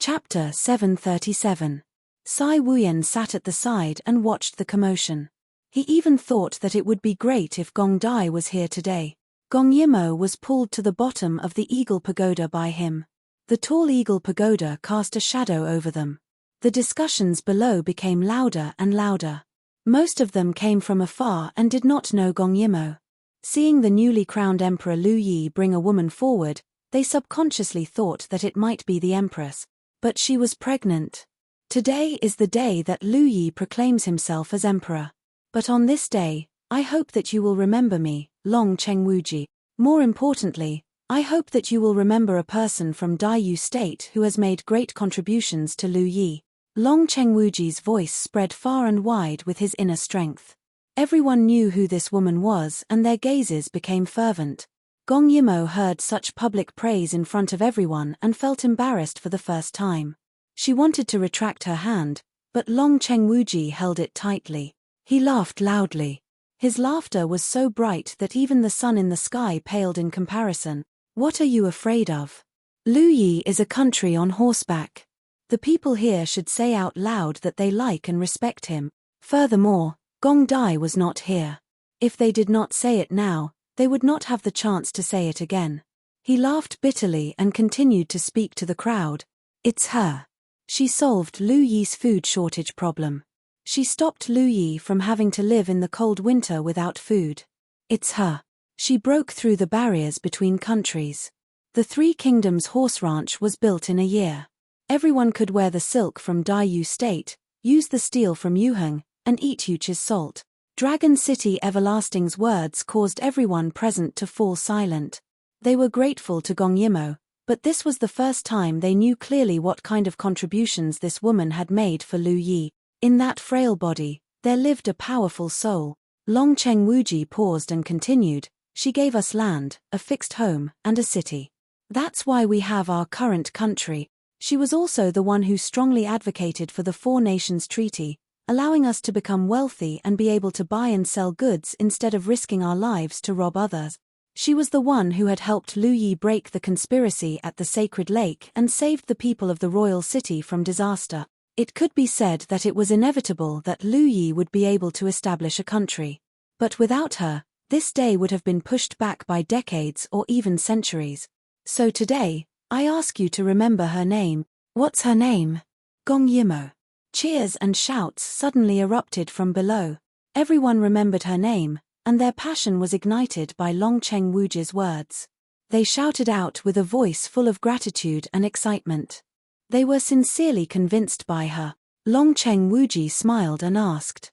Chapter 737. Sai Wuyan sat at the side and watched the commotion. He even thought that it would be great if Gong Dai was here today. Gong Yimo was pulled to the bottom of the eagle pagoda by him. The tall eagle pagoda cast a shadow over them. The discussions below became louder and louder. Most of them came from afar and did not know Gong Yimo. Seeing the newly crowned Emperor Lu Yi bring a woman forward, they subconsciously thought that it might be the Empress. But she was pregnant. Today is the day that Lu Yi proclaims himself as Emperor. But on this day, I hope that you will remember me, Long Cheng Wuji. More importantly, I hope that you will remember a person from Daiyu State who has made great contributions to Lu Yi. Long Cheng Wuji's voice spread far and wide with his inner strength. Everyone knew who this woman was and their gazes became fervent. Gong Yimo heard such public praise in front of everyone and felt embarrassed for the first time. She wanted to retract her hand, but Long Cheng Wuji held it tightly. He laughed loudly. His laughter was so bright that even the sun in the sky paled in comparison. What are you afraid of? Lu Yi is a country on horseback. The people here should say out loud that they like and respect him. Furthermore, Gong Dai was not here. If they did not say it now, they would not have the chance to say it again. He laughed bitterly and continued to speak to the crowd. It's her. She solved Lu Yi's food shortage problem. She stopped Lu Yi from having to live in the cold winter without food. It's her. She broke through the barriers between countries. The Three Kingdoms horse ranch was built in a year. Everyone could wear the silk from Daiyu State, use the steel from Yuheng, and eat Yuchi's salt. Dragon City Everlasting's words caused everyone present to fall silent. They were grateful to Gong Yimo, but this was the first time they knew clearly what kind of contributions this woman had made for Lu Yi. In that frail body, there lived a powerful soul. Long Cheng Wuji paused and continued, she gave us land, a fixed home, and a city. That's why we have our current country. She was also the one who strongly advocated for the Four Nations Treaty, allowing us to become wealthy and be able to buy and sell goods instead of risking our lives to rob others. She was the one who had helped Lu Yi break the conspiracy at the Sacred Lake and saved the people of the royal city from disaster. It could be said that it was inevitable that Lu Yi would be able to establish a country. But without her, this day would have been pushed back by decades or even centuries. So today, I ask you to remember her name. What's her name? Gong Yimo. Cheers and shouts suddenly erupted from below. Everyone remembered her name, and their passion was ignited by Long Cheng Wuji's words. They shouted out with a voice full of gratitude and excitement. They were sincerely convinced by her. Long Cheng Wuji smiled and asked,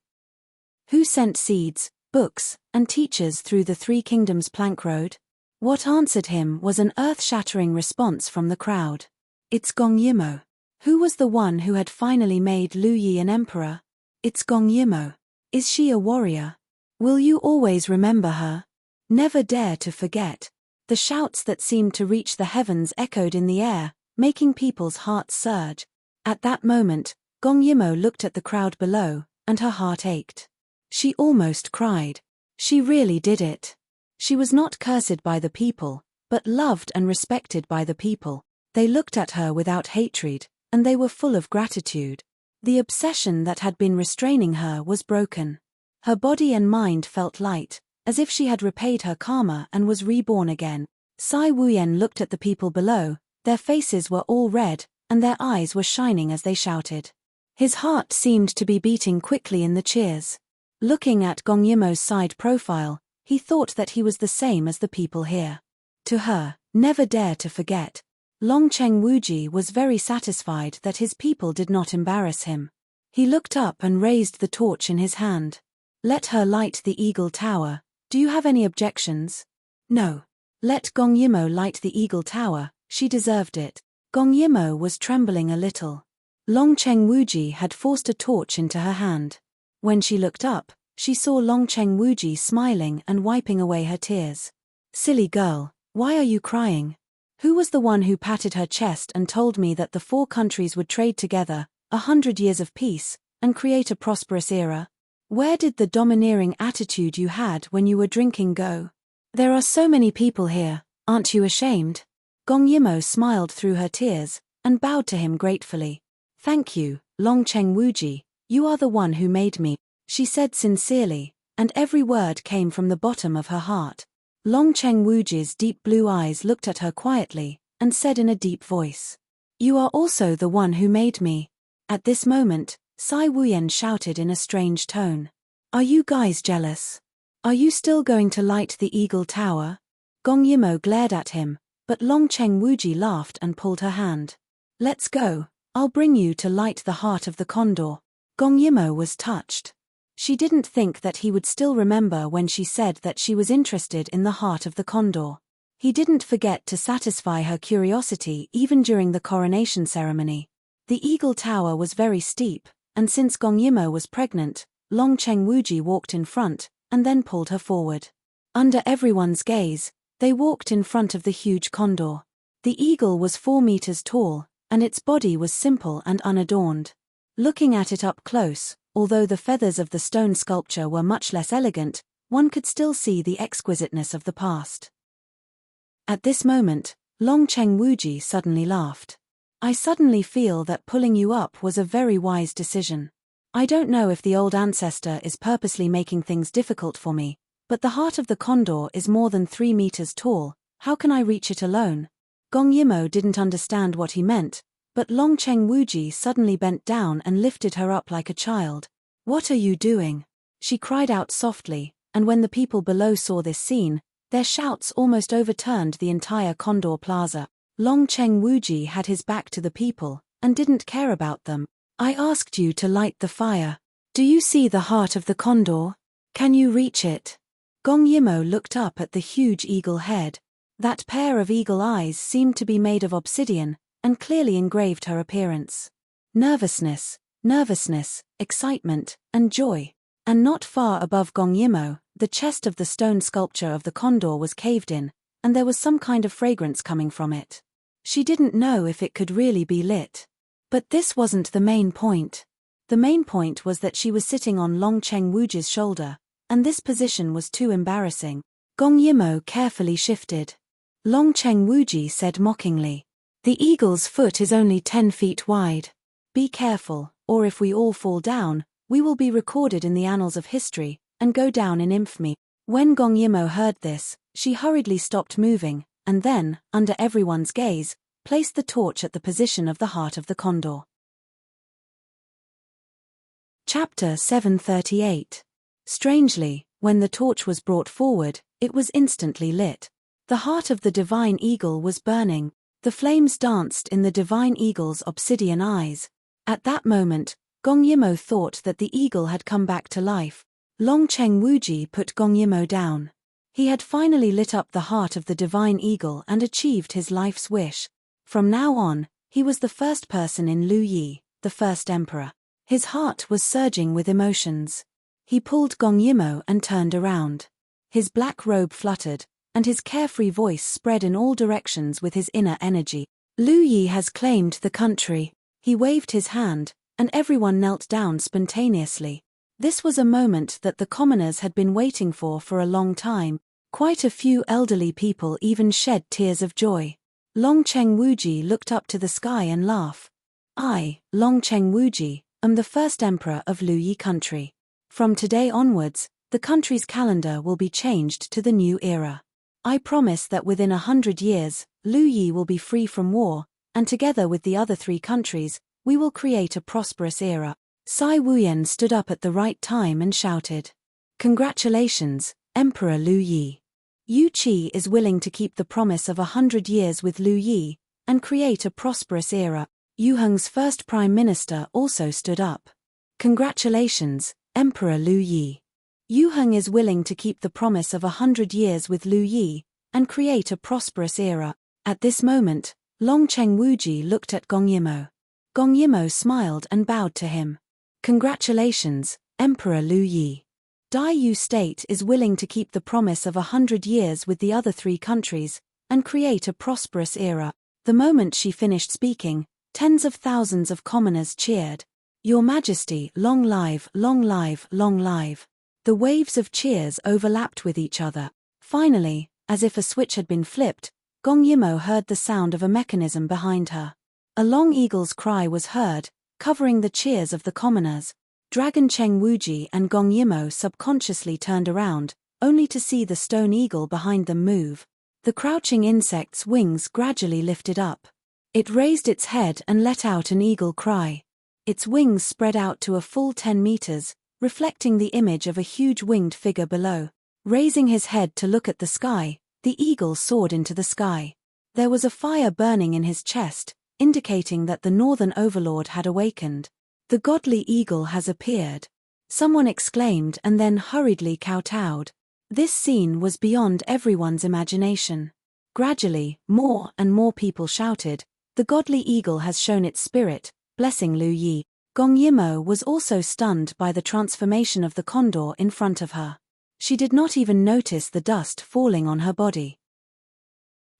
"Who sent seeds, books, and teachers through the Three Kingdoms plank road?" What answered him was an earth-shattering response from the crowd. It's Gong Yimo. Who was the one who had finally made Lu Yi an emperor? It's Gong Yimo. Is she a warrior? Will you always remember her? Never dare to forget. The shouts that seemed to reach the heavens echoed in the air, making people's hearts surge. At that moment, Gong Yimo looked at the crowd below, and her heart ached. She almost cried. She really did it. She was not cursed by the people, but loved and respected by the people. They looked at her without hatred, and they were full of gratitude. The obsession that had been restraining her was broken. Her body and mind felt light, as if she had repaid her karma and was reborn again. Sai Wuyan looked at the people below, their faces were all red, and their eyes were shining as they shouted. His heart seemed to be beating quickly in the cheers. Looking at Gong Yimo's side profile, he thought that he was the same as the people here. To her, never dare to forget. Long Cheng Wuji was very satisfied that his people did not embarrass him. He looked up and raised the torch in his hand. Let her light the Eagle Tower. Do you have any objections? No. Let Gong Yimo light the Eagle Tower, she deserved it. Gong Yimo was trembling a little. Long Cheng Wuji had forced a torch into her hand. When she looked up, she saw Long Cheng Wuji smiling and wiping away her tears. Silly girl, why are you crying? Who was the one who patted her chest and told me that the four countries would trade together, 100 years of peace, and create a prosperous era? Where did the domineering attitude you had when you were drinking go? There are so many people here, aren't you ashamed? Gong Yimo smiled through her tears, and bowed to him gratefully. "Thank you, Longcheng Wuji, you are the one who made me," she said sincerely, and every word came from the bottom of her heart. Longcheng Wuji's deep blue eyes looked at her quietly, and said in a deep voice, "You are also the one who made me." At this moment, Sai Wuyan shouted in a strange tone, "Are you guys jealous? Are you still going to light the Eagle Tower?" Gong Yimo glared at him, but Longcheng Wuji laughed and pulled her hand. "Let's go, I'll bring you to light the heart of the condor." Gong Yimo was touched. She didn't think that he would still remember when she said that she was interested in the heart of the condor. He didn't forget to satisfy her curiosity even during the coronation ceremony. The Eagle Tower was very steep, and since Gong Yimo was pregnant, Longcheng Wuji walked in front, and then pulled her forward. Under everyone's gaze, they walked in front of the huge condor. The eagle was 4 meters tall, and its body was simple and unadorned. Looking at it up close, although the feathers of the stone sculpture were much less elegant, one could still see the exquisiteness of the past. At this moment, Longcheng Wuji suddenly laughed. "I suddenly feel that pulling you up was a very wise decision. I don't know if the old ancestor is purposely making things difficult for me, but the heart of the condor is more than 3 meters tall. How can I reach it alone?" Gong Yimo didn't understand what he meant, but Longcheng Wuji suddenly bent down and lifted her up like a child. "What are you doing?" she cried out softly, and when the people below saw this scene, their shouts almost overturned the entire Condor Plaza. Longcheng Wuji had his back to the people, and didn't care about them. "I asked you to light the fire. Do you see the heart of the condor? Can you reach it?" Gong Yimo looked up at the huge eagle head. That pair of eagle eyes seemed to be made of obsidian, and clearly engraved her appearance. Nervousness, excitement, and joy. And not far above Gong Yimo, the chest of the stone sculpture of the condor was caved in, and there was some kind of fragrance coming from it. She didn't know if it could really be lit. But this wasn't the main point. The main point was that she was sitting on Longcheng Wuji's shoulder, and this position was too embarrassing. Gong Yimo carefully shifted. Longcheng Wuji said mockingly, "The eagle's foot is only 10 feet wide. Be careful, or if we all fall down, we will be recorded in the annals of history, and go down in infamy." When Gong Yimo heard this, she hurriedly stopped moving, and then, under everyone's gaze, placed the torch at the position of the heart of the condor. Chapter 738. Strangely, when the torch was brought forward, it was instantly lit. The heart of the divine eagle was burning. The flames danced in the divine eagle's obsidian eyes. At that moment, Gong Yimo thought that the eagle had come back to life. Longcheng Wuji put Gong Yimo down. He had finally lit up the heart of the divine eagle and achieved his life's wish. From now on, he was the first person in Lu Yi, the first emperor. His heart was surging with emotions. He pulled Gong Yimo and turned around. His black robe fluttered, and his carefree voice spread in all directions with his inner energy. "Lu Yi has claimed the country." He waved his hand, and everyone knelt down spontaneously. This was a moment that the commoners had been waiting for a long time. Quite a few elderly people even shed tears of joy. Longcheng Wuji looked up to the sky and laughed. "I, Longcheng Wuji, am the first emperor of Lu Yi country. From today onwards, the country's calendar will be changed to the new era. I promise that within 100 years, Lu Yi will be free from war, and together with the other 3 countries, we will create a prosperous era." Sai Wuyan stood up at the right time and shouted, "Congratulations, Emperor Lu Yi. Yu Qi is willing to keep the promise of 100 years with Lu Yi, and create a prosperous era." Yu Heng's first prime minister also stood up. "Congratulations, Emperor Lu Yi. Yu Heng is willing to keep the promise of 100 years with Lu Yi, and create a prosperous era." At this moment, Longcheng Wuji looked at Gong Yimo. Gong Yimo smiled and bowed to him. "Congratulations, Emperor Lu Yi. Dai Yu State is willing to keep the promise of 100 years with the other 3 countries, and create a prosperous era." The moment she finished speaking, tens of thousands of commoners cheered. "Your Majesty, long live, long live, long live." The waves of cheers overlapped with each other. Finally, as if a switch had been flipped, Gong Yimo heard the sound of a mechanism behind her. A long eagle's cry was heard, covering the cheers of the commoners. Dragon Cheng Wuji and Gong Yimo subconsciously turned around, only to see the stone eagle behind them move. The crouching insect's wings gradually lifted up. It raised its head and let out an eagle cry. Its wings spread out to a full 10 meters, reflecting the image of a huge winged figure below. Raising his head to look at the sky, the eagle soared into the sky. There was a fire burning in his chest, indicating that the northern overlord had awakened. The godly eagle has appeared. Someone exclaimed and then hurriedly kowtowed. This scene was beyond everyone's imagination. Gradually, more and more people shouted, "The godly eagle has shown its spirit, blessing Lu Yi." Gong Yimo was also stunned by the transformation of the condor in front of her. She did not even notice the dust falling on her body.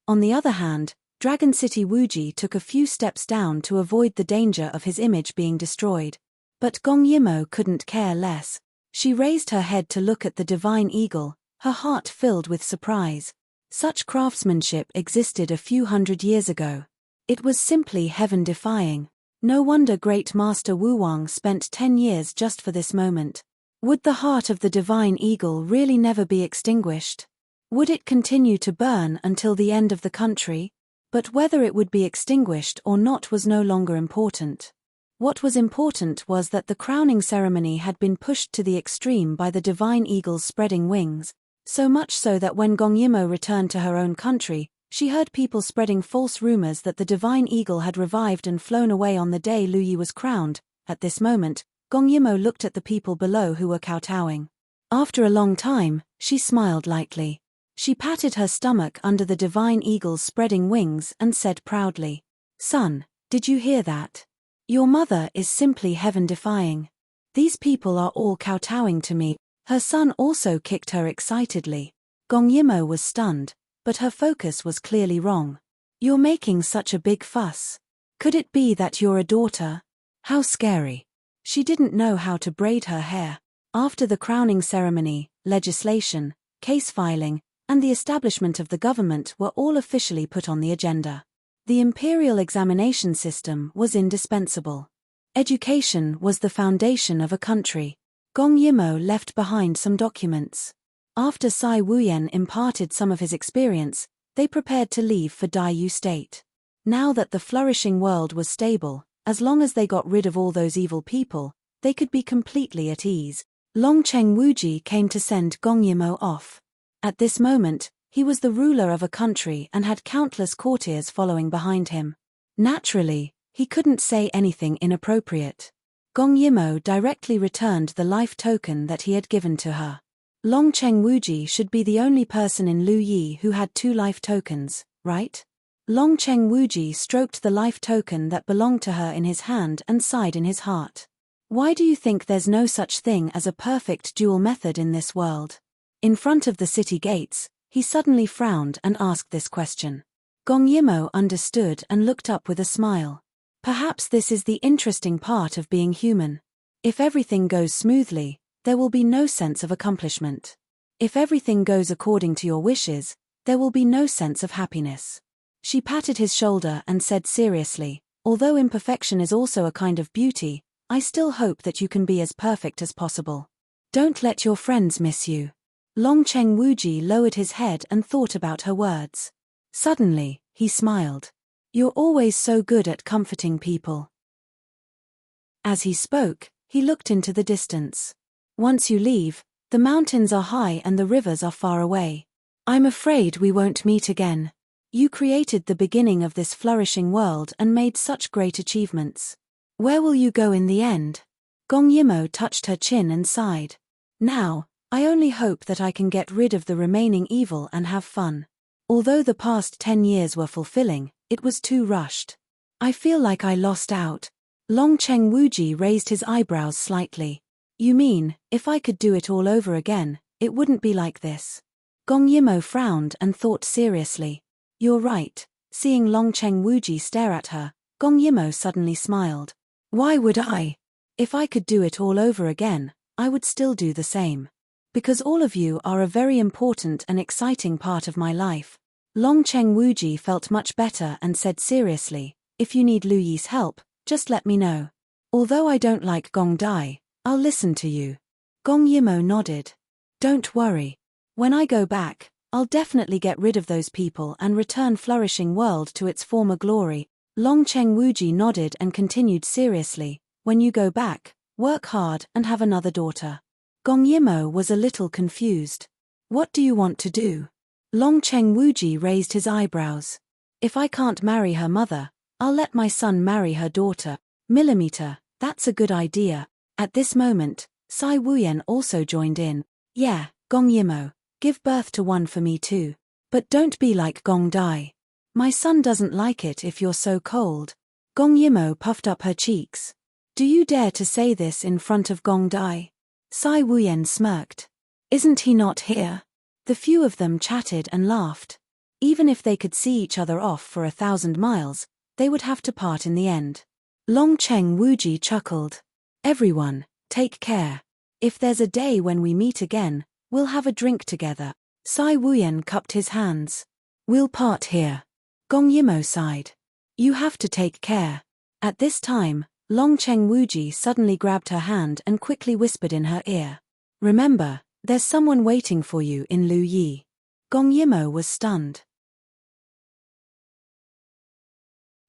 On the other hand, Dragon City Wuji took a few steps down to avoid the danger of his image being destroyed. But Gong Yimo couldn't care less. She raised her head to look at the divine eagle, her heart filled with surprise. Such craftsmanship existed a few hundred years ago. It was simply heaven-defying. No wonder great master Wu Wang spent 10 years just for this moment. Would the heart of the divine eagle really never be extinguished? Would it continue to burn until the end of the country? But whether it would be extinguished or not was no longer important. What was important was that the crowning ceremony had been pushed to the extreme by the divine eagle's spreading wings, so much so that when Gong Yimo returned to her own country, she heard people spreading false rumors that the divine eagle had revived and flown away on the day Lu Yi was crowned. At this moment, Gong Yimo looked at the people below who were kowtowing. After a long time, she smiled lightly. She patted her stomach under the divine eagle's spreading wings and said proudly, "Son, did you hear that? Your mother is simply heaven-defying. These people are all kowtowing to me." Her son also kicked her excitedly. Gong Yimo was stunned, but her focus was clearly wrong. "You're making such a big fuss. Could it be that you're a daughter? How scary." She didn't know how to braid her hair. After the crowning ceremony, legislation, case filing, and the establishment of the government were all officially put on the agenda. The imperial examination system was indispensable. Education was the foundation of a country. Gong Yimo left behind some documents. After Sai Wuyan imparted some of his experience, they prepared to leave for Daiyu State. Now that the flourishing world was stable, as long as they got rid of all those evil people, they could be completely at ease. Long Cheng Wuji came to send Gong Yimo off. At this moment, he was the ruler of a country and had countless courtiers following behind him. Naturally, he couldn't say anything inappropriate. Gong Yimo directly returned the life token that he had given to her. Long Cheng Wuji should be the only person in Lu Yi who had 2 life tokens, right? Long Cheng Wuji stroked the life token that belonged to her in his hand and sighed in his heart. Why do you think there's no such thing as a perfect dual method in this world? In front of the city gates, he suddenly frowned and asked this question. Gong Yimo understood and looked up with a smile. Perhaps this is the interesting part of being human. If everything goes smoothly, there will be no sense of accomplishment. If everything goes according to your wishes, there will be no sense of happiness. She patted his shoulder and said seriously, "Although imperfection is also a kind of beauty, I still hope that you can be as perfect as possible. Don't let your friends miss you." Long Cheng Wuji lowered his head and thought about her words. Suddenly, he smiled. "You're always so good at comforting people." As he spoke, he looked into the distance. "Once you leave, the mountains are high and the rivers are far away. I'm afraid we won't meet again. You created the beginning of this flourishing world and made such great achievements. Where will you go in the end?" Gong Yimo touched her chin and sighed. "Now, I only hope that I can get rid of the remaining evil and have fun. Although the past 10 years were fulfilling, it was too rushed. I feel like I lost out." Long Cheng Wuji raised his eyebrows slightly. "You mean, if I could do it all over again, it wouldn't be like this?" Gong Yimo frowned and thought seriously. "You're right." Seeing Long Cheng Wuji stare at her, Gong Yimo suddenly smiled. "Why would I? If I could do it all over again, I would still do the same. Because all of you are a very important and exciting part of my life." Long Cheng Wuji felt much better and said seriously, If you need Lu Yi's help, just let me know. Although I don't like Gong Dai, I'll listen to you. Gong Yimo nodded. Don't worry. When I go back, I'll definitely get rid of those people and return Flourishing World to its former glory. Long Cheng Wuji nodded and continued seriously. When you go back, work hard and have another daughter. Gong Yimo was a little confused. What do you want to do? Long Cheng Wuji raised his eyebrows. If I can't marry her mother, I'll let my son marry her daughter. Millimeter, that's a good idea. At this moment, Sai Wuyan also joined in. Yeah, Gong Yimo, give birth to one for me too. But don't be like Gong Dai. My son doesn't like it if you're so cold. Gong Yimo puffed up her cheeks. Do you dare to say this in front of Gong Dai? Sai Wuyan smirked. Isn't he not here? The few of them chatted and laughed. Even if they could see each other off for 1,000 miles, they would have to part in the end. Long Cheng Wuji chuckled. Everyone, take care. If there's a day when we meet again, we'll have a drink together. Sai Wuyan cupped his hands. We'll part here. Gong Yimo sighed. You have to take care. At this time, Long Cheng Wuji suddenly grabbed her hand and quickly whispered in her ear. Remember, there's someone waiting for you in Lu Yi. Gong Yimo was stunned.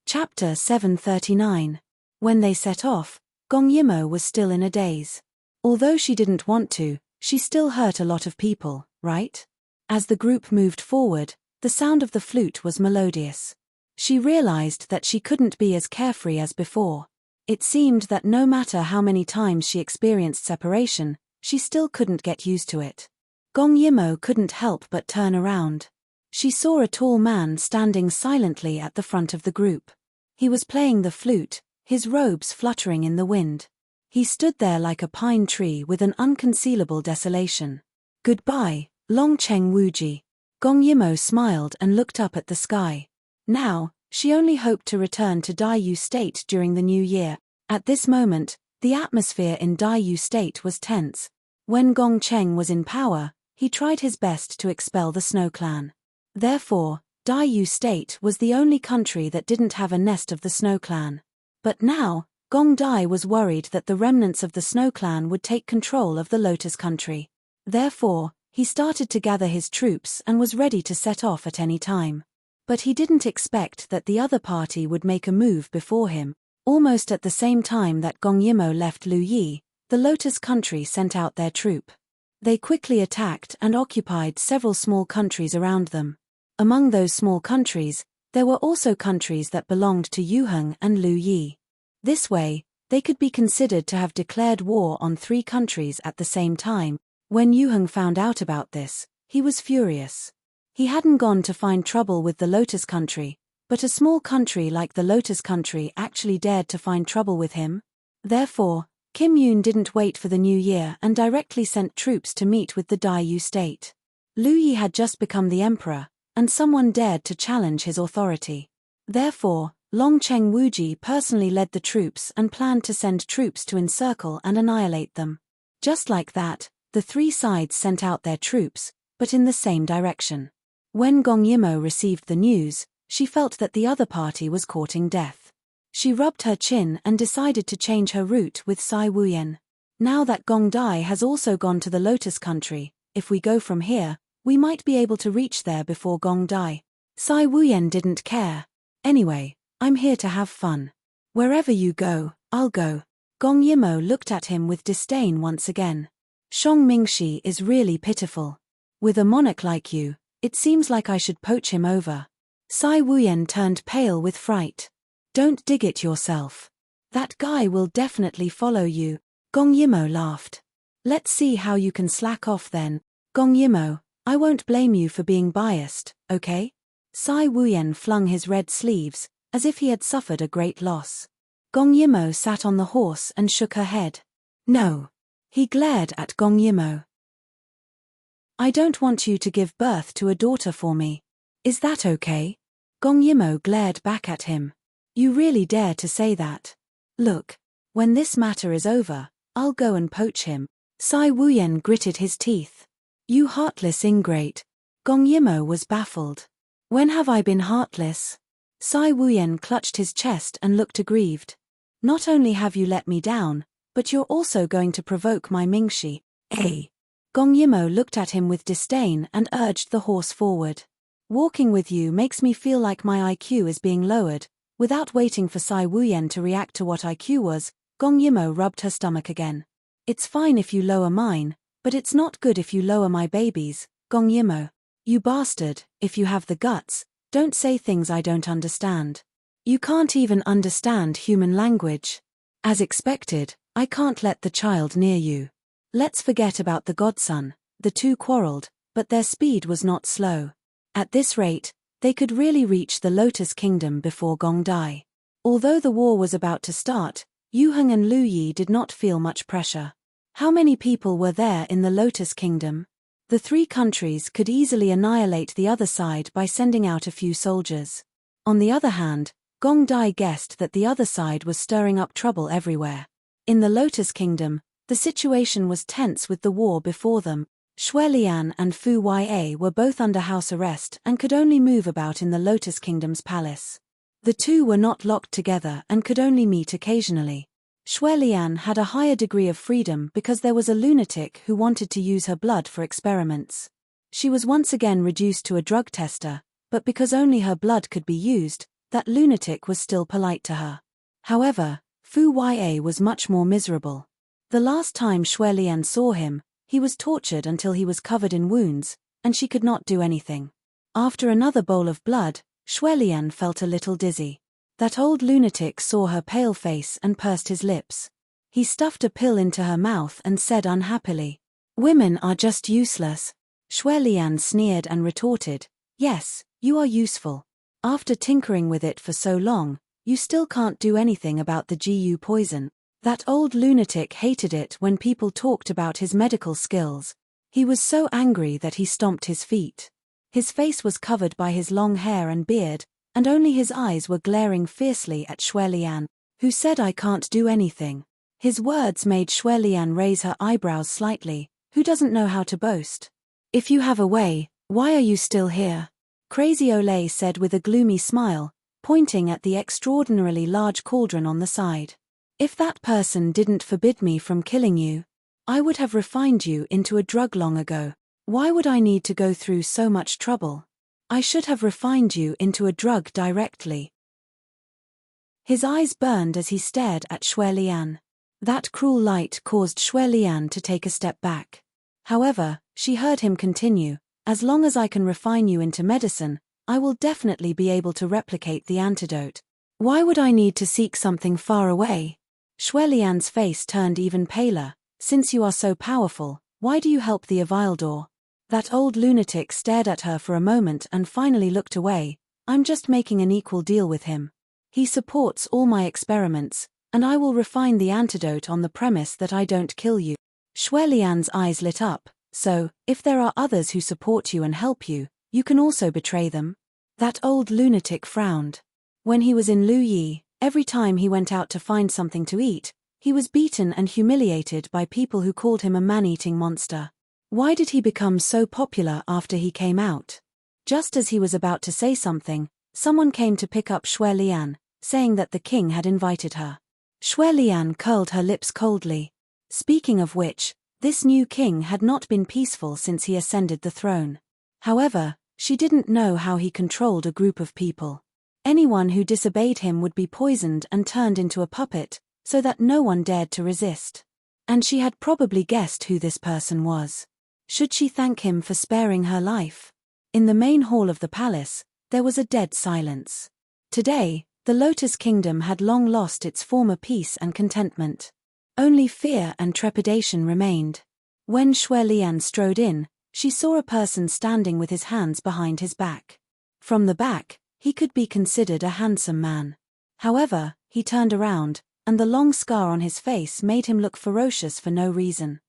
Chapter 739. When they set off, Gong Yimo was still in a daze. Although she didn't want to, she still hurt a lot of people, right? As the group moved forward, the sound of the flute was melodious. She realized that she couldn't be as carefree as before. It seemed that no matter how many times she experienced separation, she still couldn't get used to it. Gong Yimo couldn't help but turn around. She saw a tall man standing silently at the front of the group. He was playing the flute, his robes fluttering in the wind. He stood there like a pine tree with an unconcealable desolation. Goodbye, Long Cheng Wuji. Gong Yimo smiled and looked up at the sky. Now, she only hoped to return to Daiyu State during the new year. At this moment, the atmosphere in Daiyu State was tense. When Gong Cheng was in power, he tried his best to expel the Snow Clan. Therefore, Daiyu State was the only country that didn't have a nest of the Snow Clan. But now, Gong Dai was worried that the remnants of the Snow Clan would take control of the Lotus Country. Therefore, he started to gather his troops and was ready to set off at any time. But he didn't expect that the other party would make a move before him. Almost at the same time that Gong Yimo left Lu Yi, the Lotus Country sent out their troop. They quickly attacked and occupied several small countries around them. Among those small countries, there were also countries that belonged to Yuheng and Lu Yi. This way, they could be considered to have declared war on 3 countries at the same time. When Yuheng found out about this, he was furious. He hadn't gone to find trouble with the Lotus Country, but a small country like the Lotus Country actually dared to find trouble with him. Therefore, Kim Yoon didn't wait for the new year and directly sent troops to meet with the Daiyu State. Lu Yi had just become the emperor, and someone dared to challenge his authority. Therefore, Long Cheng Wuji personally led the troops and planned to send troops to encircle and annihilate them. Just like that, the 3 sides sent out their troops, but in the same direction. When Gong Yimo received the news, she felt that the other party was courting death. She rubbed her chin and decided to change her route with Sai Wuyan. Now that Gong Dai has also gone to the Lotus Country, if we go from here, we might be able to reach there before Gong Dai. Sai Wuyan didn't care. Anyway, I'm here to have fun. Wherever you go, I'll go. Gong Yimo looked at him with disdain once again. Shong Mingxi is really pitiful. With a monarch like you, it seems like I should poach him over. Sai Wuyan turned pale with fright. Don't dig it yourself. That guy will definitely follow you. Gong Yimo laughed. Let's see how you can slack off then. Gong Yimo, I won't blame you for being biased, okay? Sai Wuyan flung his red sleeves, as if he had suffered a great loss. Gong Yimo sat on the horse and shook her head. No. He glared at Gong Yimo. I don't want you to give birth to a daughter for me. Is that okay? Gong Yimo glared back at him. You really dare to say that? Look, when this matter is over, I'll go and poach him. Sai Wuyan gritted his teeth. You heartless ingrate. Gong Yimo was baffled. When have I been heartless? Sai Wuyan clutched his chest and looked aggrieved. Not only have you let me down, but you're also going to provoke my Mingxi, eh? Gong Yimo looked at him with disdain and urged the horse forward. Walking with you makes me feel like my IQ is being lowered. Without waiting for Sai Wuyan to react to what IQ was, Gong Yimo rubbed her stomach again. It's fine if you lower mine, but it's not good if you lower my baby's, Gong Yimo. You bastard, if you have the guts, don't say things I don't understand. You can't even understand human language. As expected, I can't let the child near you. Let's forget about the godson. The two quarreled, but their speed was not slow. At this rate, they could really reach the Lotus Kingdom before Gong Dai. Although the war was about to start, Yu Heng and Lu Yi did not feel much pressure. How many people were there in the Lotus Kingdom? The three countries could easily annihilate the other side by sending out a few soldiers. On the other hand, Gong Dai guessed that the other side was stirring up trouble everywhere. In the Lotus Kingdom, the situation was tense with the war before them. Xue Lian and Fu Ya were both under house arrest and could only move about in the Lotus Kingdom's palace. The two were not locked together and could only meet occasionally. Xue Lian had a higher degree of freedom because there was a lunatic who wanted to use her blood for experiments. She was once again reduced to a drug tester, but because only her blood could be used, that lunatic was still polite to her. However, Fu Ya was much more miserable. The last time Xue Lian saw him, he was tortured until he was covered in wounds, and she could not do anything. After another bowl of blood, Xue Lian felt a little dizzy. That old lunatic saw her pale face and pursed his lips. He stuffed a pill into her mouth and said unhappily, "Women are just useless." Xue Lian sneered and retorted, "Yes, you are useful. After tinkering with it for so long, you still can't do anything about the GU poison." That old lunatic hated it when people talked about his medical skills. He was so angry that he stomped his feet. His face was covered by his long hair and beard, and only his eyes were glaring fiercely at Xue Lian, who said, "I can't do anything." His words made Xue Lian raise her eyebrows slightly. Who doesn't know how to boast? "If you have a way, why are you still here?" Crazy Olay said with a gloomy smile, pointing at the extraordinarily large cauldron on the side. "If that person didn't forbid me from killing you, I would have refined you into a drug long ago. Why would I need to go through so much trouble? I should have refined you into a drug directly." His eyes burned as he stared at Xue Lian. That cruel light caused Xue Lian to take a step back. However, she heard him continue, "As long as I can refine you into medicine, I will definitely be able to replicate the antidote. Why would I need to seek something far away?" Xue Lian's face turned even paler. "Since you are so powerful, why do you help the Avildor?" That old lunatic stared at her for a moment and finally looked away. "I'm just making an equal deal with him. He supports all my experiments, and I will refine the antidote on the premise that I don't kill you." Xue Lian's eyes lit up. "So, if there are others who support you and help you, you can also betray them?" That old lunatic frowned. When he was in Lu Yi, every time he went out to find something to eat, he was beaten and humiliated by people who called him a man-eating monster. Why did he become so popular after he came out? Just as he was about to say something, someone came to pick up Xue Lian, saying that the king had invited her. Xue Lian curled her lips coldly. Speaking of which, this new king had not been peaceful since he ascended the throne. However, she didn't know how he controlled a group of people. Anyone who disobeyed him would be poisoned and turned into a puppet, so that no one dared to resist. And she had probably guessed who this person was. Should she thank him for sparing her life? In the main hall of the palace, there was a dead silence. Today, the Lotus Kingdom had long lost its former peace and contentment. Only fear and trepidation remained. When Xue Lian strode in, she saw a person standing with his hands behind his back. From the back, he could be considered a handsome man. However, he turned around, and the long scar on his face made him look ferocious for no reason.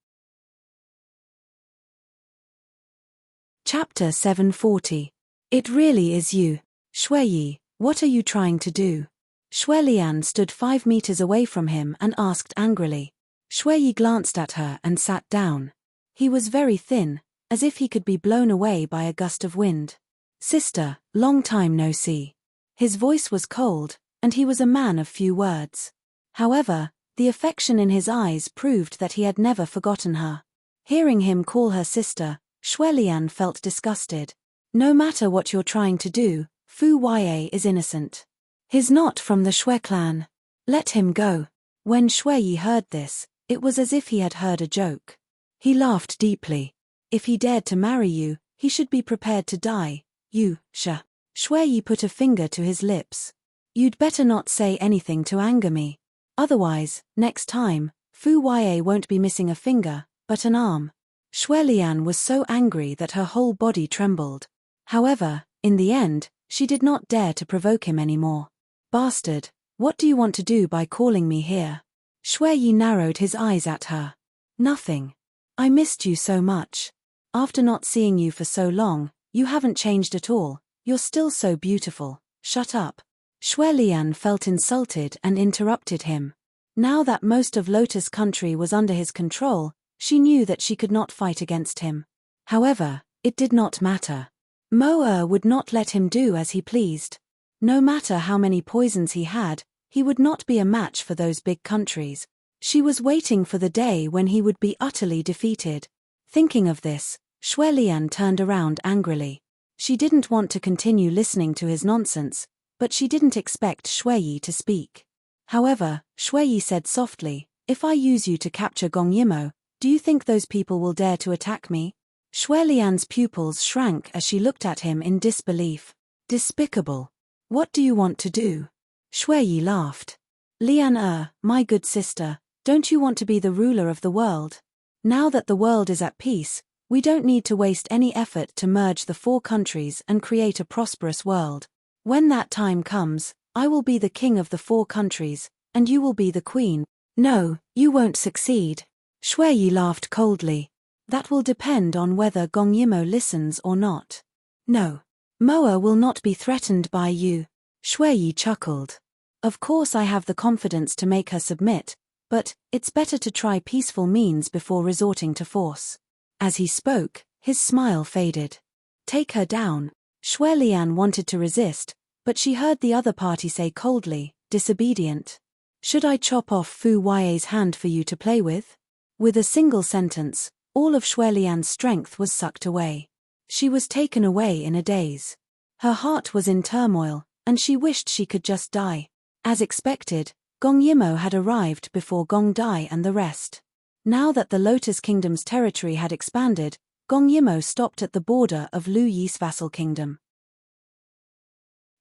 Chapter 740. It really is you. Xue Yi, what are you trying to do? Xue Lian stood 5 meters away from him and asked angrily. Xue Yi glanced at her and sat down. He was very thin, as if he could be blown away by a gust of wind. Sister, long time no see. His voice was cold, and he was a man of few words. However, the affection in his eyes proved that he had never forgotten her. Hearing him call her sister, Shuelian felt disgusted. No matter what you're trying to do, Fu Yue is innocent. He's not from the Shui clan. Let him go. When Shui heard this, it was as if he had heard a joke. He laughed deeply. If he dared to marry you, he should be prepared to die. Shui put a finger to his lips. You'd better not say anything to anger me. Otherwise, next time, Fu Yue won't be missing a finger, but an arm. Shuelian was so angry that her whole body trembled. However, in the end, she did not dare to provoke him anymore. Bastard, what do you want to do by calling me here? Shui narrowed his eyes at her. Nothing. I missed you so much. After not seeing you for so long, you haven't changed at all. You're still so beautiful. Shut up. Shuelian felt insulted and interrupted him. Now that most of Lotus country was under his control, she knew that she could not fight against him. However, it did not matter. Mo would not let him do as he pleased. No matter how many poisons he had, he would not be a match for those big countries. She was waiting for the day when he would be utterly defeated. Thinking of this, Shuelian turned around angrily. She didn't want to continue listening to his nonsense, but she didn't expect Shui to speak. However, Shui said softly, "If I use you to capture Gong Yimo, do you think those people will dare to attack me?" Shuelian's pupils shrank as she looked at him in disbelief. Despicable. What do you want to do? Shui laughed. Lian my good sister, don't you want to be the ruler of the world? Now that the world is at peace, we don't need to waste any effort to merge the 4 countries and create a prosperous world. When that time comes, I will be the king of the 4 countries, and you will be the queen. No, you won't succeed. Shui laughed coldly. That will depend on whether Gong Yimo listens or not. No. Moa will not be threatened by you. Shui chuckled. Of course I have the confidence to make her submit, but it's better to try peaceful means before resorting to force. As he spoke, his smile faded. Take her down. Shuelian wanted to resist, but she heard the other party say coldly, disobedient. Should I chop off Fu Yue's hand for you to play with? With a single sentence, all of Shuelian's strength was sucked away. She was taken away in a daze. Her heart was in turmoil, and she wished she could just die. As expected, Gong Yimo had arrived before Gong Dai and the rest. Now that the Lotus Kingdom's territory had expanded, Gong Yimo stopped at the border of Lu Yi's vassal kingdom.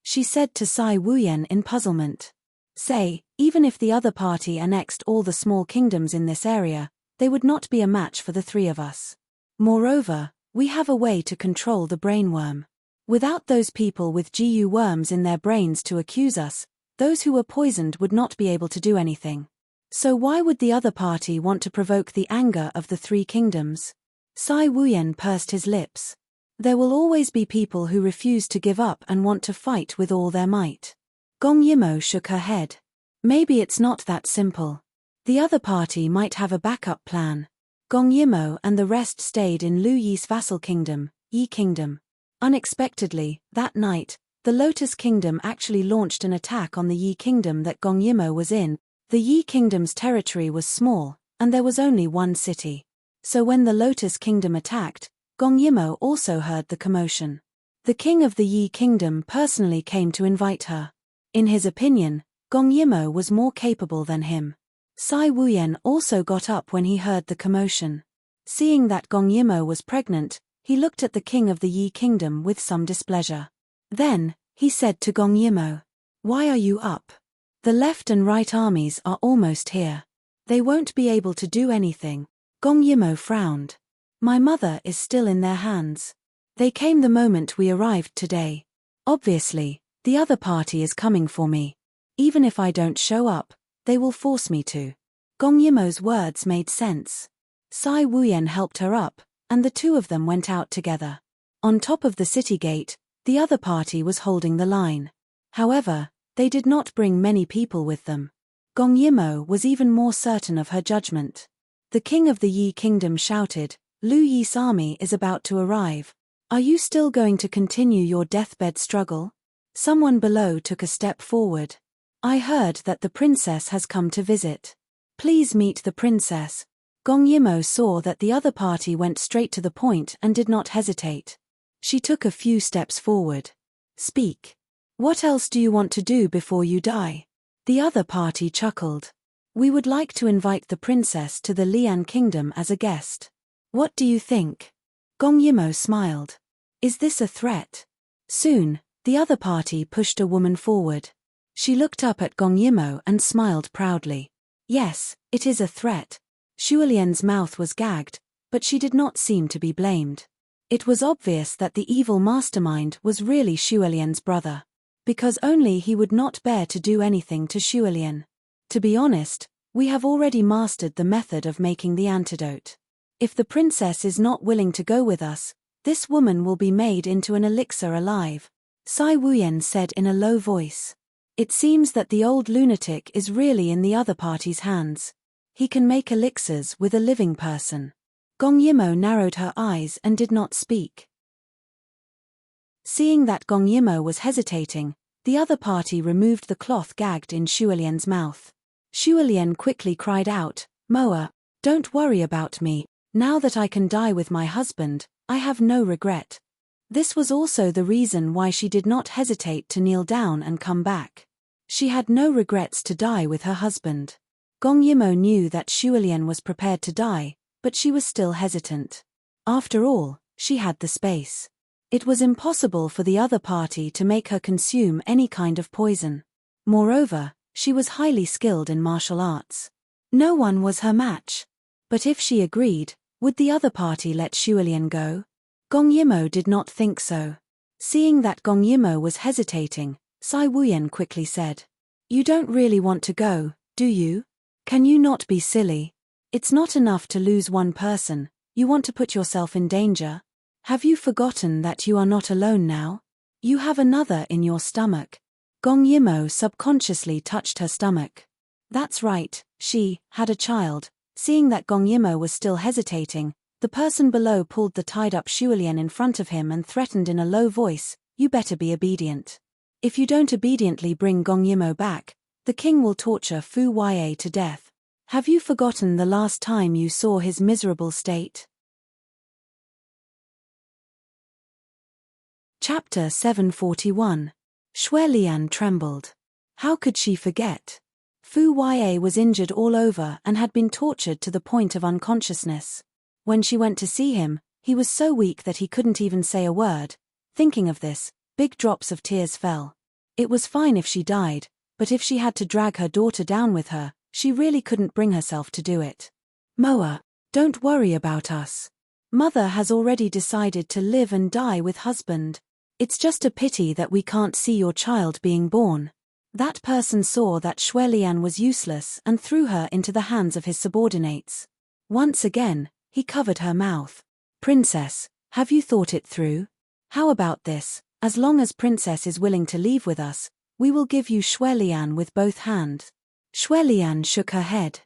She said to Sai Wuyan in puzzlement. Say, even if the other party annexed all the small kingdoms in this area, they would not be a match for the 3 of us. Moreover, we have a way to control the brainworm. Without those people with GU worms in their brains to accuse us, those who were poisoned would not be able to do anything. So why would the other party want to provoke the anger of the 3 kingdoms? Sai Wuyan pursed his lips. There will always be people who refuse to give up and want to fight with all their might. Gong Yimo shook her head. Maybe it's not that simple. The other party might have a backup plan. Gong Yimo and the rest stayed in Lu Yi's vassal kingdom, Yi Kingdom. Unexpectedly, that night, the Lotus Kingdom actually launched an attack on the Yi Kingdom that Gong Yimo was in. The Yi Kingdom's territory was small, and there was only 1 city. So when the Lotus Kingdom attacked, Gong Yimo also heard the commotion. The king of the Yi Kingdom personally came to invite her. In his opinion, Gong Yimo was more capable than him. Sai Wuyan also got up when he heard the commotion. Seeing that Gong Yimo was pregnant, he looked at the king of the Yi Kingdom with some displeasure. Then, he said to Gong Yimo, "Why are you up? The left and right armies are almost here. They won't be able to do anything." Gong Yimo frowned. "My mother is still in their hands. They came the moment we arrived today. Obviously, the other party is coming for me. Even if I don't show up, they will force me to." Gong Yimo's words made sense. Sai Wuyan helped her up, and the 2 of them went out together. On top of the city gate, the other party was holding the line. However, they did not bring many people with them. Gong Yimo was even more certain of her judgment. The king of the Yi Kingdom shouted, "Lu Yi's army is about to arrive. Are you still going to continue your deathbed struggle?" Someone below took a step forward. I heard that the princess has come to visit. Please meet the princess. Gong Yimo saw that the other party went straight to the point and did not hesitate. She took a few steps forward. Speak. What else do you want to do before you die? The other party chuckled. We would like to invite the princess to the Lian kingdom as a guest. What do you think? Gong Yimo smiled. Is this a threat? Soon, the other party pushed a woman forward. She looked up at Gong Yimo and smiled proudly. Yes, it is a threat. Shualian's mouth was gagged, but she did not seem to be blamed. It was obvious that the evil mastermind was really Shualian's brother. Because only he would not bear to do anything to Shualian. To be honest, we have already mastered the method of making the antidote. If the princess is not willing to go with us, this woman will be made into an elixir alive, Sai Wuyan said in a low voice. It seems that the old lunatic is really in the other party's hands. He can make elixirs with a living person. Gong Yimo narrowed her eyes and did not speak. Seeing that Gong Yimo was hesitating, the other party removed the cloth gagged in Shualian's mouth. Shualian quickly cried out, Moa, don't worry about me, now that I can die with my husband, I have no regret. This was also the reason why she did not hesitate to kneel down and come back. She had no regrets to die with her husband. Gong Yimo knew that Shualian was prepared to die, but she was still hesitant. After all, she had the space. It was impossible for the other party to make her consume any kind of poison. Moreover, she was highly skilled in martial arts. No one was her match. But if she agreed, would the other party let Shualian go? Gong Yimo did not think so. Seeing that Gong Yimo was hesitating, Sai Wuyan quickly said, You don't really want to go, do you? Can you not be silly? It's not enough to lose one person, you want to put yourself in danger? Have you forgotten that you are not alone now? You have another in your stomach. Gong Yimo subconsciously touched her stomach. That's right, she had a child. Seeing that Gong Yimo was still hesitating, the person below pulled the tied-up Shualian in front of him and threatened in a low voice, You better be obedient. If you don't obediently bring Gong Yimo back, the king will torture Fu Yue to death. Have you forgotten the last time you saw his miserable state? Chapter 741. Shualian trembled. How could she forget? Fu Yue was injured all over and had been tortured to the point of unconsciousness. When she went to see him, he was so weak that he couldn't even say a word. Thinking of this, big drops of tears fell. It was fine if she died, but if she had to drag her daughter down with her, she really couldn't bring herself to do it. Moa, don't worry about us. Mother has already decided to live and die with husband. It's just a pity that we can't see your child being born. That person saw that Shualian was useless and threw her into the hands of his subordinates. Once again, he covered her mouth. Princess, have you thought it through? How about this? As long as Princess is willing to leave with us, we will give you Shualian with both hands. Shualian shook her head.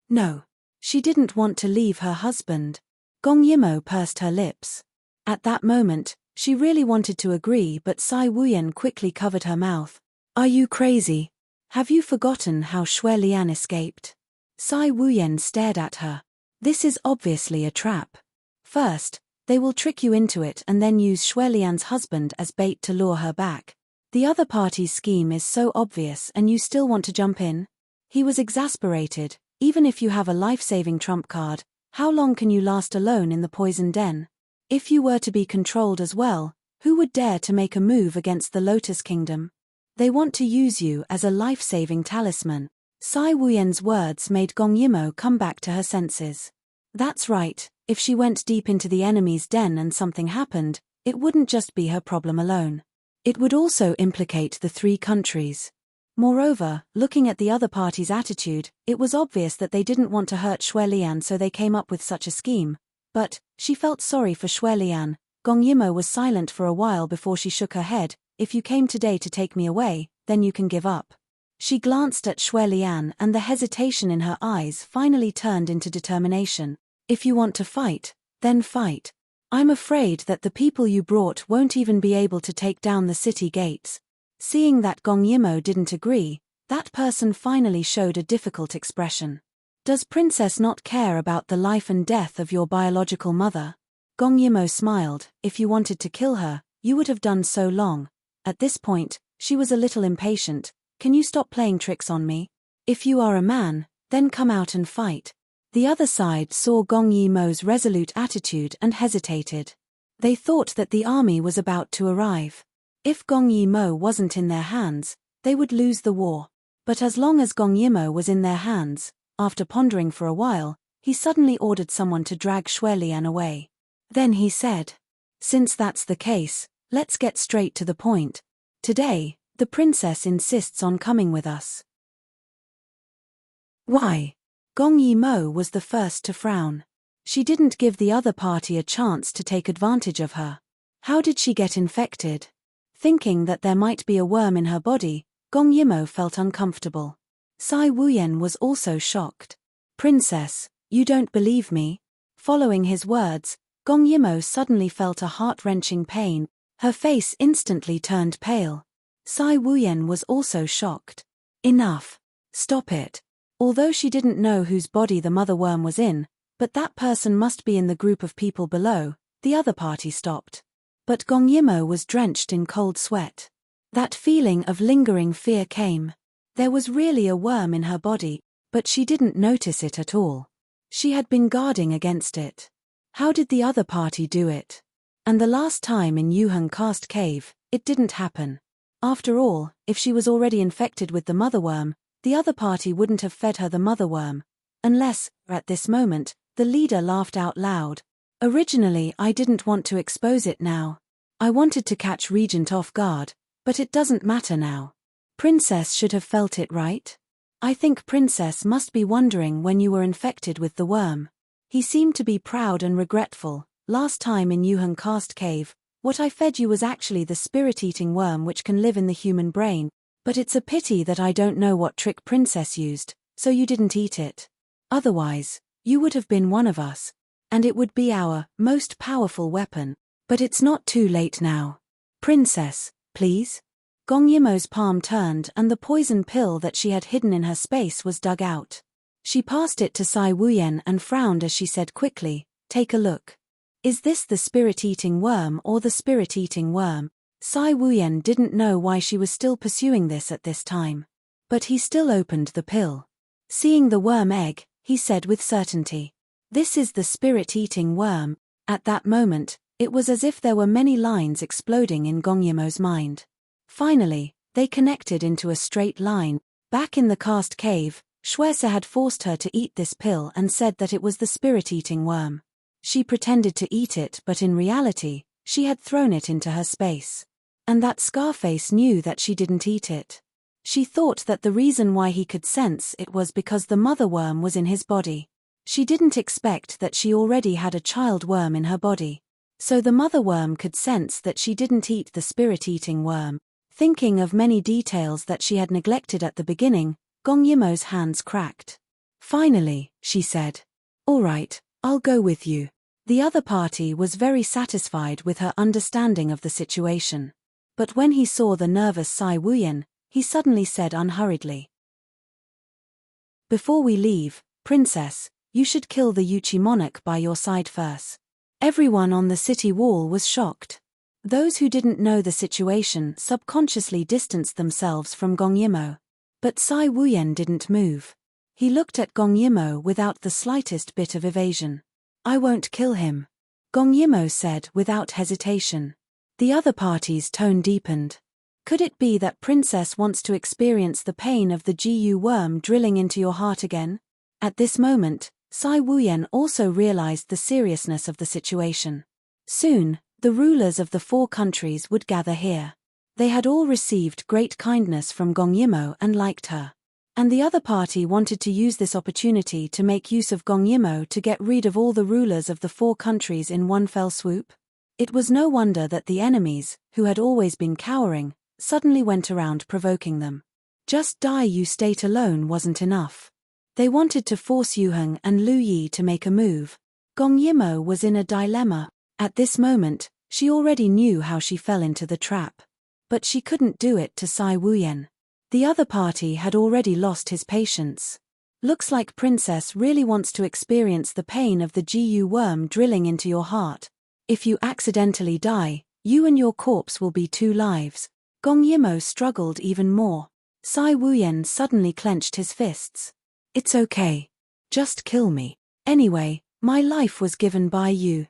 No. She didn't want to leave her husband. Gong Yimo pursed her lips. At that moment, she really wanted to agree, but Sai Wuyan quickly covered her mouth. Are you crazy? Have you forgotten how Shualian escaped? Sai Wuyan stared at her. This is obviously a trap. First, they will trick you into it and then use Shualian's husband as bait to lure her back. The other party's scheme is so obvious and you still want to jump in? He was exasperated. Even if you have a life-saving trump card, how long can you last alone in the poison den? If you were to be controlled as well, who would dare to make a move against the Lotus Kingdom? They want to use you as a life-saving talisman. Sai Wuyan's words made Gong Yimo come back to her senses. That's right, if she went deep into the enemy's den and something happened, it wouldn't just be her problem alone. It would also implicate the 3 countries. Moreover, looking at the other party's attitude, it was obvious that they didn't want to hurt Shualian, so they came up with such a scheme. But, she felt sorry for Shualian. Gong Yimo was silent for a while before she shook her head. If you came today to take me away, then you can give up. She glanced at Shualian and the hesitation in her eyes finally turned into determination. If you want to fight, then fight. I'm afraid that the people you brought won't even be able to take down the city gates. Seeing that Gong Yimo didn't agree, that person finally showed a difficult expression. Does Princess not care about the life and death of your biological mother? Gong Yimo smiled. If you wanted to kill her, you would have done so long. At this point, she was a little impatient. Can you stop playing tricks on me? If you are a man, then come out and fight. The other side saw Gong Yimo's resolute attitude and hesitated. They thought that the army was about to arrive. If Gong Yimo wasn't in their hands, they would lose the war. But as long as Gong Yimo was in their hands, after pondering for a while, he suddenly ordered someone to drag Xuelian away. Then he said, "Since that's the case, let's get straight to the point. Today, the princess insists on coming with us." Why? Gong Yimo was the first to frown. She didn't give the other party a chance to take advantage of her. How did she get infected? Thinking that there might be a worm in her body, Gong Yimo felt uncomfortable. Sai Wuyan was also shocked. "Princess, you don't believe me?" Following his words, Gong Yimo suddenly felt a heart-wrenching pain. Her face instantly turned pale. Sai Wuyan was also shocked. "Enough. Stop it." Although she didn't know whose body the mother worm was in, but that person must be in the group of people below, the other party stopped. But Gong Yimo was drenched in cold sweat. That feeling of lingering fear came. There was really a worm in her body, but she didn't notice it at all. She had been guarding against it. How did the other party do it? And the last time in Yuheng Cast Cave, it didn't happen. After all, if she was already infected with the mother worm, the other party wouldn't have fed her the mother worm. Unless, at this moment, the leader laughed out loud. "Originally I didn't want to expose it now. I wanted to catch Regent off guard, but it doesn't matter now. Princess should have felt it, right? I think Princess must be wondering when you were infected with the worm." He seemed to be proud and regretful. "Last time in Yuheng Cast Cave, what I fed you was actually the spirit-eating worm which can live in the human brain, but it's a pity that I don't know what trick Princess used, so you didn't eat it. Otherwise, you would have been one of us, and it would be our most powerful weapon. But it's not too late now. Princess, please?" Gong Yimo's palm turned and the poison pill that she had hidden in her space was dug out. She passed it to Sai Wuyan and frowned as she said quickly, "Take a look. Is this the spirit-eating worm or the spirit-eating worm?" Sai Wuyan didn't know why she was still pursuing this at this time. But he still opened the pill. Seeing the worm egg, he said with certainty, "This is the spirit-eating worm." At that moment, it was as if there were many lines exploding in Gong Yimo's mind. Finally, they connected into a straight line. Back in the cast cave, Xuese had forced her to eat this pill and said that it was the spirit-eating worm. She pretended to eat it, but in reality, she had thrown it into her space. And that Scarface knew that she didn't eat it. She thought that the reason why he could sense it was because the mother worm was in his body. She didn't expect that she already had a child worm in her body. So the mother worm could sense that she didn't eat the spirit-eating worm. Thinking of many details that she had neglected at the beginning, Gong Yimo's hands cracked. "Finally," she said. "All right, I'll go with you." The other party was very satisfied with her understanding of the situation. But when he saw the nervous Sai Wuyan, he suddenly said unhurriedly, "Before we leave, Princess, you should kill the Yuchi monarch by your side first." Everyone on the city wall was shocked. Those who didn't know the situation subconsciously distanced themselves from Gong Yimo. But Sai Wuyan didn't move. He looked at Gong Yimo without the slightest bit of evasion. "I won't kill him," Gong Yimo said without hesitation. The other party's tone deepened. Could it be that Princess wants to experience the pain of the GU worm drilling into your heart again? At this moment, Sai Wuyan also realized the seriousness of the situation. Soon, the rulers of the 4 countries would gather here. They had all received great kindness from Gong Yimo and liked her. And the other party wanted to use this opportunity to make use of Gong Yimo to get rid of all the rulers of the 4 countries in one fell swoop. It was no wonder that the enemies, who had always been cowering, suddenly went around provoking them. Just die you state alone wasn't enough. They wanted to force Yuheng and Lu Yi to make a move. Gong Yimo was in a dilemma. At this moment, she already knew how she fell into the trap. But she couldn't do it to Sai Wuyan. The other party had already lost his patience. Looks like Princess really wants to experience the pain of the GU worm drilling into your heart. If you accidentally die, you and your corpse will be 2 lives. Gong Yimo struggled even more. Sai Wuyan suddenly clenched his fists. It's okay. Just kill me. Anyway, my life was given by you.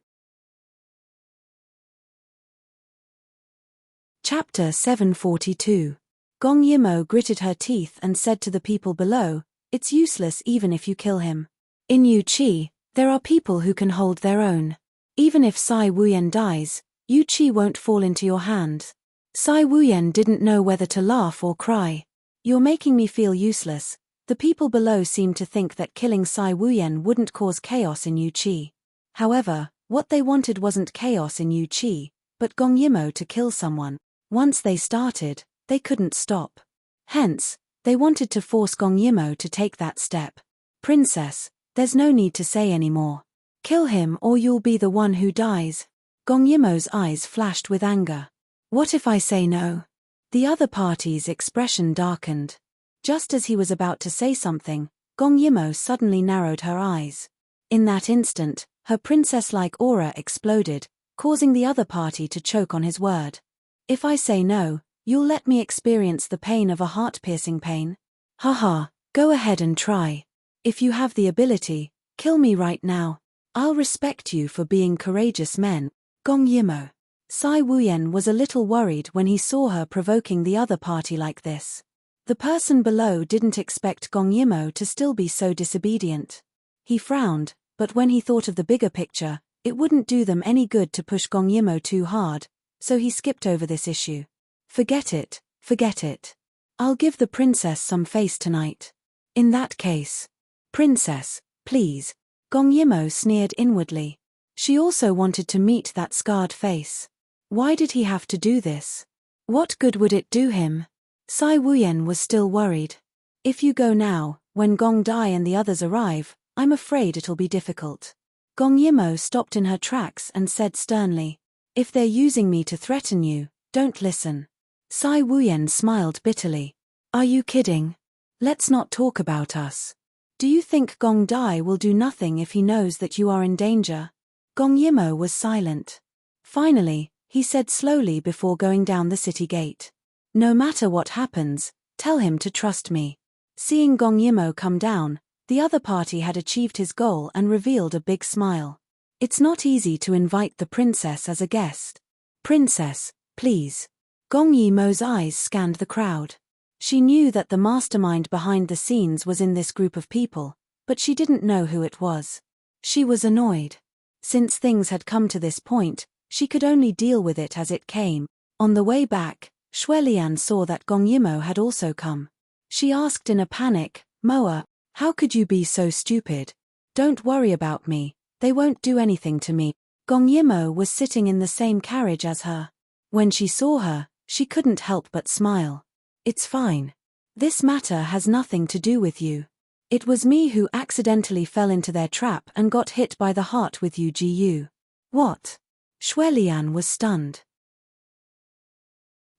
Chapter 742. Gong Yimo gritted her teeth and said to the people below, "It's useless even if you kill him. In Yu Qi, there are people who can hold their own. Even if Sai Wuyan dies, Yu Qi won't fall into your hands." Sai Wuyan didn't know whether to laugh or cry. "You're making me feel useless." The people below seemed to think that killing Sai Wuyan wouldn't cause chaos in Yu Qi. However, what they wanted wasn't chaos in Yu Qi, but Gong Yimo to kill someone. Once they started, they couldn't stop. Hence, they wanted to force Gong Yimo to take that step. "Princess, there's no need to say any more. Kill him or you'll be the one who dies." Gong Yimo's eyes flashed with anger. "What if I say no?" The other party's expression darkened. Just as he was about to say something, Gong Yimo suddenly narrowed her eyes. In that instant, her princess-like aura exploded, causing the other party to choke on his word. "If I say no, you'll let me experience the pain of a heart-piercing pain? Haha, go ahead and try. If you have the ability, kill me right now. I'll respect you for being courageous men." Gong Yimo. Sai Wuyan was a little worried when he saw her provoking the other party like this. The person below didn't expect Gong Yimo to still be so disobedient. He frowned, but when he thought of the bigger picture, it wouldn't do them any good to push Gong Yimo too hard, so he skipped over this issue. Forget it, forget it. I'll give the princess some face tonight. In that case. Princess, please. Gong Yimo sneered inwardly. She also wanted to meet that scarred face. Why did he have to do this? What good would it do him? Sai Wuyan was still worried. "If you go now, when Gong Dai and the others arrive, I'm afraid it'll be difficult." Gong Yimo stopped in her tracks and said sternly, "If they're using me to threaten you, don't listen." Sai Wuyan smiled bitterly. "Are you kidding? Let's not talk about us. Do you think Gong Dai will do nothing if he knows that you are in danger?" Gong Yimo was silent. Finally, he said slowly before going down the city gate, "No matter what happens, tell him to trust me." Seeing Gong Yimo come down, the other party had achieved his goal and revealed a big smile. "It's not easy to invite the princess as a guest. Princess, please." Gong Yimo's eyes scanned the crowd. She knew that the mastermind behind the scenes was in this group of people, but she didn't know who it was. She was annoyed. Since things had come to this point, she could only deal with it as it came. On the way back, Xuelian saw that Gong Yimo had also come. She asked in a panic, "Moa, how could you be so stupid? Don't worry about me, they won't do anything to me." Gong Yimo was sitting in the same carriage as her. When she saw her, she couldn't help but smile. "It's fine. This matter has nothing to do with you. It was me who accidentally fell into their trap and got hit by the heart with Yu. What?" Xuelian was stunned.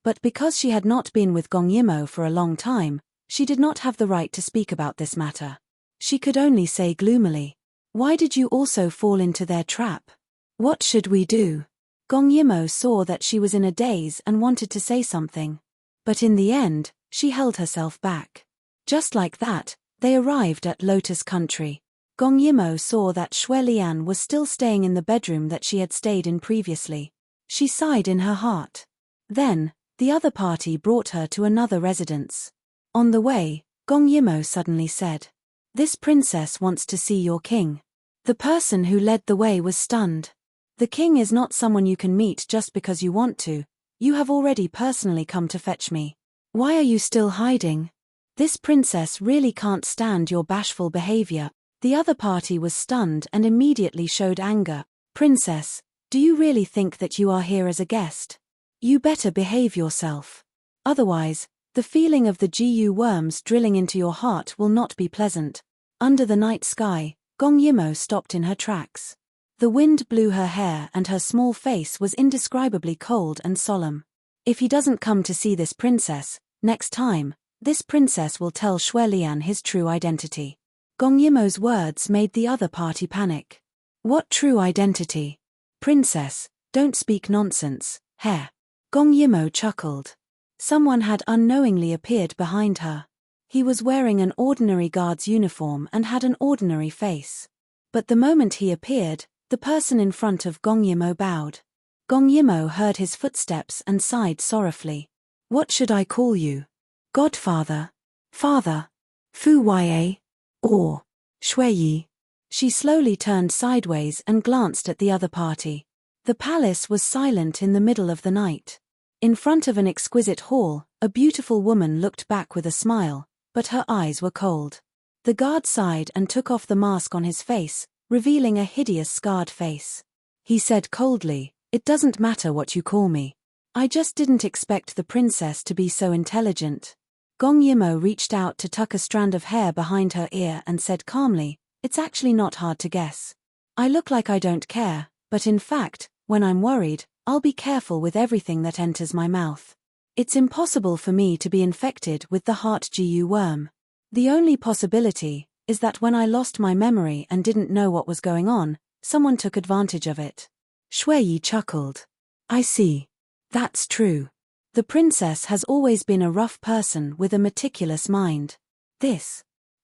But because she had not been with Gong Yimo for a long time, she did not have the right to speak about this matter. She could only say gloomily, "Why did you also fall into their trap? What should we do?" Gong Yimo saw that she was in a daze and wanted to say something. But in the end, she held herself back. Just like that, they arrived at Lotus Country. Gong Yimo saw that Xuelian was still staying in the bedroom that she had stayed in previously. She sighed in her heart. Then, the other party brought her to another residence. On the way, Gong Yimo suddenly said, "This princess wants to see your king." The person who led the way was stunned. "The king is not someone you can meet just because you want to. You have already personally come to fetch me. Why are you still hiding? This princess really can't stand your bashful behavior." The other party was stunned and immediately showed anger. "Princess, do you really think that you are here as a guest? You better behave yourself. Otherwise, the feeling of the GU worms drilling into your heart will not be pleasant." Under the night sky, Gong Yimo stopped in her tracks. The wind blew her hair and her small face was indescribably cold and solemn. If he doesn't come to see this princess, next time, this princess will tell Shui Lian his true identity. Gong Yimo's words made the other party panic. What true identity? Princess, don't speak nonsense, heh. Gong Yimo chuckled. Someone had unknowingly appeared behind her. He was wearing an ordinary guard's uniform and had an ordinary face. But the moment he appeared, the person in front of Gong Yimo bowed. Gong Yimo heard his footsteps and sighed sorrowfully. What should I call you? Godfather? Father? Fu Yue? Or Shui Yi? She slowly turned sideways and glanced at the other party. The palace was silent in the middle of the night. In front of an exquisite hall, a beautiful woman looked back with a smile, but her eyes were cold. The guard sighed and took off the mask on his face, revealing a hideous scarred face. He said coldly, "It doesn't matter what you call me. I just didn't expect the princess to be so intelligent." Gong Yimo reached out to tuck a strand of hair behind her ear and said calmly, "It's actually not hard to guess. I look like I don't care, but in fact, when I'm worried, I'll be careful with everything that enters my mouth. It's impossible for me to be infected with the heart GU worm. The only possibility is that when I lost my memory and didn't know what was going on, someone took advantage of it." Shui Yi chuckled. "I see. That's true. The princess has always been a rough person with a meticulous mind.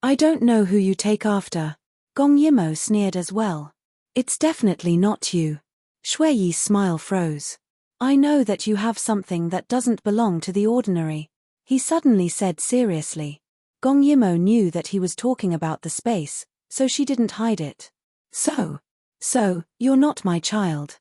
I don't know who you take after." Gong Yimo sneered as well. "It's definitely not you." Shui Yi's smile froze. "I know that you have something that doesn't belong to the ordinary," he suddenly said seriously. Gong Yimo knew that he was talking about the space, so she didn't hide it. So, you're not my child,"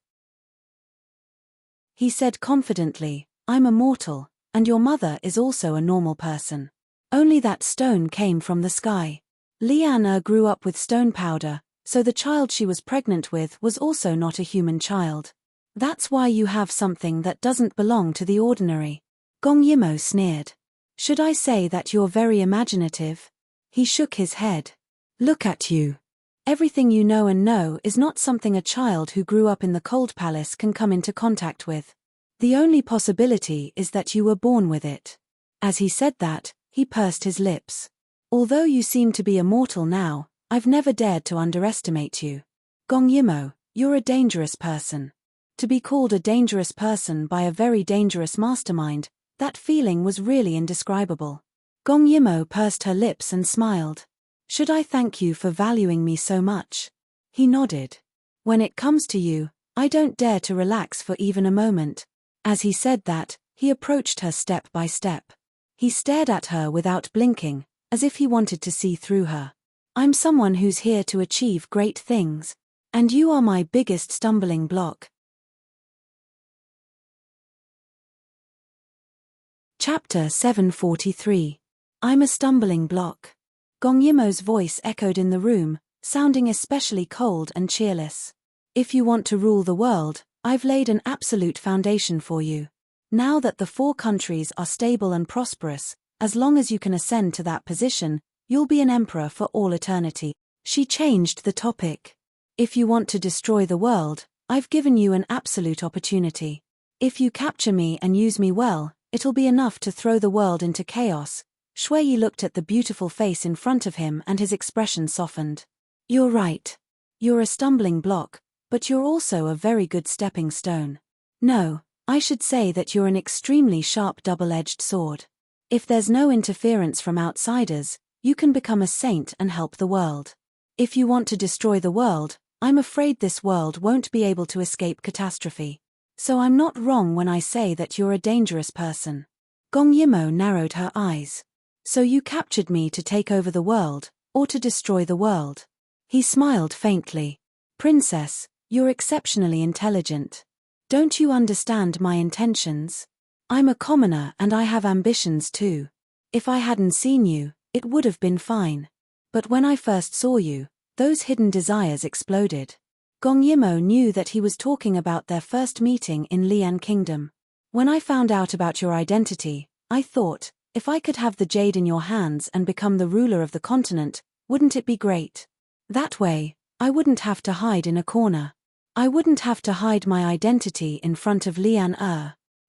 he said confidently. "I'm a mortal, and your mother is also a normal person. Only that stone came from the sky. Lian grew up with stone powder, so the child she was pregnant with was also not a human child. That's why you have something that doesn't belong to the ordinary." Gong Yimo sneered. "Should I say that you're very imaginative?" He shook his head. "Look at you. Everything you know is not something a child who grew up in the cold palace can come into contact with. The only possibility is that you were born with it." As he said that, he pursed his lips. "Although you seem to be immortal now, I've never dared to underestimate you. Gong Yimo, you're a dangerous person." To be called a dangerous person by a very dangerous mastermind, that feeling was really indescribable. Gong Yimo pursed her lips and smiled. "Should I thank you for valuing me so much?" He nodded. "When it comes to you, I don't dare to relax for even a moment." As he said that, he approached her step by step. He stared at her without blinking, as if he wanted to see through her. "I'm someone who's here to achieve great things, and you are my biggest stumbling block." Chapter 743. I'm a stumbling block. Gong Yimo's voice echoed in the room, sounding especially cold and cheerless. "If you want to rule the world, I've laid an absolute foundation for you. Now that the 4 countries are stable and prosperous, as long as you can ascend to that position, you'll be an emperor for all eternity." She changed the topic. "If you want to destroy the world, I've given you an absolute opportunity. If you capture me and use me well, it'll be enough to throw the world into chaos." Shui Yi looked at the beautiful face in front of him and his expression softened. "You're right. You're a stumbling block, but you're also a very good stepping stone. No, I should say that you're an extremely sharp double-edged sword. If there's no interference from outsiders, you can become a saint and help the world. If you want to destroy the world, I'm afraid this world won't be able to escape catastrophe. So I'm not wrong when I say that you're a dangerous person." Gong Yimo narrowed her eyes. "So you captured me to take over the world, or to destroy the world?" He smiled faintly. "Princess, you're exceptionally intelligent. Don't you understand my intentions? I'm a commoner and I have ambitions too. If I hadn't seen you, it would have been fine. But when I first saw you, those hidden desires exploded." Gong Yimo knew that he was talking about their first meeting in Lian Kingdom. "When I found out about your identity, I thought, if I could have the jade in your hands and become the ruler of the continent, wouldn't it be great? That way, I wouldn't have to hide in a corner. I wouldn't have to hide my identity in front of Lian.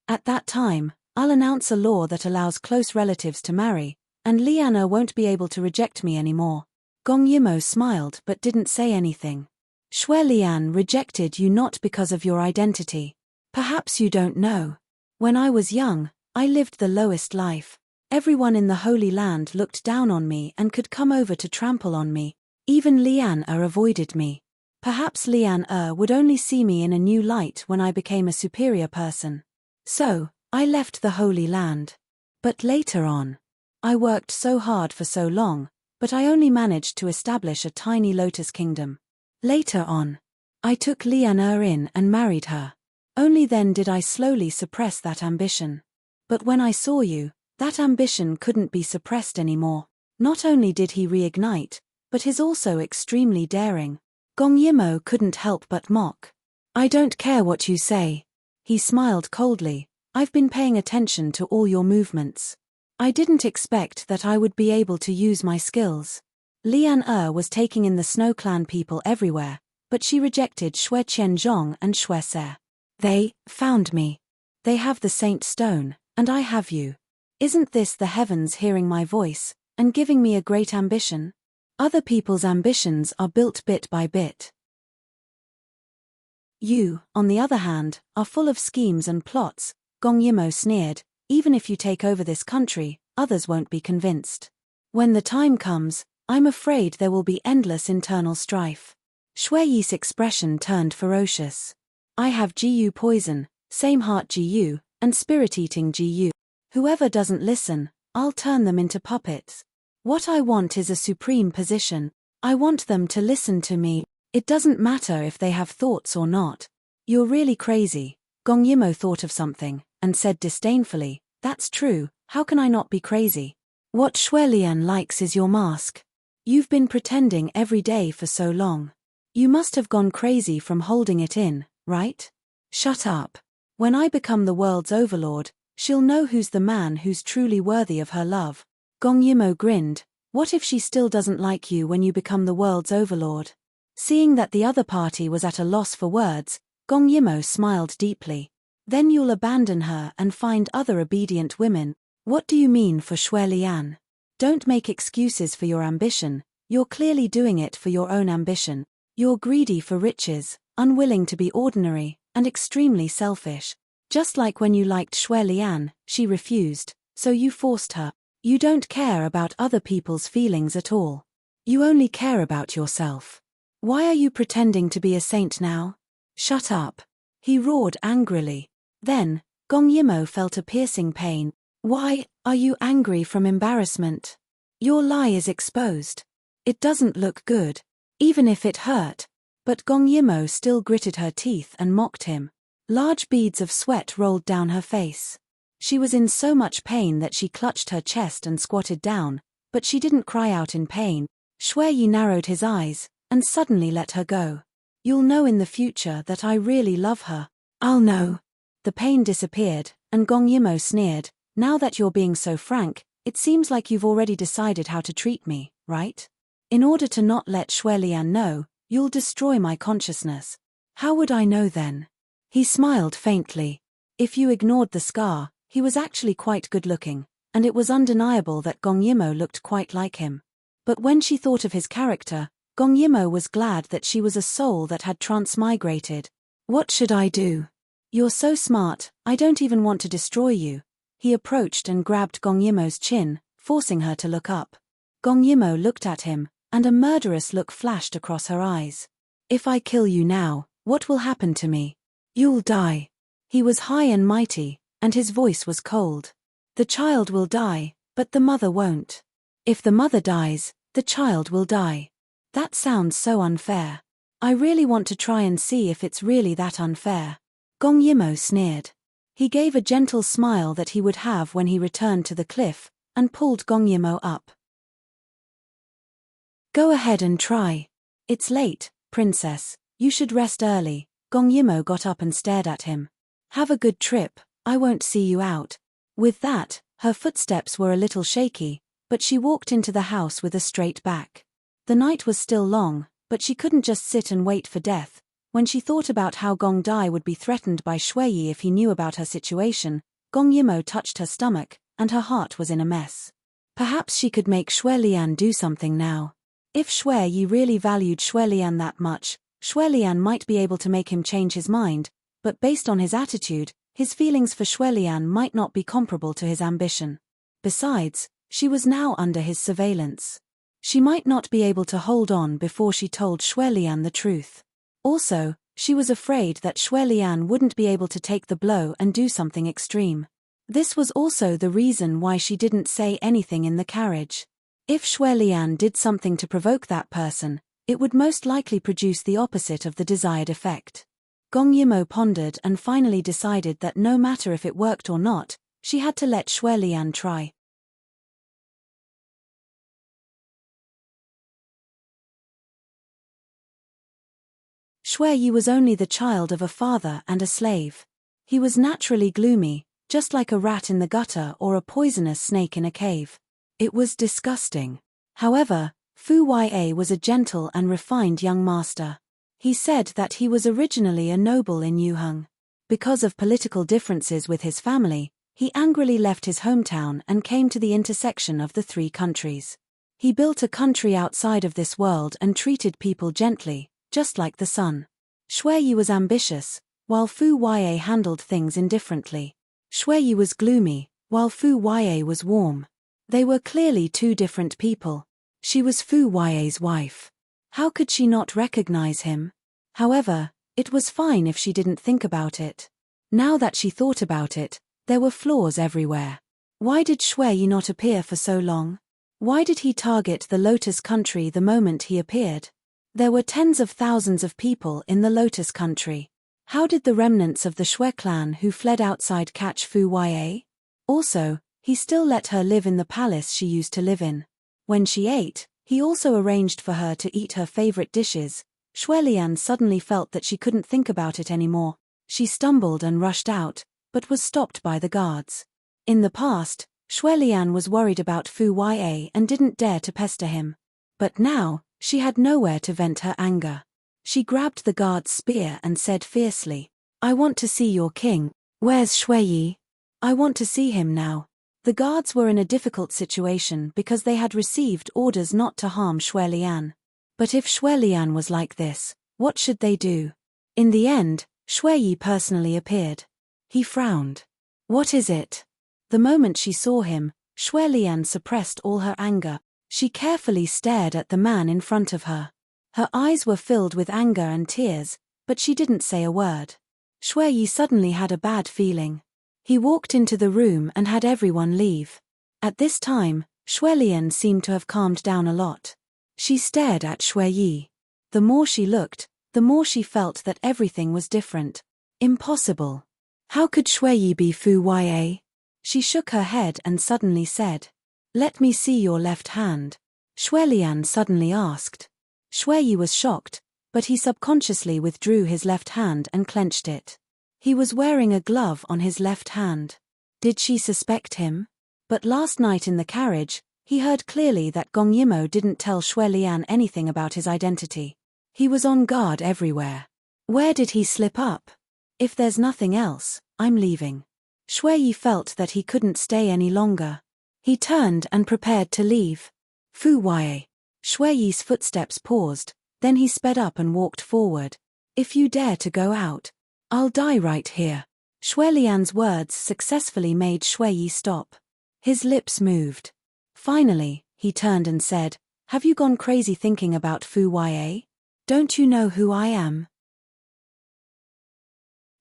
At that time, I'll announce a law that allows close relatives to marry, and Liana won't be able to reject me anymore." Gong Yimo smiled but didn't say anything. "Shui Lian rejected you not because of your identity. Perhaps you don't know. When I was young, I lived the lowest life. Everyone in the Holy Land looked down on me and could come over to trample on me. Even Lian avoided me. Perhaps Lian would only see me in a new light when I became a superior person. So, I left the Holy Land. But later on, I worked so hard for so long, but I only managed to establish a tiny lotus kingdom. Later on, I took Lian in and married her. Only then did I slowly suppress that ambition. But when I saw you, that ambition couldn't be suppressed anymore. Not only did he reignite, but he's also extremely daring." Gong Yimo couldn't help but mock. "I don't care what you say." He smiled coldly. "I've been paying attention to all your movements. I didn't expect that I would be able to use my skills." Lian was taking in the Snow Clan people everywhere, but she rejected Shui Qianzhong and Shui Se. "They found me. They have the Saint Stone, and I have you. Isn't this the heavens hearing my voice, and giving me a great ambition? Other people's ambitions are built bit by bit. You, on the other hand, are full of schemes and plots." Gong Yimo sneered. "Even if you take over this country, others won't be convinced. When the time comes, I'm afraid there will be endless internal strife." Shui Yi's expression turned ferocious. "I have GU poison, same heart GU, and spirit-eating GU. Whoever doesn't listen, I'll turn them into puppets. What I want is a supreme position. I want them to listen to me. It doesn't matter if they have thoughts or not." "You're really crazy." Gong Yimo thought of something, and said disdainfully, "That's true, how can I not be crazy? What Shui Lian likes is your mask. You've been pretending every day for so long. You must have gone crazy from holding it in, right? Shut up. When I become the world's overlord, she'll know who's the man who's truly worthy of her love." Gong Yimo grinned. "What if she still doesn't like you when you become the world's overlord?" Seeing that the other party was at a loss for words, Gong Yimo smiled deeply. "Then you'll abandon her and find other obedient women." "What do you mean for Shui Lian? Don't make excuses for your ambition. You're clearly doing it for your own ambition. You're greedy for riches, unwilling to be ordinary, and extremely selfish. Just like when you liked Shui Lian, she refused, so you forced her. You don't care about other people's feelings at all. You only care about yourself. Why are you pretending to be a saint now? Shut up." He roared angrily. Then, Gong Yimo felt a piercing pain. "Why are you angry from embarrassment? Your lie is exposed. It doesn't look good, even if it hurt." But Gong Yimo still gritted her teeth and mocked him. Large beads of sweat rolled down her face. She was in so much pain that she clutched her chest and squatted down, but she didn't cry out in pain. Shui Yi narrowed his eyes, and suddenly let her go. "You'll know in the future that I really love her." "I'll know." The pain disappeared, and Gong Yimo sneered. "Now that you're being so frank, it seems like you've already decided how to treat me, right? In order to not let Shui Lian know, you'll destroy my consciousness." "How would I know then?" He smiled faintly. If you ignored the scar, he was actually quite good-looking, and it was undeniable that Gong Yimo looked quite like him. But when she thought of his character, Gong Yimo was glad that she was a soul that had transmigrated. "What should I do? You're so smart, I don't even want to destroy you." He approached and grabbed Gong Yimo's chin, forcing her to look up. Gong Yimo looked at him, and a murderous look flashed across her eyes. "If I kill you now, what will happen to me?" "You'll die." He was high and mighty, and his voice was cold. "The child will die, but the mother won't. If the mother dies, the child will die. That sounds so unfair. I really want to try and see if it's really that unfair." Gong Yimo sneered. He gave a gentle smile that he would have when he returned to the cliff, and pulled Gong Yimo up. "Go ahead and try. It's late, princess, you should rest early." Gong Yimo got up and stared at him. "Have a good trip, I won't see you out." With that, her footsteps were a little shaky, but she walked into the house with a straight back. The night was still long, but she couldn't just sit and wait for death. When she thought about how Gong Dai would be threatened by Shui Yi if he knew about her situation, Gong Yimo touched her stomach, and her heart was in a mess. Perhaps she could make Shui Lian do something now. If Shui Yi really valued Shui Lian that much, Shui Lian might be able to make him change his mind, but based on his attitude, his feelings for Shui Lian might not be comparable to his ambition. Besides, she was now under his surveillance. She might not be able to hold on before she told Shui Lian the truth. Also, she was afraid that Shui Lian wouldn't be able to take the blow and do something extreme. This was also the reason why she didn't say anything in the carriage. If Shui Lian did something to provoke that person, it would most likely produce the opposite of the desired effect. Gong Yimo pondered and finally decided that no matter if it worked or not, she had to let Shui Lian try. Shui Yi was only the child of a father and a slave. He was naturally gloomy, just like a rat in the gutter or a poisonous snake in a cave. It was disgusting. However, Fu Ya was a gentle and refined young master. He said that he was originally a noble in Yuheng. Because of political differences with his family, he angrily left his hometown and came to the intersection of the three countries. He built a country outside of this world and treated people gently, just like the sun. Shui Yi was ambitious, while Fu Ya handled things indifferently. Shui Yi was gloomy, while Fu Ya was warm. They were clearly two different people. She was Fu Ya's wife. How could she not recognize him? However, it was fine if she didn't think about it. Now that she thought about it, there were flaws everywhere. Why did Shui Yi not appear for so long? Why did he target the Lotus Country the moment he appeared? There were tens of thousands of people in the Lotus Country. How did the remnants of the Shui clan who fled outside catch Fu Ya? Also, he still let her live in the palace she used to live in. When she ate, he also arranged for her to eat her favorite dishes. Shui Lian suddenly felt that she couldn't think about it anymore. She stumbled and rushed out, but was stopped by the guards. In the past, Shui Lian was worried about Fu Ya and didn't dare to pester him. But now, she had nowhere to vent her anger. She grabbed the guard's spear and said fiercely, "I want to see your king. Where's Shui Yi? I want to see him now." The guards were in a difficult situation because they had received orders not to harm Shui Lian. But if Shui Lian was like this, what should they do? In the end, Shui Yi personally appeared. He frowned. "What is it?" The moment she saw him, Shui Lian suppressed all her anger. She carefully stared at the man in front of her. Her eyes were filled with anger and tears, but she didn't say a word. Shui Yi suddenly had a bad feeling. He walked into the room and had everyone leave. At this time, Shui Lian seemed to have calmed down a lot. She stared at Shui Yi. The more she looked, the more she felt that everything was different. Impossible. How could Shui Yi be Fu Ya? She shook her head and suddenly said, "Let me see your left hand." Shui Lian suddenly asked. Shui Yi was shocked, but he subconsciously withdrew his left hand and clenched it. He was wearing a glove on his left hand. Did she suspect him? But last night in the carriage, he heard clearly that Gong Yimo didn't tell Shui Lian anything about his identity. He was on guard everywhere. Where did he slip up? If there's nothing else, I'm leaving. Shui Yi felt that he couldn't stay any longer. He turned and prepared to leave. Fu Ya. Shui Yi's footsteps paused, then he sped up and walked forward. "If you dare to go out, I'll die right here." Shui Lian's words successfully made Shui Yi stop. His lips moved. Finally, he turned and said, "Have you gone crazy thinking about Fu Ya? Don't you know who I am?"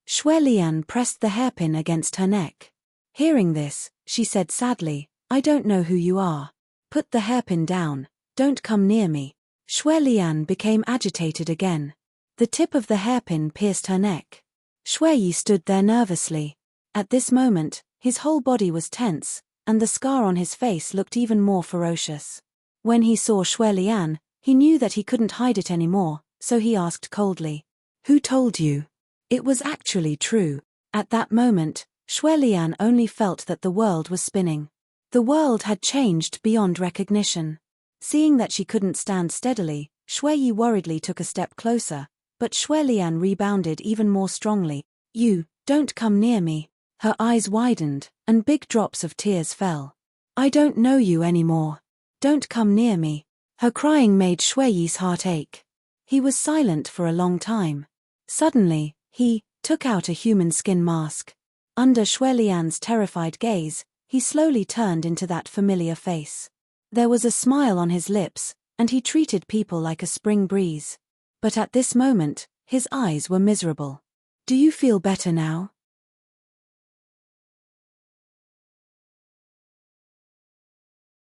Shui Lian pressed the hairpin against her neck. Hearing this, she said sadly, "I don't know who you are. Put the hairpin down, don't come near me." Shui Lian became agitated again. The tip of the hairpin pierced her neck. Shui Yi stood there nervously. At this moment, his whole body was tense, and the scar on his face looked even more ferocious. When he saw Shui Lian, he knew that he couldn't hide it anymore, so he asked coldly, "Who told you?" It was actually true. At that moment, Shui Lian only felt that the world was spinning. The world had changed beyond recognition. Seeing that she couldn't stand steadily, Shui Yi worriedly took a step closer, but Xue Lian rebounded even more strongly. You, don't come near me. Her eyes widened, and big drops of tears fell. I don't know you anymore. Don't come near me. Her crying made Xue Yi's heart ache. He was silent for a long time. Suddenly, he took out a human skin mask. Under Xue Lian's terrified gaze, he slowly turned into that familiar face. There was a smile on his lips, and he treated people like a spring breeze. But at this moment, his eyes were miserable. Do you feel better now?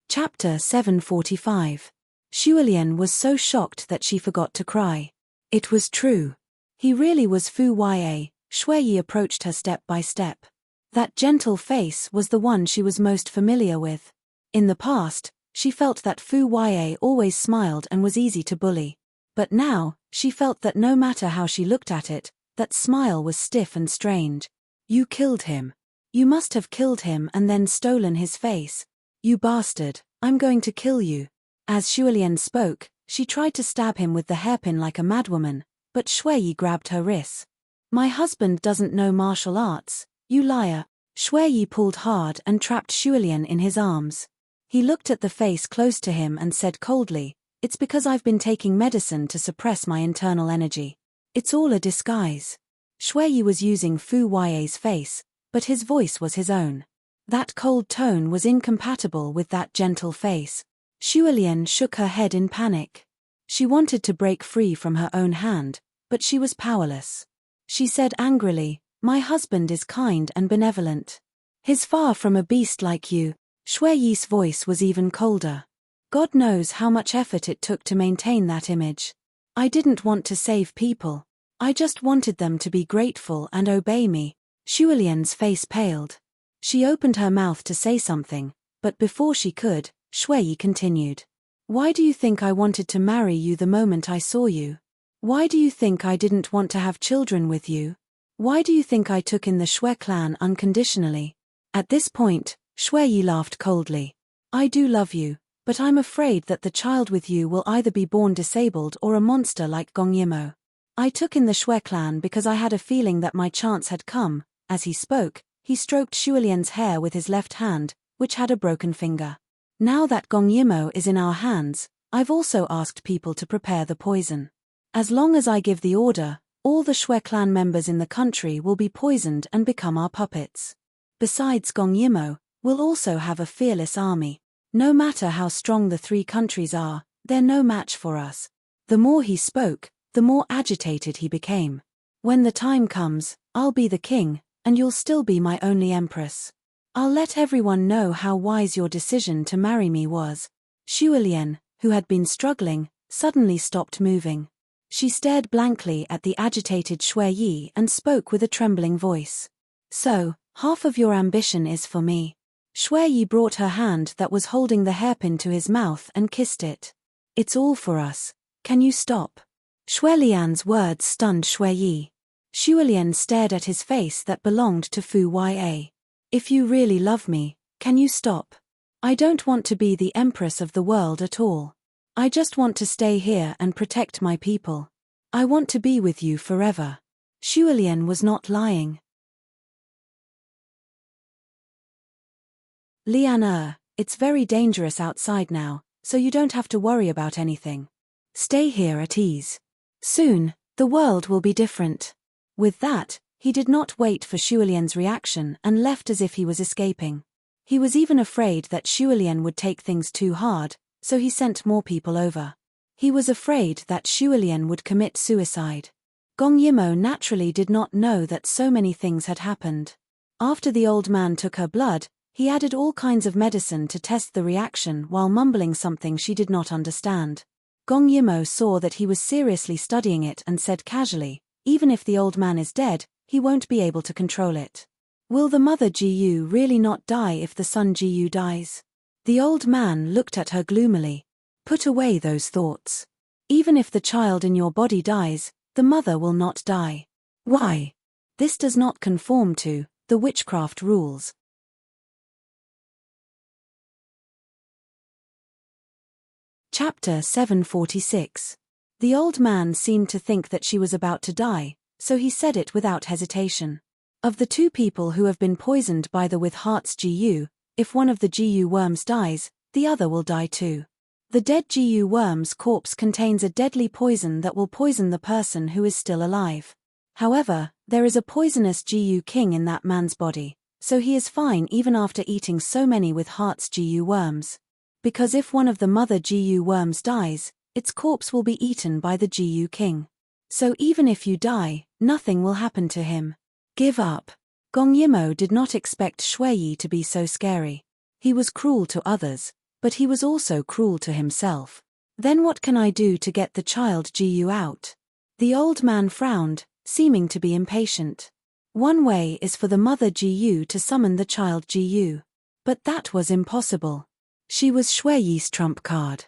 Chapter 745. Xue Lian was so shocked that she forgot to cry. It was true. He really was Fu Ya. Xue Yi approached her step by step. That gentle face was the one she was most familiar with. In the past, she felt that Fu Ya always smiled and was easy to bully. But now, she felt that no matter how she looked at it, that smile was stiff and strange. You killed him. You must have killed him and then stolen his face. You bastard, I'm going to kill you. As Xue Lian spoke, she tried to stab him with the hairpin like a madwoman, but Xue Yi grabbed her wrist. My husband doesn't know martial arts, you liar. Xue Yi pulled hard and trapped Xue Lian in his arms. He looked at the face close to him and said coldly, It's because I've been taking medicine to suppress my internal energy. It's all a disguise. Xue Yi was using Fu Ya's face, but his voice was his own. That cold tone was incompatible with that gentle face. Xue Lian shook her head in panic. She wanted to break free from her own hand, but she was powerless. She said angrily, My husband is kind and benevolent. He's far from a beast like you. Xue Yi's voice was even colder. God knows how much effort it took to maintain that image. I didn't want to save people. I just wanted them to be grateful and obey me. Xue Lian's face paled. She opened her mouth to say something, but before she could, Xue Yi continued. Why do you think I wanted to marry you the moment I saw you? Why do you think I didn't want to have children with you? Why do you think I took in the Xue clan unconditionally? At this point, Xue Yi laughed coldly. I do love you, but I'm afraid that the child with you will either be born disabled or a monster like Gong Yimo. I took in the Xue clan because I had a feeling that my chance had come. As he spoke, he stroked Xue Lian's hair with his left hand, which had a broken finger. Now that Gong Yimo is in our hands, I've also asked people to prepare the poison. As long as I give the order, all the Xue clan members in the country will be poisoned and become our puppets. Besides Gong Yimo, we'll also have a fearless army. No matter how strong the three countries are, they're no match for us. The more he spoke, the more agitated he became. When the time comes, I'll be the king, and you'll still be my only empress. I'll let everyone know how wise your decision to marry me was. Xue Lian, who had been struggling, suddenly stopped moving. She stared blankly at the agitated Xue Yi and spoke with a trembling voice. So, half of your ambition is for me. Xue Yi brought her hand that was holding the hairpin to his mouth and kissed it. It's all for us. Can you stop? Xue Lian's words stunned Xue Yi. Xue Lian stared at his face that belonged to Fu Ya. If you really love me, can you stop? I don't want to be the empress of the world at all. I just want to stay here and protect my people. I want to be with you forever. Xue Lian was not lying. Lian, it's very dangerous outside now, so you don't have to worry about anything. Stay here at ease. Soon, the world will be different. With that, he did not wait for Xue Lian's reaction and left as if he was escaping. He was even afraid that Xue Lian would take things too hard, so he sent more people over. He was afraid that Xue Lian would commit suicide. Gong Yimo naturally did not know that so many things had happened. After the old man took her blood, he added all kinds of medicine to test the reaction while mumbling something she did not understand. Gong Yimo saw that he was seriously studying it and said casually, Even if the old man is dead, he won't be able to control it. Will the mother Jiyu really not die if the son Jiyu dies? The old man looked at her gloomily. Put away those thoughts. Even if the child in your body dies, the mother will not die. Why? This does not conform to the witchcraft rules. Chapter 746. The old man seemed to think that she was about to die, so he said it without hesitation. Of the two people who have been poisoned by the with hearts GU, if one of the GU worms dies, the other will die too. The dead GU worm's corpse contains a deadly poison that will poison the person who is still alive. However, there is a poisonous GU king in that man's body, so he is fine even after eating so many with hearts GU worms. Because if one of the mother GU worms dies, its corpse will be eaten by the GU king. So even if you die, nothing will happen to him. Give up. Gong Yimo did not expect Shui Yi to be so scary. He was cruel to others, but he was also cruel to himself. Then what can I do to get the child GU out? The old man frowned, seeming to be impatient. One way is for the mother GU to summon the child GU. But that was impossible. She was Shui Yi's trump card.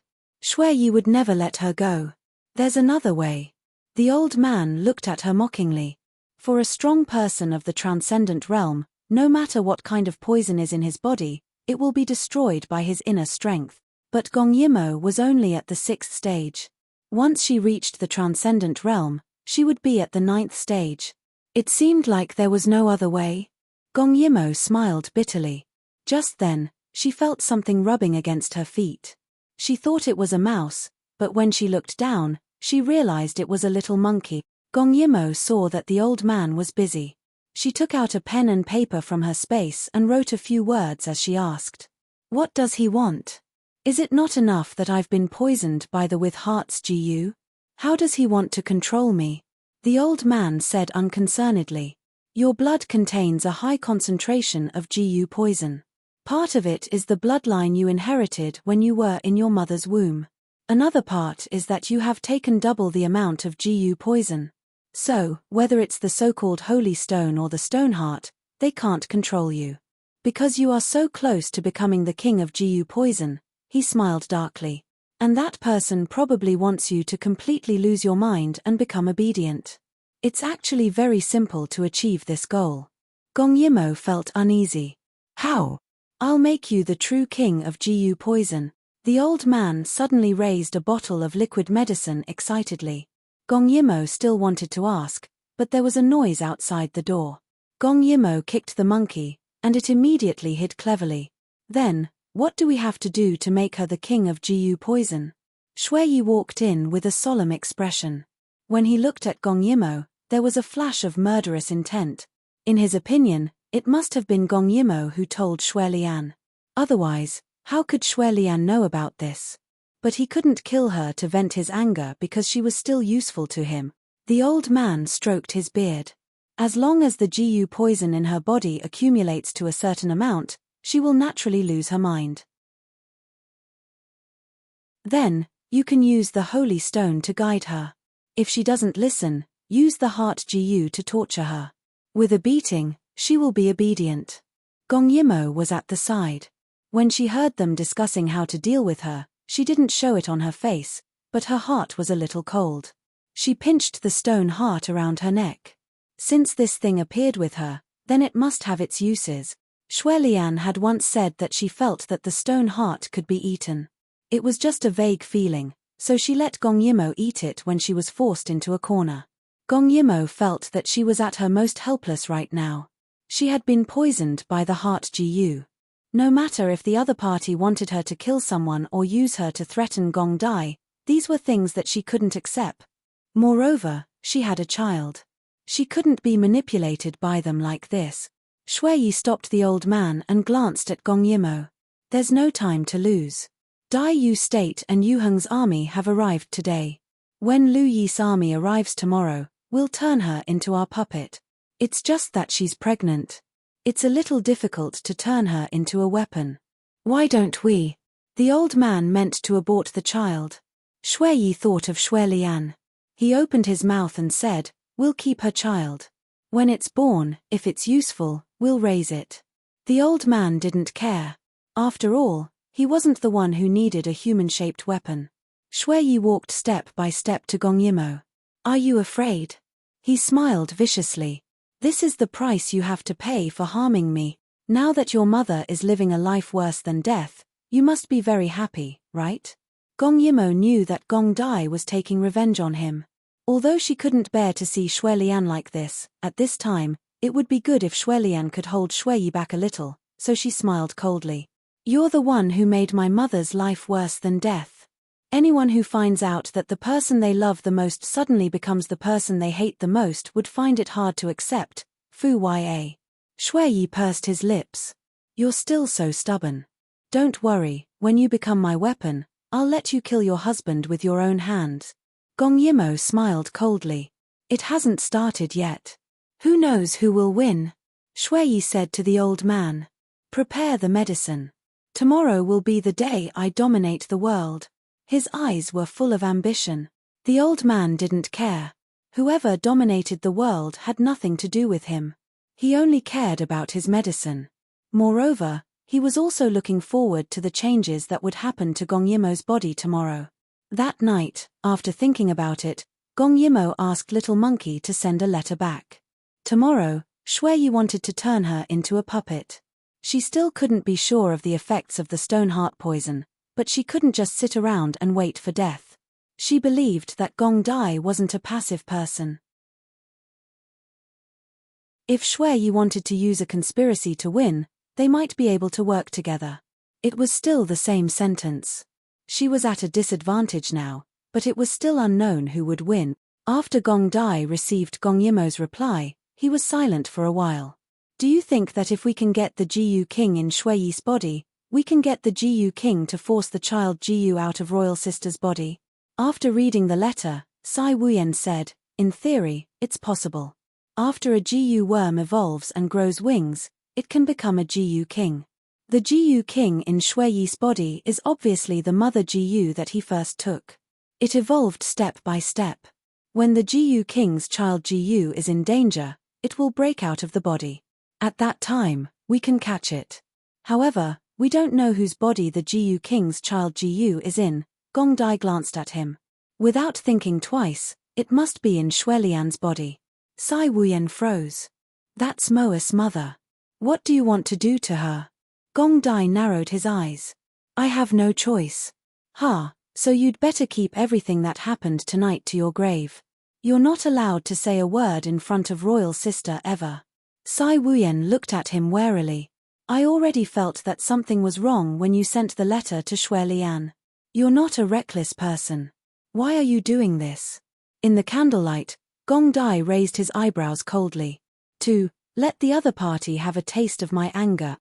Shui Yi would never let her go. There's another way. The old man looked at her mockingly. For a strong person of the transcendent realm, no matter what kind of poison is in his body, it will be destroyed by his inner strength. But Gong Yimo was only at the 6th stage. Once she reached the transcendent realm, she would be at the 9th stage. It seemed like there was no other way. Gong Yimo smiled bitterly. Just then, she felt something rubbing against her feet. She thought it was a mouse, but when she looked down, she realized it was a little monkey. Gong Yimo saw that the old man was busy. She took out a pen and paper from her space and wrote a few words as she asked. What does he want? Is it not enough that I've been poisoned by the with hearts GU? How does he want to control me? The old man said unconcernedly. Your blood contains a high concentration of GU poison. Part of it is the bloodline you inherited when you were in your mother's womb. Another part is that you have taken double the amount of GU poison. So, whether it's the so-called holy stone or the stone heart, they can't control you. Because you are so close to becoming the king of GU poison, he smiled darkly. And that person probably wants you to completely lose your mind and become obedient. It's actually very simple to achieve this goal. Gong Yimo felt uneasy. How? I'll make you the true king of GU poison. The old man suddenly raised a bottle of liquid medicine excitedly. Gong Yimo still wanted to ask, but there was a noise outside the door. Gong Yimo kicked the monkey, and it immediately hid cleverly. Then, what do we have to do to make her the king of GU poison? Shui Yi walked in with a solemn expression. When he looked at Gong Yimo, there was a flash of murderous intent. In his opinion, it must have been Gong Yimo who told Shui Lian. Otherwise, how could Shui Lian know about this? But he couldn't kill her to vent his anger because she was still useful to him. The old man stroked his beard. As long as the GU poison in her body accumulates to a certain amount, she will naturally lose her mind. Then, you can use the holy stone to guide her. If she doesn't listen, use the heart GU to torture her. With a beating, she will be obedient. Gong Yimo was at the side. When she heard them discussing how to deal with her, she didn't show it on her face, but her heart was a little cold. She pinched the stone heart around her neck. Since this thing appeared with her, then it must have its uses. Shui Lian had once said that she felt that the stone heart could be eaten. It was just a vague feeling, so she let Gong Yimo eat it when she was forced into a corner. Gong Yimo felt that she was at her most helpless right now. She had been poisoned by the heart GU. No matter if the other party wanted her to kill someone or use her to threaten Gong Dai, these were things that she couldn't accept. Moreover, she had a child. She couldn't be manipulated by them like this. Shui Yi stopped the old man and glanced at Gong Yimo. There's no time to lose. Dai Yu State and Yu Heng's army have arrived today. When Lu Yi's army arrives tomorrow, we'll turn her into our puppet. It's just that she's pregnant. It's a little difficult to turn her into a weapon. Why don't we? The old man meant to abort the child. Shui Yi thought of Shui Lian. He opened his mouth and said, we'll keep her child. When it's born, if it's useful, we'll raise it. The old man didn't care. After all, he wasn't the one who needed a human-shaped weapon. Shui Yi walked step by step to Gong Yimo. Are you afraid? He smiled viciously. This is the price you have to pay for harming me. Now that your mother is living a life worse than death, you must be very happy, right? Gong Yimo knew that Gong Dai was taking revenge on him. Although she couldn't bear to see Shui Lian like this, at this time, it would be good if Shui Lian could hold Shui Yi back a little, so she smiled coldly. You're the one who made my mother's life worse than death. Anyone who finds out that the person they love the most suddenly becomes the person they hate the most would find it hard to accept. Fu Ya. Shui Yi pursed his lips. You're still so stubborn. Don't worry, when you become my weapon, I'll let you kill your husband with your own hands. Gong Yimo smiled coldly. It hasn't started yet. Who knows who will win? Shui Yi said to the old man. Prepare the medicine. Tomorrow will be the day I dominate the world. His eyes were full of ambition. The old man didn't care. Whoever dominated the world had nothing to do with him. He only cared about his medicine. Moreover, he was also looking forward to the changes that would happen to Gong Yimo's body tomorrow. That night, after thinking about it, Gong Yimo asked Little Monkey to send a letter back. Tomorrow, Shui Yi wanted to turn her into a puppet. She still couldn't be sure of the effects of the stone heart poison, but she couldn't just sit around and wait for death. She believed that Gong Dai wasn't a passive person. If Shui Yi wanted to use a conspiracy to win, they might be able to work together. It was still the same sentence. She was at a disadvantage now, but it was still unknown who would win. After Gong Dai received Gong Yimo's reply, he was silent for a while. Do you think that if we can get the Jiyu King in Shui Yi's body, we can get the Jiyu King to force the child Jiyu out of Royal Sister's body? After reading the letter, Sai Wuyan said, in theory, it's possible. After a Jiyu worm evolves and grows wings, it can become a Jiyu King. The Jiyu King in Shui Yi's body is obviously the mother Jiyu that he first took. It evolved step by step. When the Jiyu King's child Jiyu is in danger, it will break out of the body. At that time, we can catch it. However, we don't know whose body the Jiyu King's child Jiyu is in. Gong Dai glanced at him. Without thinking twice, it must be in Shui Lian's body. Sai Wuyan froze. That's Moa's mother. What do you want to do to her? Gong Dai narrowed his eyes. I have no choice. So you'd better keep everything that happened tonight to your grave. You're not allowed to say a word in front of Royal Sister ever. Sai Wuyan looked at him warily. I already felt that something was wrong when you sent the letter to Shui Lian. You're not a reckless person. Why are you doing this? In the candlelight, Gong Dai raised his eyebrows coldly. To let the other party have a taste of my anger.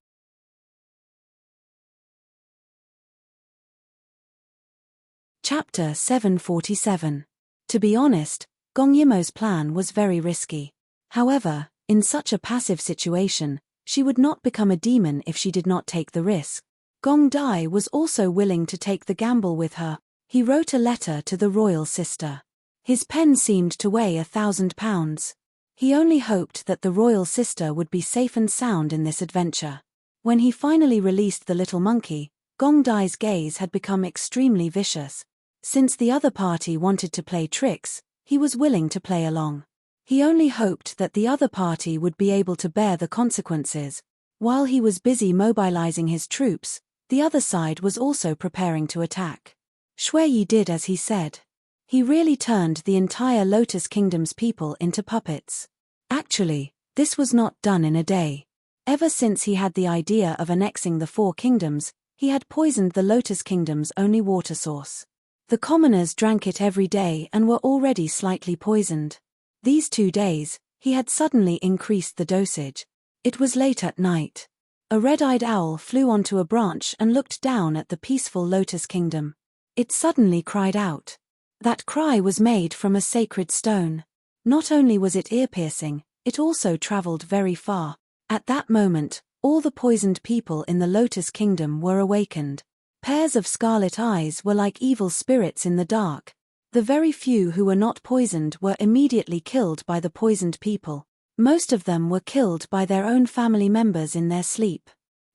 Chapter 747. To be honest, Gong Yimo's plan was very risky. However, in such a passive situation, she would not become a demon if she did not take the risk. Gong Dai was also willing to take the gamble with her. He wrote a letter to the royal sister. His pen seemed to weigh 1,000 pounds. He only hoped that the royal sister would be safe and sound in this adventure. When he finally released the little monkey, Gong Dai's gaze had become extremely vicious. Since the other party wanted to play tricks, he was willing to play along. He only hoped that the other party would be able to bear the consequences. While he was busy mobilizing his troops, the other side was also preparing to attack. Shui Yi did as he said. He really turned the entire Lotus Kingdom's people into puppets. Actually, this was not done in a day. Ever since he had the idea of annexing the 4 kingdoms, he had poisoned the Lotus Kingdom's only water source. The commoners drank it every day and were already slightly poisoned. These 2 days, he had suddenly increased the dosage. It was late at night. A red-eyed owl flew onto a branch and looked down at the peaceful Lotus Kingdom. It suddenly cried out. That cry was made from a sacred stone. Not only was it ear-piercing, it also traveled very far. At that moment, all the poisoned people in the Lotus Kingdom were awakened. Pairs of scarlet eyes were like evil spirits in the dark. The very few who were not poisoned were immediately killed by the poisoned people. Most of them were killed by their own family members in their sleep.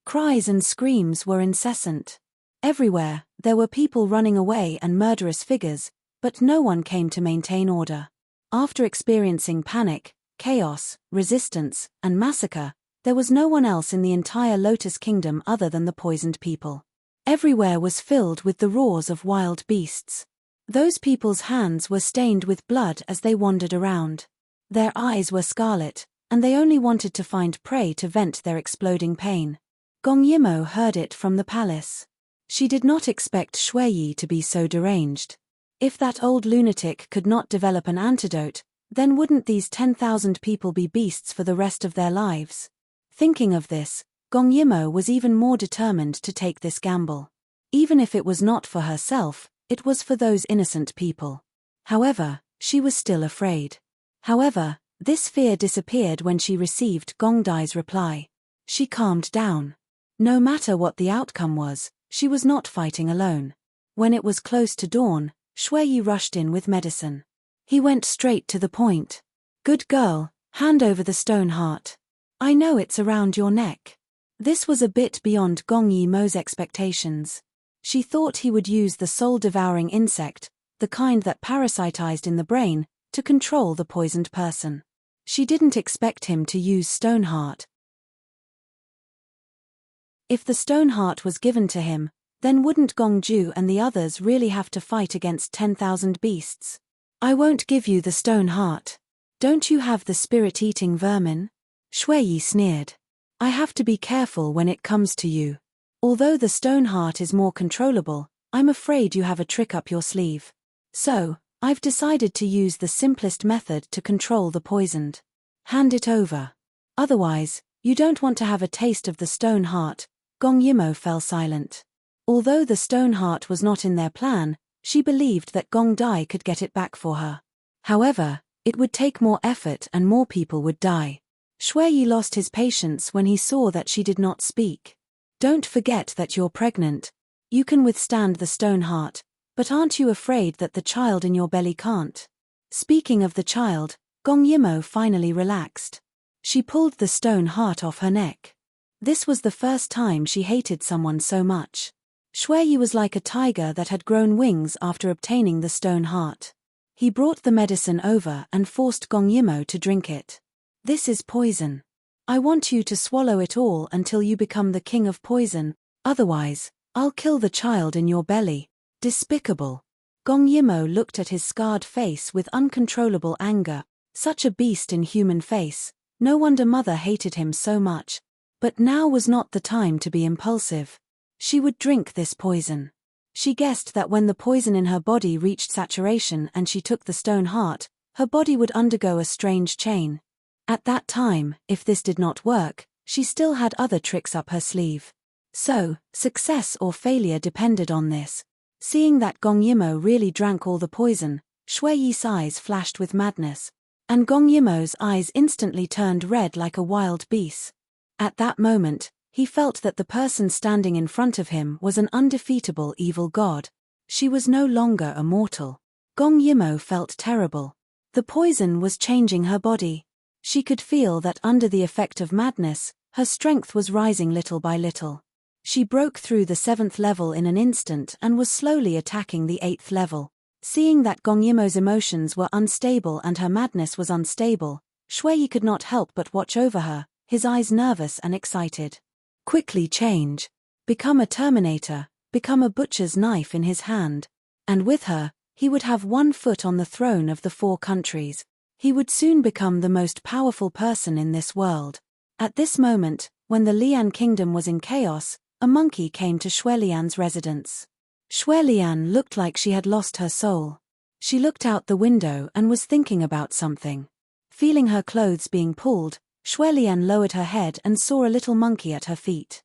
Cries and screams were incessant. Everywhere, there were people running away and murderous figures, but no one came to maintain order. After experiencing panic, chaos, resistance, and massacre, there was no one else in the entire Lotus Kingdom other than the poisoned people. Everywhere was filled with the roars of wild beasts. Those people's hands were stained with blood as they wandered around. Their eyes were scarlet, and they only wanted to find prey to vent their exploding pain. Gong Yimo heard it from the palace. She did not expect Shuiyi to be so deranged. If that old lunatic could not develop an antidote, then wouldn't these 10,000 people be beasts for the rest of their lives? Thinking of this, Gong Yimo was even more determined to take this gamble. Even if it was not for herself, it was for those innocent people. However, she was still afraid. However, this fear disappeared when she received Gong Dai's reply. She calmed down. No matter what the outcome was, she was not fighting alone. When it was close to dawn, Shuiyi rushed in with medicine. He went straight to the point. "Good girl, hand over the stone heart. I know it's around your neck." This was a bit beyond Gong Yimo's expectations. She thought he would use the soul-devouring insect, the kind that parasitized in the brain, to control the poisoned person. She didn't expect him to use Stoneheart. If the Stoneheart was given to him, then wouldn't Gongju and the others really have to fight against 10,000 beasts? "I won't give you the Stoneheart. Don't you have the spirit-eating vermin?" Shuiyi sneered. "I have to be careful when it comes to you. Although the Stoneheart is more controllable, I'm afraid you have a trick up your sleeve. So, I've decided to use the simplest method to control the poisoned. Hand it over. Otherwise, you don't want to have a taste of the Stoneheart." Gong Yimo fell silent. Although the Stoneheart was not in their plan, she believed that Gong Dai could get it back for her. However, it would take more effort and more people would die. Shuiyi lost his patience when he saw that she did not speak. "Don't forget that you're pregnant. You can withstand the Stoneheart, but aren't you afraid that the child in your belly can't?" Speaking of the child, Gong Yimo finally relaxed. She pulled the Stoneheart off her neck. This was the first time she hated someone so much. Shuiyi was like a tiger that had grown wings after obtaining the Stoneheart. He brought the medicine over and forced Gong Yimo to drink it. "This is poison. I want you to swallow it all until you become the king of poison, otherwise, I'll kill the child in your belly." Despicable. Gong Yimo looked at his scarred face with uncontrollable anger. Such a beast in human face. No wonder Mother hated him so much. But now was not the time to be impulsive. She would drink this poison. She guessed that when the poison in her body reached saturation and she took the Stoneheart, her body would undergo a strange chain. At that time, if this did not work, she still had other tricks up her sleeve. So, success or failure depended on this. Seeing that Gong Yimo really drank all the poison, Shuiyi's eyes flashed with madness. And Gong Yimo's eyes instantly turned red like a wild beast. At that moment, he felt that the person standing in front of him was an undefeatable evil god. She was no longer a mortal. Gong Yimo felt terrible. The poison was changing her body. She could feel that under the effect of madness, her strength was rising little by little. She broke through the 7th level in an instant and was slowly attacking the 8th level. Seeing that Gong Yimo's emotions were unstable and her madness was unstable, Shuiyi could not help but watch over her, his eyes nervous and excited. Quickly change. Become a Terminator, become a butcher's knife in his hand. And with her, he would have one foot on the throne of the 4 countries. He would soon become the most powerful person in this world. At this moment, when the Lian kingdom was in chaos, a monkey came to Shuelian's residence. Shuelian looked like she had lost her soul. She looked out the window and was thinking about something. Feeling her clothes being pulled, Shuelian lowered her head and saw a little monkey at her feet.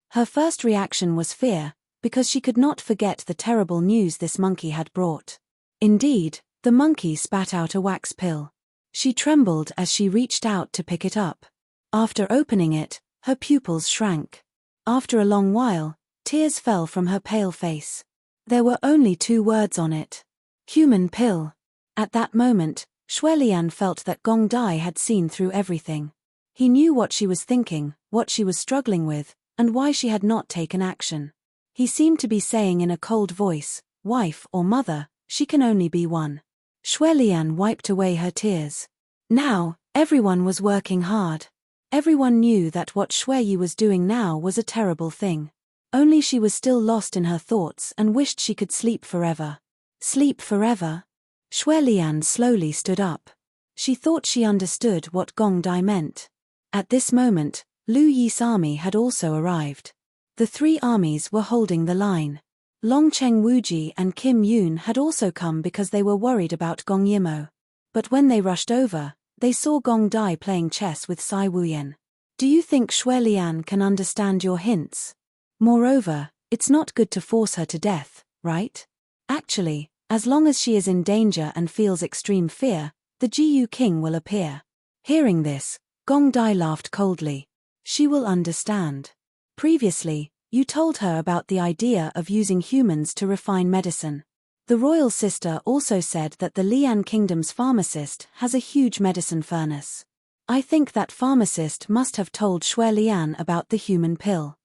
Her first reaction was fear, because she could not forget the terrible news this monkey had brought. Indeed, the monkey spat out a wax pill. She trembled as she reached out to pick it up. After opening it, her pupils shrank. After a long while, tears fell from her pale face. There were only 2 words on it. Human pill. At that moment, Shuelian felt that Gong Dai had seen through everything. He knew what she was thinking, what she was struggling with, and why she had not taken action. He seemed to be saying in a cold voice, "Wife or mother, she can only be one." Shuelian wiped away her tears. Now, everyone was working hard. Everyone knew that what Shui was doing now was a terrible thing. Only she was still lost in her thoughts and wished she could sleep forever. Sleep forever? Shui Lian slowly stood up. She thought she understood what Gong Dai meant. At this moment, Lu Yi's army had also arrived. The three armies were holding the line. Longcheng Wuji and Kim Yoon had also come because they were worried about Gong Yimo. But when they rushed over, they saw Gong Dai playing chess with Cai Wuyan. Do you think Shui Lian can understand your hints? Moreover, it's not good to force her to death, right? Actually, as long as she is in danger and feels extreme fear, the Jiyu king will appear. Hearing this, Gong Dai laughed coldly. She will understand. Previously, you told her about the idea of using humans to refine medicine. The royal sister also said that the Lian kingdom's pharmacist has a huge medicine furnace. I think that pharmacist must have told Shui Lian about the human pill.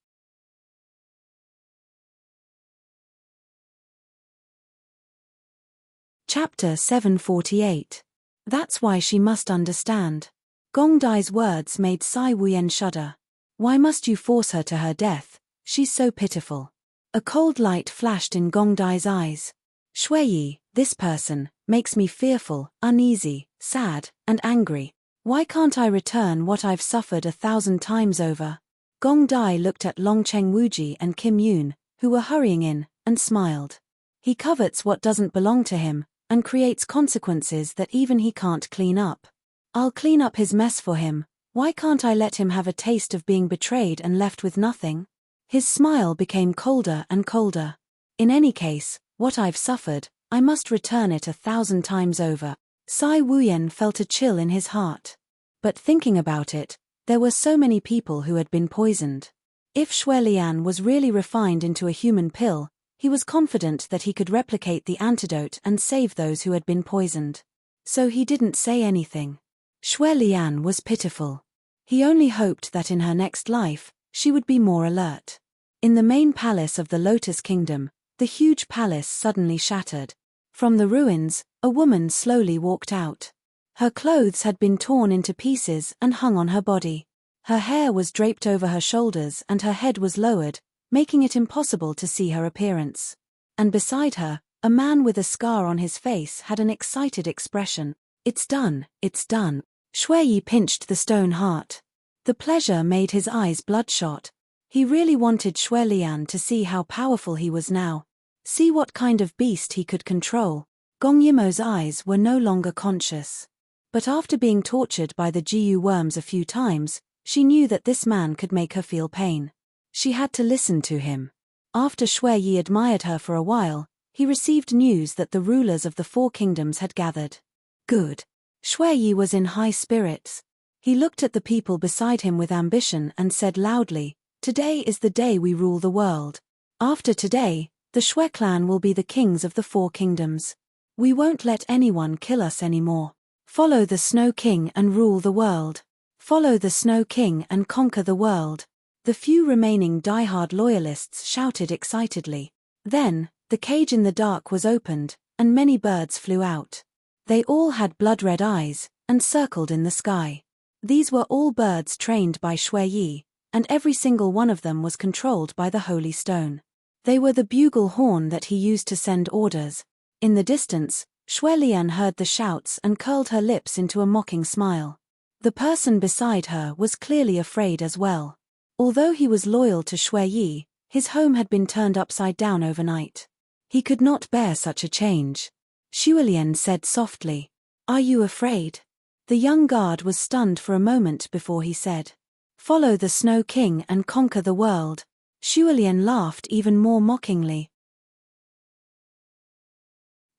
Chapter 748. That's why she must understand. Gong Dai's words made Cai Wuyan shudder. Why must you force her to her death? She's so pitiful. A cold light flashed in Gong Dai's eyes. Shui, this person, makes me fearful, uneasy, sad, and angry. Why can't I return what I've suffered 1,000 times over? Gong Dai looked at Longcheng Wuji and Kim Yoon, who were hurrying in, and smiled. He covets what doesn't belong to him, and creates consequences that even he can't clean up. I'll clean up his mess for him. Why can't I let him have a taste of being betrayed and left with nothing? His smile became colder and colder. In any case, what I've suffered, I must return it 1,000 times over. Cai Wuyan felt a chill in his heart. But thinking about it, there were so many people who had been poisoned. If Shui Lian was really refined into a human pill, he was confident that he could replicate the antidote and save those who had been poisoned. So he didn't say anything. Shui Lian was pitiful. He only hoped that in her next life, she would be more alert. In the main palace of the Lotus Kingdom, the huge palace suddenly shattered. From the ruins, a woman slowly walked out. Her clothes had been torn into pieces and hung on her body. Her hair was draped over her shoulders and her head was lowered, making it impossible to see her appearance. And beside her, a man with a scar on his face had an excited expression. It's done, it's done. Shui pinched the stone heart. The pleasure made his eyes bloodshot. He really wanted Shui Lian to see how powerful he was now. See what kind of beast he could control. Gong Yimo's eyes were no longer conscious. But after being tortured by the Jiyu worms a few times, she knew that this man could make her feel pain. She had to listen to him. After Shui admired her for a while, he received news that the rulers of the 4 kingdoms had gathered. Good. Shui was in high spirits. He looked at the people beside him with ambition and said loudly, "Today is the day we rule the world. After today, the Shui clan will be the kings of the 4 kingdoms. We won't let anyone kill us anymore. Follow the Snow King and rule the world. Follow the Snow King and conquer the world." The few remaining die-hard loyalists shouted excitedly. Then, the cage in the dark was opened, and many birds flew out. They all had blood-red eyes, and circled in the sky. These were all birds trained by Shui, and every single one of them was controlled by the holy stone. They were the bugle horn that he used to send orders. In the distance, Shui Lian heard the shouts and curled her lips into a mocking smile. The person beside her was clearly afraid as well. Although he was loyal to Shui, his home had been turned upside down overnight. He could not bear such a change. Shui Lian said softly, "Are you afraid?" The young guard was stunned for a moment before he said, "Follow the Snow King and conquer the world." Shui Lian laughed even more mockingly.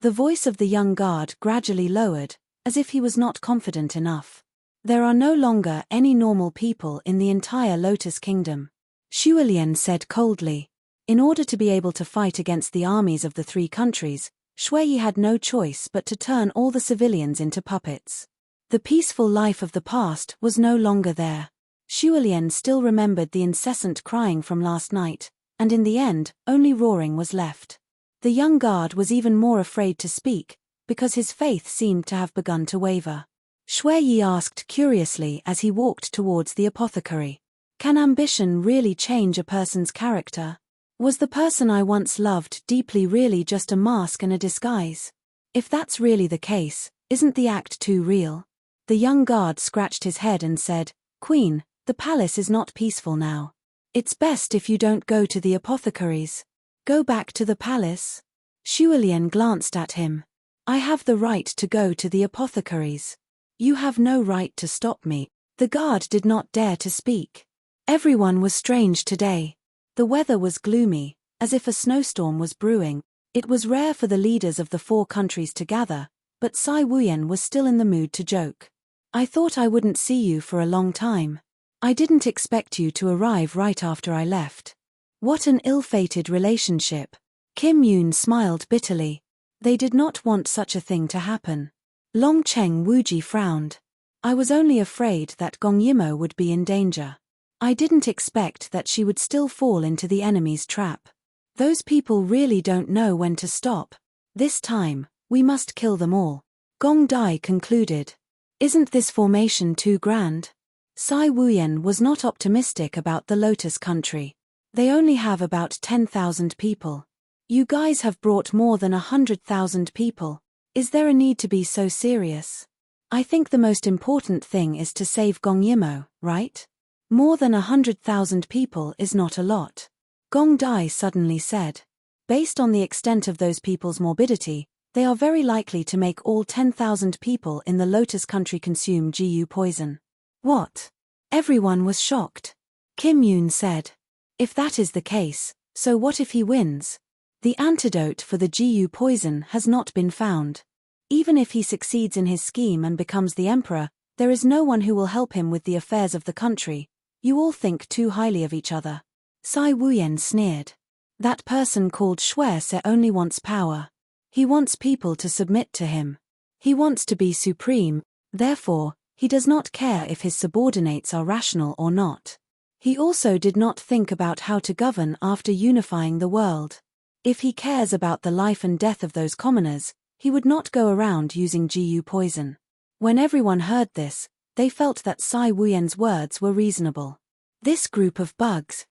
The voice of the young guard gradually lowered, as if he was not confident enough. There are no longer any normal people in the entire Lotus Kingdom. Shui Lian said coldly. In order to be able to fight against the armies of the 3 countries, Shui had no choice but to turn all the civilians into puppets. The peaceful life of the past was no longer there. Shui Lian still remembered the incessant crying from last night, and in the end, only roaring was left. The young guard was even more afraid to speak, because his faith seemed to have begun to waver. Shui Yi asked curiously as he walked towards the apothecary. Can ambition really change a person's character? Was the person I once loved deeply really just a mask and a disguise? If that's really the case, isn't the act too real? The young guard scratched his head and said, Queen, the palace is not peaceful now. It's best if you don't go to the apothecaries. Go back to the palace? Shuilian glanced at him. I have the right to go to the apothecaries. You have no right to stop me. The guard did not dare to speak. Everyone was strange today. The weather was gloomy, as if a snowstorm was brewing. It was rare for the leaders of the 4 countries to gather, but Sai Wuyan was still in the mood to joke. I thought I wouldn't see you for a long time. I didn't expect you to arrive right after I left. What an ill-fated relationship. Kim Yoon smiled bitterly. They did not want such a thing to happen. Long Cheng Wuji frowned. I was only afraid that Gong Yimo would be in danger. I didn't expect that she would still fall into the enemy's trap. Those people really don't know when to stop. This time, we must kill them all. Gong Dai concluded. Isn't this formation too grand? Sai Wuyan was not optimistic about the Lotus country. They only have about 10,000 people. You guys have brought more than 100,000 people. Is there a need to be so serious? I think the most important thing is to save Gong Yimo, right? More than 100,000 people is not a lot. Gong Dai suddenly said. Based on the extent of those people's morbidity, they are very likely to make all 10,000 people in the Lotus country consume GU poison. What? Everyone was shocked. Kim Yoon said. If that is the case, so what if he wins? The antidote for the GU poison has not been found. Even if he succeeds in his scheme and becomes the emperor, there is no one who will help him with the affairs of the country. You all think too highly of each other. Sai Wuyan sneered. That person called Shui Se only wants power. He wants people to submit to him. He wants to be supreme, therefore, he does not care if his subordinates are rational or not. He also did not think about how to govern after unifying the world. If he cares about the life and death of those commoners, he would not go around using GU poison. When everyone heard this, they felt that Sai Wuyan's words were reasonable. This group of bugs.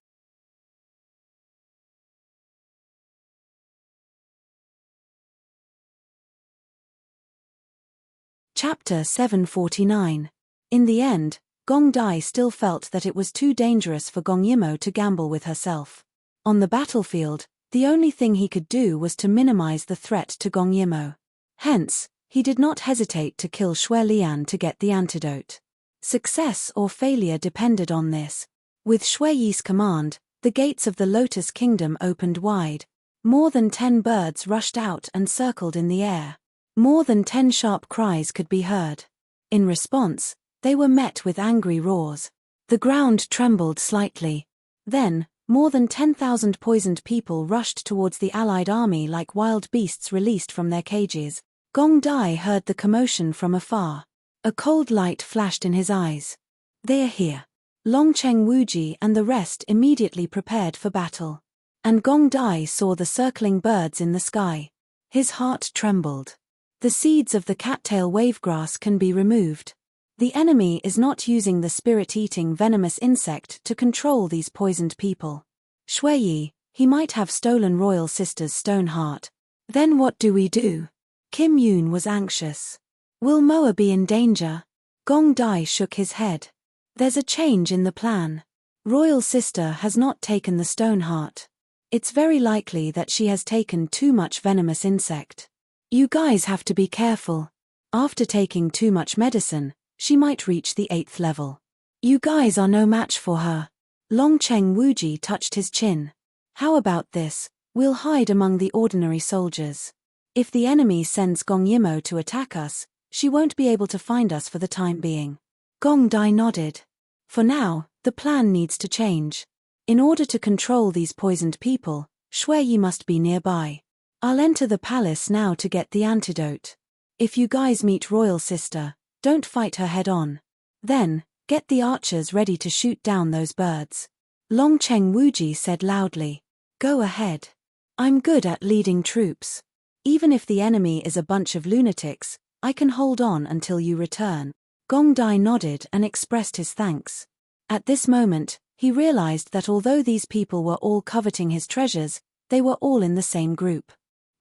Chapter 749. In the end, Gong Dai still felt that it was too dangerous for Gong Yimo to gamble with herself. On the battlefield, the only thing he could do was to minimize the threat to Gong Yimo. Hence, he did not hesitate to kill Shui Lian to get the antidote. Success or failure depended on this. With Shui Yi's command, the gates of the Lotus Kingdom opened wide. More than 10 birds rushed out and circled in the air. More than 10 sharp cries could be heard. In response, they were met with angry roars. The ground trembled slightly. Then, more than 10,000 poisoned people rushed towards the allied army like wild beasts released from their cages. Gong Dai heard the commotion from afar. A cold light flashed in his eyes. They are here. Long Cheng Wuji and the rest immediately prepared for battle. And Gong Dai saw the circling birds in the sky. His heart trembled. The seeds of the cattail wavegrass can be removed. The enemy is not using the spirit-eating venomous insect to control these poisoned people. Shui Yi, he might have stolen Royal Sister's stone heart. Then what do we do? Kim Yoon was anxious. Will Moa be in danger? Gong Dai shook his head. There's a change in the plan. Royal Sister has not taken the stone heart. It's very likely that she has taken too much venomous insect. You guys have to be careful. After taking too much medicine, she might reach the 8th level. You guys are no match for her. Long Cheng Wuji touched his chin. How about this? We'll hide among the ordinary soldiers. If the enemy sends Gong Yimo to attack us, she won't be able to find us for the time being. Gong Dai nodded. For now, the plan needs to change. In order to control these poisoned people, Shui Yi must be nearby. I'll enter the palace now to get the antidote. If you guys meet Royal Sister, don't fight her head on. Then, get the archers ready to shoot down those birds. Long Cheng Wuji said loudly. Go ahead. I'm good at leading troops. Even if the enemy is a bunch of lunatics, I can hold on until you return. Gong Dai nodded and expressed his thanks. At this moment, he realized that although these people were all coveting his treasures, they were all in the same group.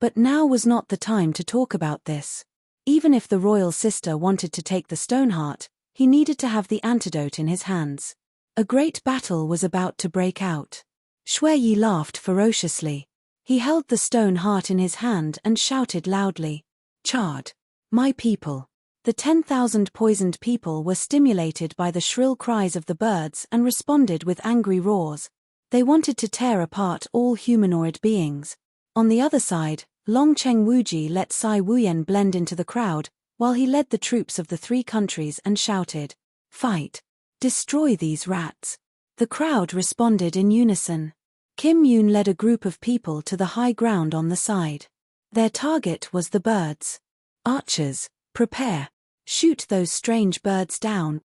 But now was not the time to talk about this. Even if the royal sister wanted to take the stone heart, he needed to have the antidote in his hands. A great battle was about to break out. Shui Yi laughed ferociously. He held the stone heart in his hand and shouted loudly, "Charred! My people!" The 10,000 poisoned people were stimulated by the shrill cries of the birds and responded with angry roars. They wanted to tear apart all humanoid beings. On the other side, Longcheng Wuji let Sai Wuyan blend into the crowd, while he led the troops of the three countries and shouted, "Fight! Destroy these rats!" The crowd responded in unison. Kim Yoon led a group of people to the high ground on the side. Their target was the birds. "Archers, prepare! Shoot those strange birds down!"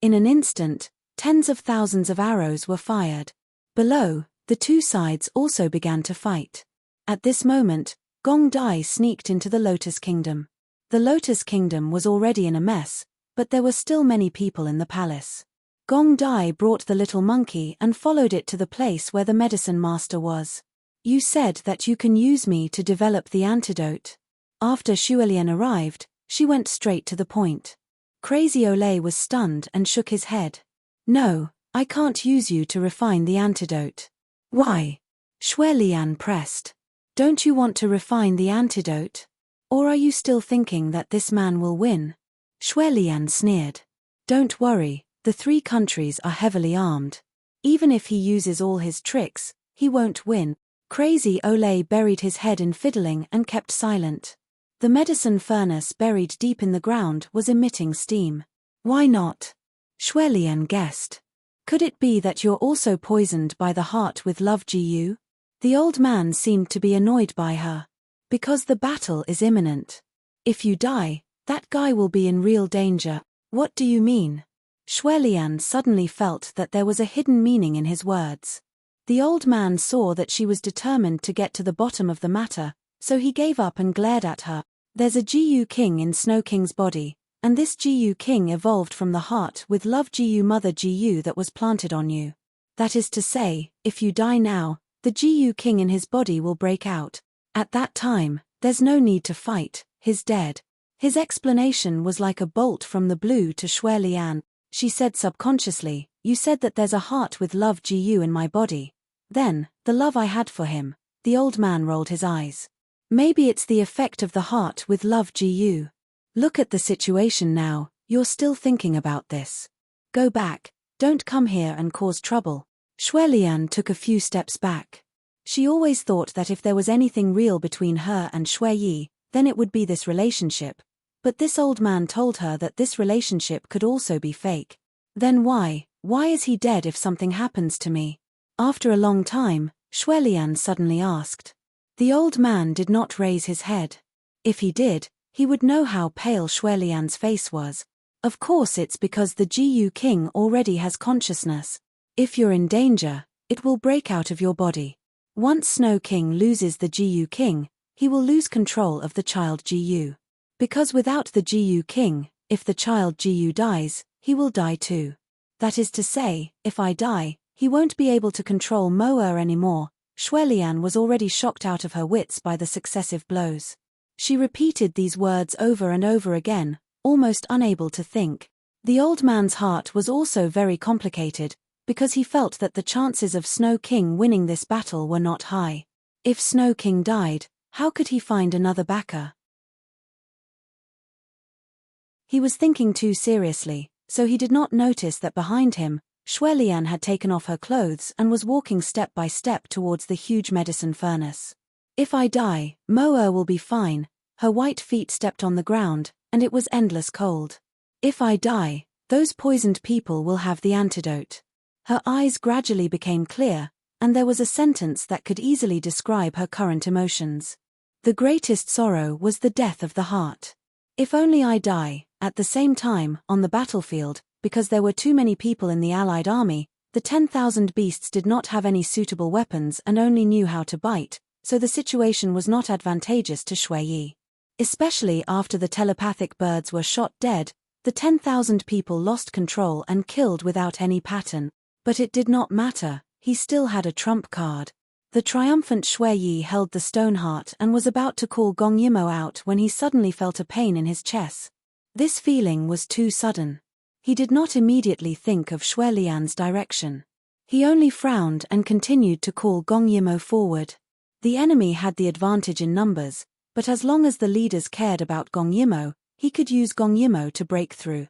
In an instant, tens of thousands of arrows were fired. Below, the two sides also began to fight. At this moment, Gong Dai sneaked into the Lotus Kingdom. The Lotus Kingdom was already in a mess, but there were still many people in the palace. Gong Dai brought the little monkey and followed it to the place where the medicine master was. "You said that you can use me to develop the antidote." After Shuelian arrived, she went straight to the point. Crazy Olay was stunned and shook his head. "No, I can't use you to refine the antidote." "Why?" Shuelian pressed. "Don't you want to refine the antidote? Or are you still thinking that this man will win?" Shuelian sneered. "Don't worry, the three countries are heavily armed. Even if he uses all his tricks, he won't win." Crazy Olay buried his head in fiddling and kept silent. The medicine furnace buried deep in the ground was emitting steam. "Why not?" Shuelian guessed. "Could it be that you're also poisoned by the heart with love Jiyu?" The old man seemed to be annoyed by her. "Because the battle is imminent. If you die, that guy will be in real danger." "What do you mean?" Shuelian suddenly felt that there was a hidden meaning in his words. The old man saw that she was determined to get to the bottom of the matter, so he gave up and glared at her. "There's a Jiyu king in Snow King's body, and this Jiyu king evolved from the heart with love Jiyu mother Jiyu that was planted on you. That is to say, if you die now, the Jiyu king in his body will break out. At that time, there's no need to fight, he's dead." His explanation was like a bolt from the blue to Shuelian. She said subconsciously, "You said that there's a heart with love Jiyu in my body. Then, the love I had for him." The old man rolled his eyes. "Maybe it's the effect of the heart with love Jiyu. Look at the situation now, you're still thinking about this. Go back, don't come here and cause trouble." Shuelian took a few steps back. She always thought that if there was anything real between her and Shui Yi, then it would be this relationship. But this old man told her that this relationship could also be fake. "Then why is he dead if something happens to me?" After a long time, Shuelian suddenly asked. The old man did not raise his head. If he did, he would know how pale Shuelian's face was. "Of course it's because the Jiyu king already has consciousness. If you're in danger, it will break out of your body. Once Snow King loses the Jiyu king, he will lose control of the child Jiyu. Because without the Jiyu king, if the child Jiyu dies, he will die too. That is to say, if I die, he won't be able to control Moa anymore." Shuelian was already shocked out of her wits by the successive blows. She repeated these words over and over again, almost unable to think. The old man's heart was also very complicated, because he felt that the chances of Snow King winning this battle were not high. If Snow King died, how could he find another backer? He was thinking too seriously, so he did not notice that behind him, Shuelian had taken off her clothes and was walking step by step towards the huge medicine furnace. "If I die, Moa will be fine." Her white feet stepped on the ground, and it was endless cold. "If I die, those poisoned people will have the antidote." Her eyes gradually became clear, and there was a sentence that could easily describe her current emotions. "The greatest sorrow was the death of the heart. If only I die." At the same time, on the battlefield, because there were too many people in the Allied army, the 10,000 beasts did not have any suitable weapons and only knew how to bite, so the situation was not advantageous to Shui Yi. Especially after the telepathic birds were shot dead, the 10,000 people lost control and killed without any pattern. But it did not matter, he still had a trump card. The triumphant Shui Yi held the stone heart and was about to call Gong Yimo out when he suddenly felt a pain in his chest. This feeling was too sudden. He did not immediately think of Shui Lian's direction. He only frowned and continued to call Gong Yimo forward. The enemy had the advantage in numbers, but as long as the leaders cared about Gong Yimo, he could use Gong Yimo to break through.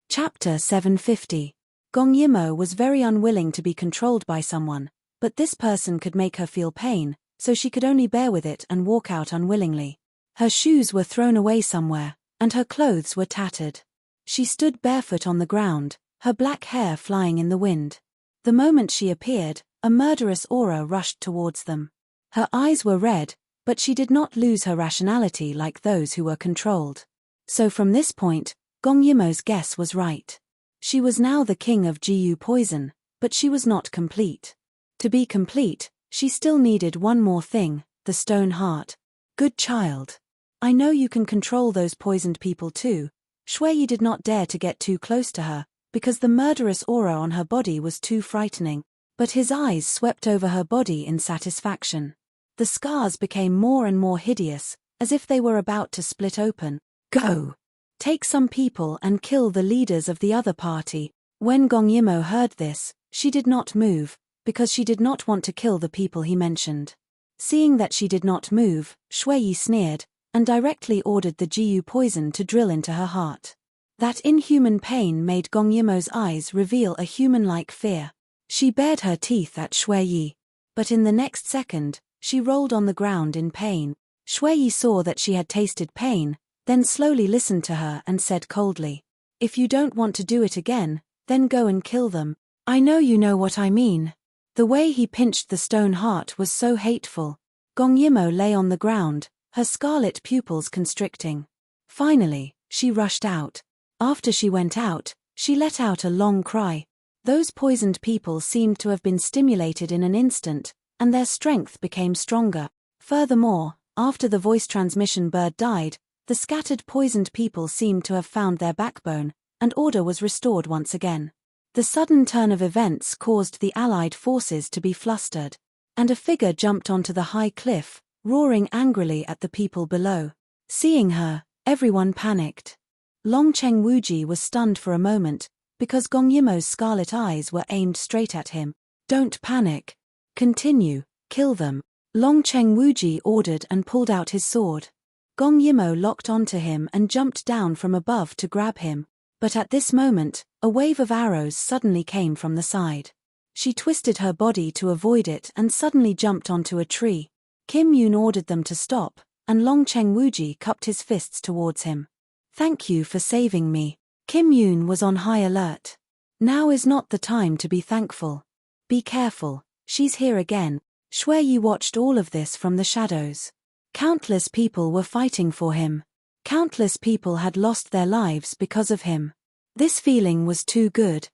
Chapter 750. Gong Yimo was very unwilling to be controlled by someone, but this person could make her feel pain, so she could only bear with it and walk out unwillingly. Her shoes were thrown away somewhere, and her clothes were tattered. She stood barefoot on the ground, her black hair flying in the wind. The moment she appeared, a murderous aura rushed towards them. Her eyes were red, but she did not lose her rationality like those who were controlled. So from this point, Gong Yimo's guess was right. She was now the king of Jiu poison, but she was not complete. To be complete, she still needed one more thing, the stone heart. Good child. I know you can control those poisoned people too. Shui Yi did not dare to get too close to her, because the murderous aura on her body was too frightening, but his eyes swept over her body in satisfaction. The scars became more and more hideous, as if they were about to split open. Go! Take some people and kill the leaders of the other party. When Gong Yimo heard this, she did not move, because she did not want to kill the people he mentioned. Seeing that she did not move, Shui Yi sneered, and directly ordered the Jiu poison to drill into her heart. That inhuman pain made Gong Yimo's eyes reveal a human-like fear. She bared her teeth at Shui Yi, but in the next second, she rolled on the ground in pain. Shui Yi saw that she had tasted pain, then slowly listened to her and said coldly, "If you don't want to do it again, then go and kill them. I know you know what I mean." The way he pinched the stone heart was so hateful. Gong Yimo lay on the ground, her scarlet pupils constricting. Finally, she rushed out. After she went out, she let out a long cry. Those poisoned people seemed to have been stimulated in an instant, and their strength became stronger. Furthermore, after the voice transmission bird died, the scattered poisoned people seemed to have found their backbone, and order was restored once again. The sudden turn of events caused the Allied forces to be flustered, and a figure jumped onto the high cliff, roaring angrily at the people below. Seeing her, everyone panicked. Longcheng Wuji was stunned for a moment, because Gong Yimo's scarlet eyes were aimed straight at him. "Don't panic. Continue, kill them," Longcheng Wuji ordered and pulled out his sword. Gong Yimo locked onto him and jumped down from above to grab him, but at this moment, a wave of arrows suddenly came from the side. She twisted her body to avoid it and suddenly jumped onto a tree. Kim Yoon ordered them to stop, and Longcheng Wuji cupped his fists towards him. "Thank you for saving me." Kim Yoon was on high alert. Now is not the time to be thankful. Be careful, she's here again. Shui Yi watched all of this from the shadows. Countless people were fighting for him. Countless people had lost their lives because of him. This feeling was too good.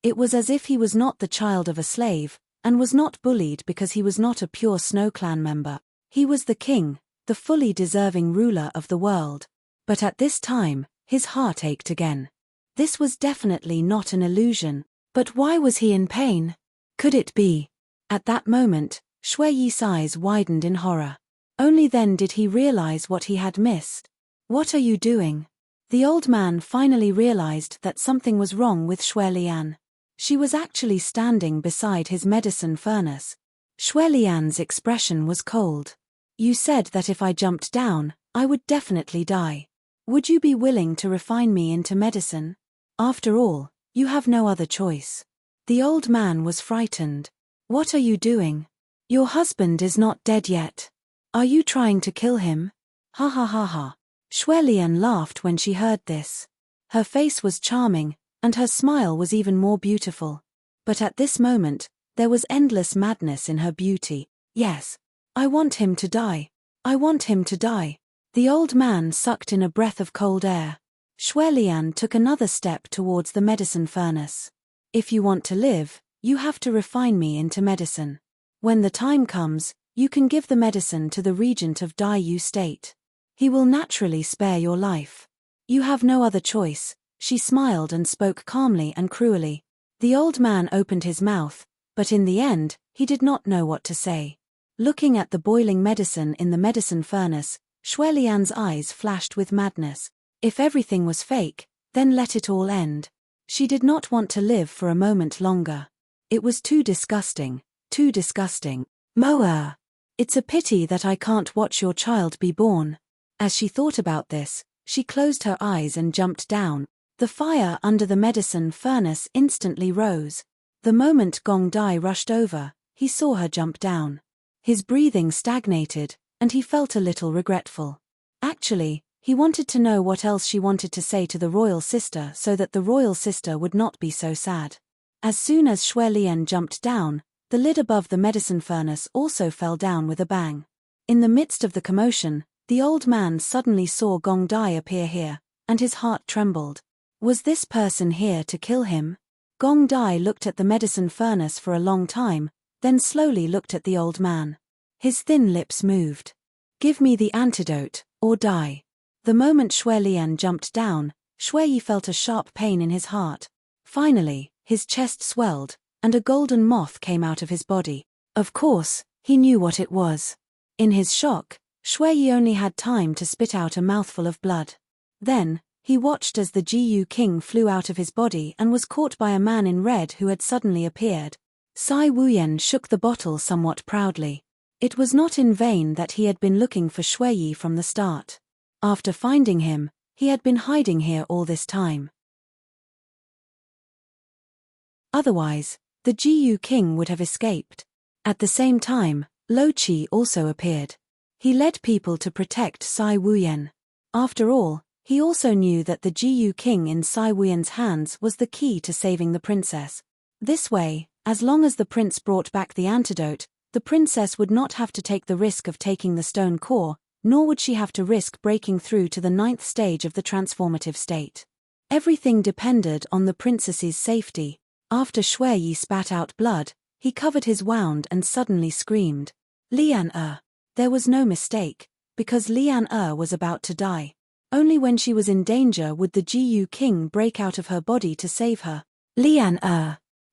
It was as if he was not the child of a slave, and was not bullied because he was not a pure Snow Clan member. He was the king, the fully deserving ruler of the world. But at this time, his heart ached again. This was definitely not an illusion. But why was he in pain? Could it be? At that moment, Shui Yi's eyes widened in horror. Only then did he realize what he had missed. "What are you doing?" The old man finally realized that something was wrong with Shui Lian. She was actually standing beside his medicine furnace. Shui Lian's expression was cold. "You said that if I jumped down, I would definitely die. Would you be willing to refine me into medicine? After all, you have no other choice." The old man was frightened. "What are you doing? Your husband is not dead yet. Are you trying to kill him?" "Ha ha ha ha." Shui Lian laughed when she heard this. Her face was charming, and her smile was even more beautiful. But at this moment, there was endless madness in her beauty. "Yes. I want him to die. I want him to die." The old man sucked in a breath of cold air. Shui Lian took another step towards the medicine furnace. If you want to live, you have to refine me into medicine. When the time comes, you can give the medicine to the regent of Daiyu State. He will naturally spare your life. You have no other choice." She smiled and spoke calmly and cruelly. The old man opened his mouth, but in the end, he did not know what to say. Looking at the boiling medicine in the medicine furnace, Xue Lian's eyes flashed with madness. If everything was fake, then let it all end. She did not want to live for a moment longer. It was too disgusting, too disgusting. Moa! It's a pity that I can't watch your child be born. As she thought about this, she closed her eyes and jumped down. The fire under the medicine furnace instantly rose. The moment Gong Dai rushed over, he saw her jump down. His breathing stagnated, and he felt a little regretful. Actually, he wanted to know what else she wanted to say to the royal sister so that the royal sister would not be so sad. As soon as Xue Lian jumped down, the lid above the medicine furnace also fell down with a bang. In the midst of the commotion, the old man suddenly saw Gong Dai appear here, and his heart trembled. Was this person here to kill him? Gong Dai looked at the medicine furnace for a long time, then slowly looked at the old man. His thin lips moved. "Give me the antidote, or die." The moment Xue Lian jumped down, Xue Yi felt a sharp pain in his heart. Finally, his chest swelled, and a golden moth came out of his body. Of course, he knew what it was. In his shock, Xue Yi only had time to spit out a mouthful of blood. Then, he watched as the Jiyu king flew out of his body and was caught by a man in red who had suddenly appeared. Cai Wuyan shook the bottle somewhat proudly. It was not in vain that he had been looking for Xue Yi from the start. After finding him, he had been hiding here all this time. Otherwise, the Jiyu king would have escaped. At the same time, Lo Qi also appeared. He led people to protect Cai Wuyan. After all, he also knew that the Jiyu king in Cai Wuyan's hands was the key to saving the princess. This way, as long as the prince brought back the antidote, the princess would not have to take the risk of taking the stone core, nor would she have to risk breaking through to the 9th stage of the transformative state. Everything depended on the princess's safety. After Xue Yi spat out blood, he covered his wound and suddenly screamed. Lian. There was no mistake, because Lian was about to die. Only when she was in danger would the Jiyu king break out of her body to save her. Lian.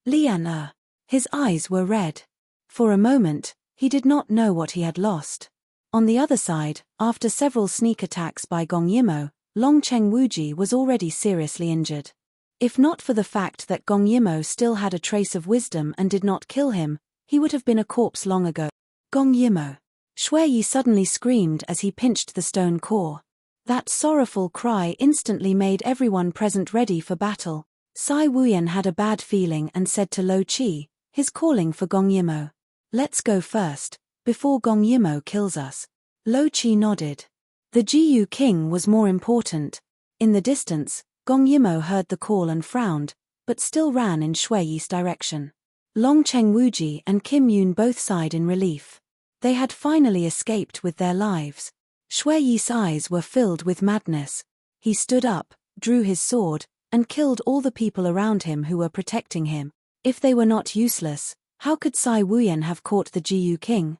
Lian. His eyes were red. For a moment, he did not know what he had lost. On the other side, after several sneak attacks by Gong Yimo, Longcheng Wuji was already seriously injured. If not for the fact that Gong Yimo still had a trace of wisdom and did not kill him, he would have been a corpse long ago. Gong Yimo! Xue Yi suddenly screamed as he pinched the stone core. That sorrowful cry instantly made everyone present ready for battle. Cai Wuyan had a bad feeling and said to Lo Qi, his calling for Gong Yimo. "Let's go first, before Gong Yimo kills us." Lo Qi nodded. The Jiyu king was more important. In the distance, Gong Yimo heard the call and frowned, but still ran in Xue Yi's direction. Longcheng Wuji and Kim Yun both sighed in relief. They had finally escaped with their lives. Xue Yi's eyes were filled with madness. He stood up, drew his sword, and killed all the people around him who were protecting him. If they were not useless, how could Cai Wuyan have caught the Jiyu king?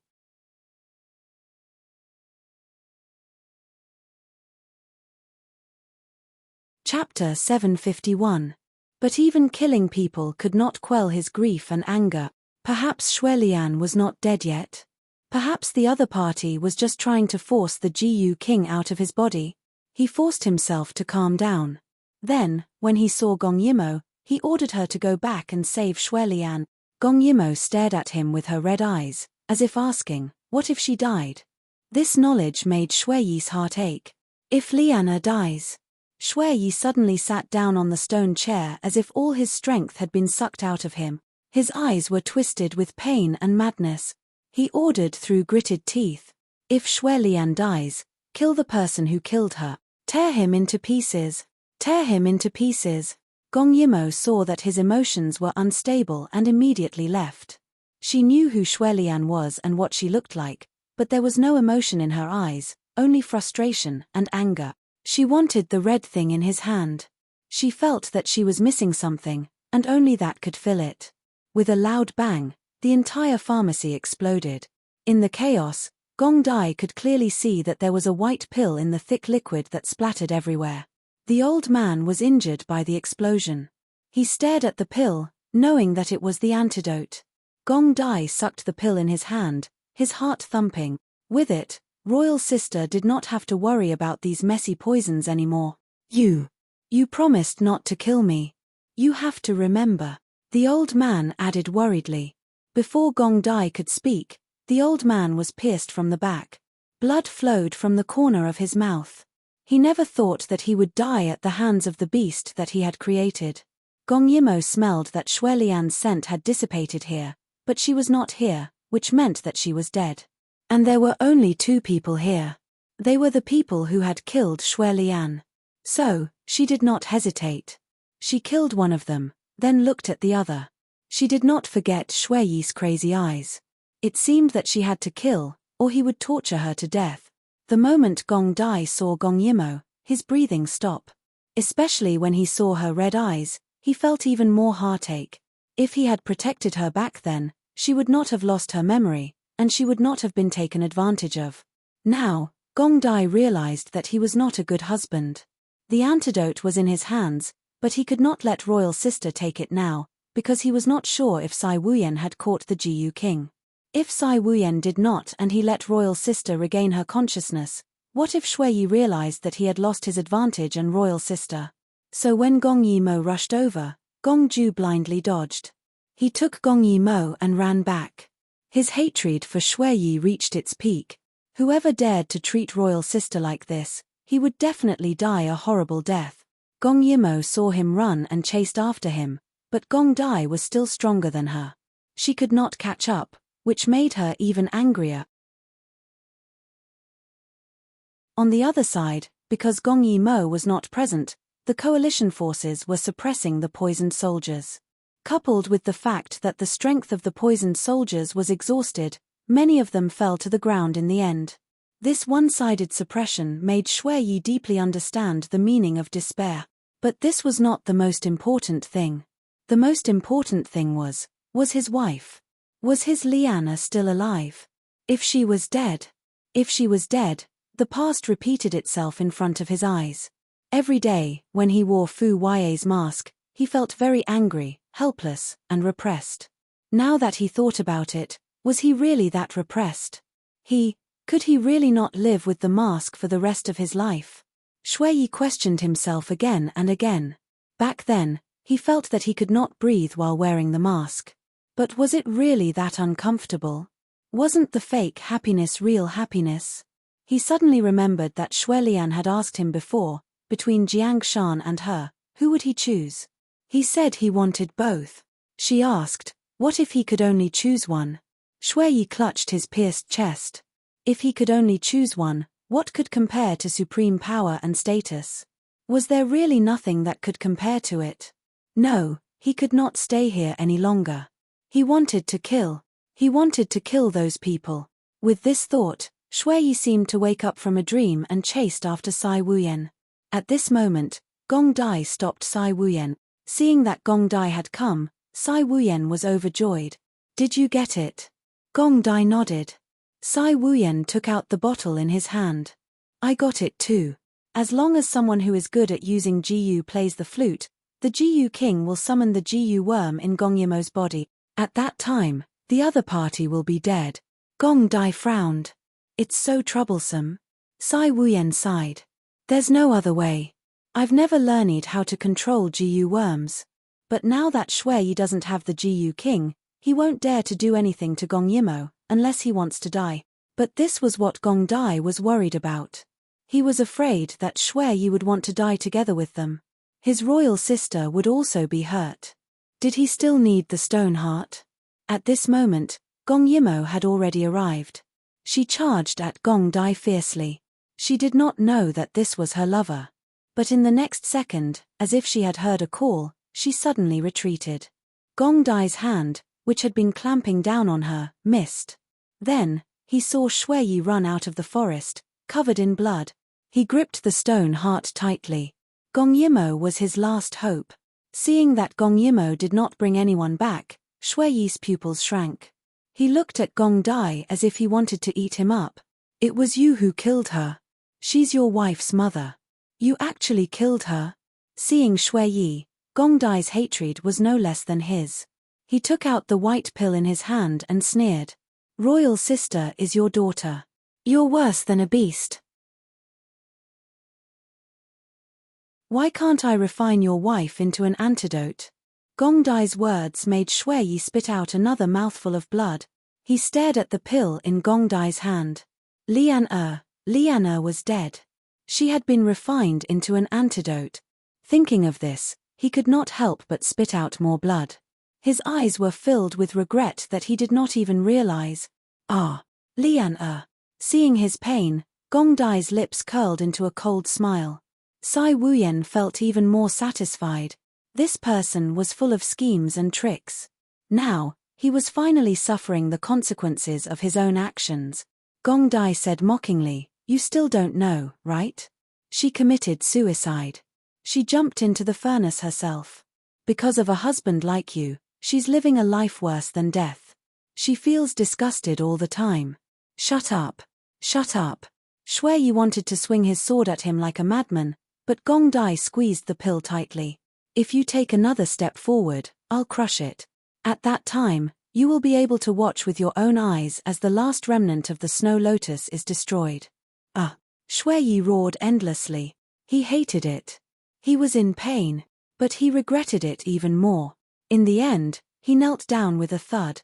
Chapter 751. But even killing people could not quell his grief and anger. Perhaps Xue Lian was not dead yet. Perhaps the other party was just trying to force the Jiyu king out of his body. He forced himself to calm down. Then, when he saw Gong Yimo, he ordered her to go back and save Xue Lian. Gong Yimo stared at him with her red eyes, as if asking, what if she died? This knowledge made Xue Yi's heart ache. If Liana dies... Xue Yi suddenly sat down on the stone chair as if all his strength had been sucked out of him. His eyes were twisted with pain and madness. He ordered through gritted teeth, "If Xue Lian dies, kill the person who killed her. Tear him into pieces. Tear him into pieces." Gong Yimo saw that his emotions were unstable and immediately left. She knew who Xue Lian was and what she looked like, but there was no emotion in her eyes, only frustration and anger. She wanted the red thing in his hand. She felt that she was missing something, and only that could fill it. With a loud bang, the entire pharmacy exploded. In the chaos, Gong Dai could clearly see that there was a white pill in the thick liquid that splattered everywhere. The old man was injured by the explosion. He stared at the pill, knowing that it was the antidote. Gong Dai sucked the pill in his hand, his heart thumping. With it, Royal Sister did not have to worry about these messy poisons anymore. You promised not to kill me. You have to remember, the old man added worriedly. Before Gong Dai could speak, the old man was pierced from the back. Blood flowed from the corner of his mouth. He never thought that he would die at the hands of the beast that he had created. Gong Yimo smelled that Xue Lian's scent had dissipated here, but she was not here, which meant that she was dead. And there were only two people here. They were the people who had killed Xue Lian. So, she did not hesitate. She killed one of them, then looked at the other. She did not forget Xue Yi's crazy eyes. It seemed that she had to kill, or he would torture her to death. The moment Gong Dai saw Gong Yimo, his breathing stopped. Especially when he saw her red eyes, he felt even more heartache. If he had protected her back then, she would not have lost her memory, and she would not have been taken advantage of. Now, Gong Dai realized that he was not a good husband. The antidote was in his hands, but he could not let Royal Sister take it now, because he was not sure if Sai Wuyan had caught the Jiyu King. If Sai Wuyan did not and he let Royal Sister regain her consciousness, what if Xue Yi realized that he had lost his advantage and Royal Sister? So when Gong Yimo rushed over, Gong Ju blindly dodged. He took Gong Yimo and ran back. His hatred for Xue Yi reached its peak. Whoever dared to treat Royal Sister like this, he would definitely die a horrible death. Gong Yimo saw him run and chased after him, but Gong Dai was still stronger than her. She could not catch up, which made her even angrier. On the other side, because Gong Yimo was not present, the coalition forces were suppressing the poisoned soldiers. Coupled with the fact that the strength of the poisoned soldiers was exhausted, many of them fell to the ground in the end. This one-sided suppression made Xue Yi deeply understand the meaning of despair. But this was not the most important thing. The most important thing was his wife. Was his Liana still alive? If she was dead, the past repeated itself in front of his eyes. Every day, when he wore Fu Ye's mask, he felt very angry, helpless, and repressed. Now that he thought about it, was he really that repressed? Could he really not live with the mask for the rest of his life? Xue Yi questioned himself again and again. Back then, he felt that he could not breathe while wearing the mask. But was it really that uncomfortable? Wasn't the fake happiness real happiness? He suddenly remembered that Xue Lian had asked him before, between Jiang Shan and her, who would he choose? He said he wanted both. She asked, what if he could only choose one? Xue Yi clutched his pierced chest. If he could only choose one, what could compare to supreme power and status? Was there really nothing that could compare to it? No, he could not stay here any longer. He wanted to kill. He wanted to kill those people. With this thought, Xue Yi seemed to wake up from a dream and chased after Sai Wuyan. At this moment, Gong Dai stopped Sai Wuyan. Seeing that Gong Dai had come, Sai Wuyan was overjoyed. Did you get it? Gong Dai nodded. Sai Wuyan took out the bottle in his hand. I got it too. As long as someone who is good at using Jiyu plays the flute, the Jiyu King will summon the Jiyu worm in Gong Yimo's body. At that time, the other party will be dead. Gong Dai frowned. It's so troublesome. Sai Wuyan sighed. There's no other way. I've never learned how to control Jiyu worms. But now that Xue Yi doesn't have the Jiyu King, he won't dare to do anything to Gong Yimo, unless he wants to die. But this was what Gong Dai was worried about. He was afraid that Xue Yi would want to die together with them. His royal sister would also be hurt. Did he still need the stone heart? At this moment, Gong Yimo had already arrived. She charged at Gong Dai fiercely. She did not know that this was her lover. But in the next second, as if she had heard a call, she suddenly retreated. Gong Dai's hand, which had been clamping down on her, missed. Then, he saw Xue Yi run out of the forest, covered in blood. He gripped the stone heart tightly. Gong Yimo was his last hope. Seeing that Gong Yimo did not bring anyone back, Shui Yi's pupils shrank. He looked at Gong Dai as if he wanted to eat him up. It was you who killed her. She's your wife's mother. You actually killed her? Seeing Shui Yi, Gong Dai's hatred was no less than his. He took out the white pill in his hand and sneered. Royal sister is your daughter. You're worse than a beast. Why can't I refine your wife into an antidote? Gong Dai's words made Shui Yi spit out another mouthful of blood. He stared at the pill in Gong Dai's hand. Lian was dead. She had been refined into an antidote. Thinking of this, he could not help but spit out more blood. His eyes were filled with regret that he did not even realize. Lian. Seeing his pain, Gong Dai's lips curled into a cold smile. Sai Wuyan felt even more satisfied. This person was full of schemes and tricks. Now, he was finally suffering the consequences of his own actions. Gong Dai said mockingly, "You still don't know, right? She committed suicide. She jumped into the furnace herself. Because of a husband like you, she's living a life worse than death. She feels disgusted all the time." Shut up. Shut up. Shui Yi wanted to swing his sword at him like a madman, but Gong Dai squeezed the pill tightly. If you take another step forward, I'll crush it. At that time, you will be able to watch with your own eyes as the last remnant of the snow lotus is destroyed. Shui Yi roared endlessly. He hated it. He was in pain, but he regretted it even more. In the end, he knelt down with a thud.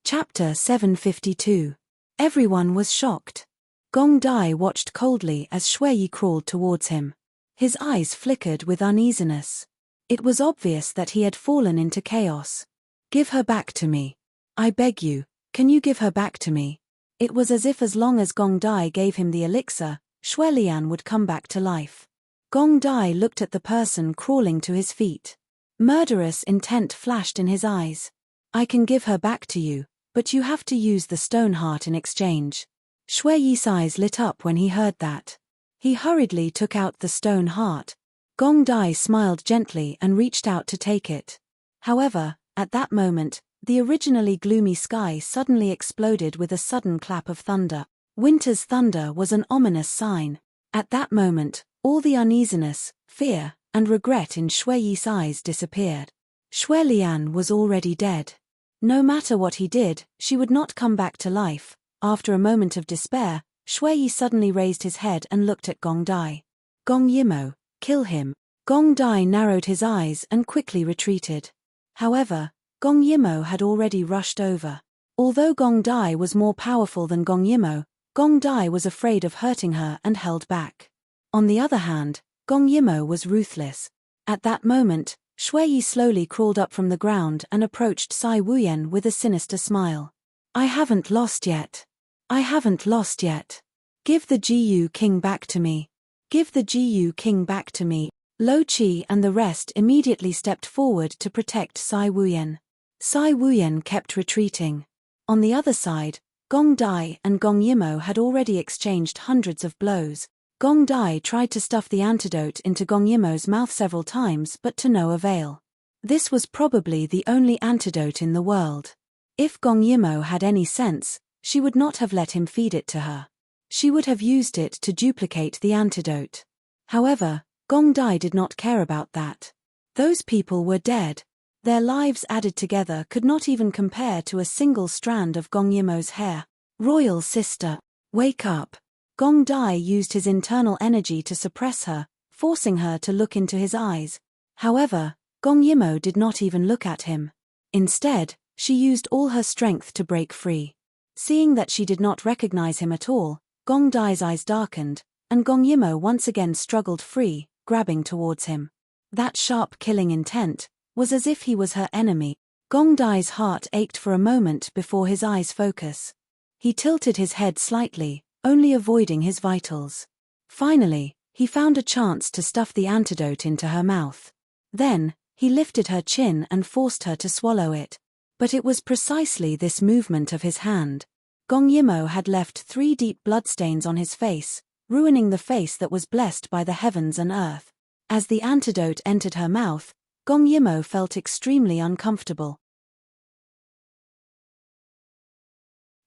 Chapter 752. Everyone was shocked. Gong Dai watched coldly as Shui Yi crawled towards him. His eyes flickered with uneasiness. It was obvious that he had fallen into chaos. Give her back to me. I beg you, can you give her back to me? It was as if as long as Gong Dai gave him the elixir, Shui Lian would come back to life. Gong Dai looked at the person crawling to his feet. Murderous intent flashed in his eyes. I can give her back to you, but you have to use the stone heart in exchange. Shui Yi's eyes lit up when he heard that. He hurriedly took out the stone heart. Gong Dai smiled gently and reached out to take it. However, at that moment, the originally gloomy sky suddenly exploded with a sudden clap of thunder. Winter's thunder was an ominous sign. At that moment, all the uneasiness, fear, and regret in Shui Yi's eyes disappeared. Shui Lian was already dead. No matter what he did, she would not come back to life. After a moment of despair, Shui Yi suddenly raised his head and looked at Gong Dai. Gong Yimo, kill him. Gong Dai narrowed his eyes and quickly retreated. However, Gong Yimo had already rushed over. Although Gong Dai was more powerful than Gong Yimo, Gong Dai was afraid of hurting her and held back. On the other hand, Gong Yimo was ruthless. At that moment, Shui Yi slowly crawled up from the ground and approached Sai Wuyan with a sinister smile. I haven't lost yet. I haven't lost yet. Give the Jiyu King back to me. Give the Jiyu King back to me. Lo Qi and the rest immediately stepped forward to protect Sai Wuyan. Sai Wuyan kept retreating. On the other side, Gong Dai and Gong Yimo had already exchanged hundreds of blows. Gong Dai tried to stuff the antidote into Gong Yimo's mouth several times but to no avail. This was probably the only antidote in the world. If Gong Yimo had any sense, she would not have let him feed it to her. She would have used it to duplicate the antidote. However, Gong Dai did not care about that. Those people were dead. Their lives added together could not even compare to a single strand of Gong Yimo's hair. Royal sister, wake up. Gong Dai used his internal energy to suppress her, forcing her to look into his eyes. However, Gong Yimo did not even look at him. Instead, she used all her strength to break free. Seeing that she did not recognize him at all, Gong Dai's eyes darkened, and Gong Yimo once again struggled free, grabbing towards him. That sharp killing intent was as if he was her enemy. Gong Dai's heart ached for a moment before his eyes focus. He tilted his head slightly, only avoiding his vitals. Finally, he found a chance to stuff the antidote into her mouth. Then, he lifted her chin and forced her to swallow it. But it was precisely this movement of his hand. Gong Yimo had left 3 deep bloodstains on his face, ruining the face that was blessed by the heavens and earth. As the antidote entered her mouth, Gong Yimo felt extremely uncomfortable.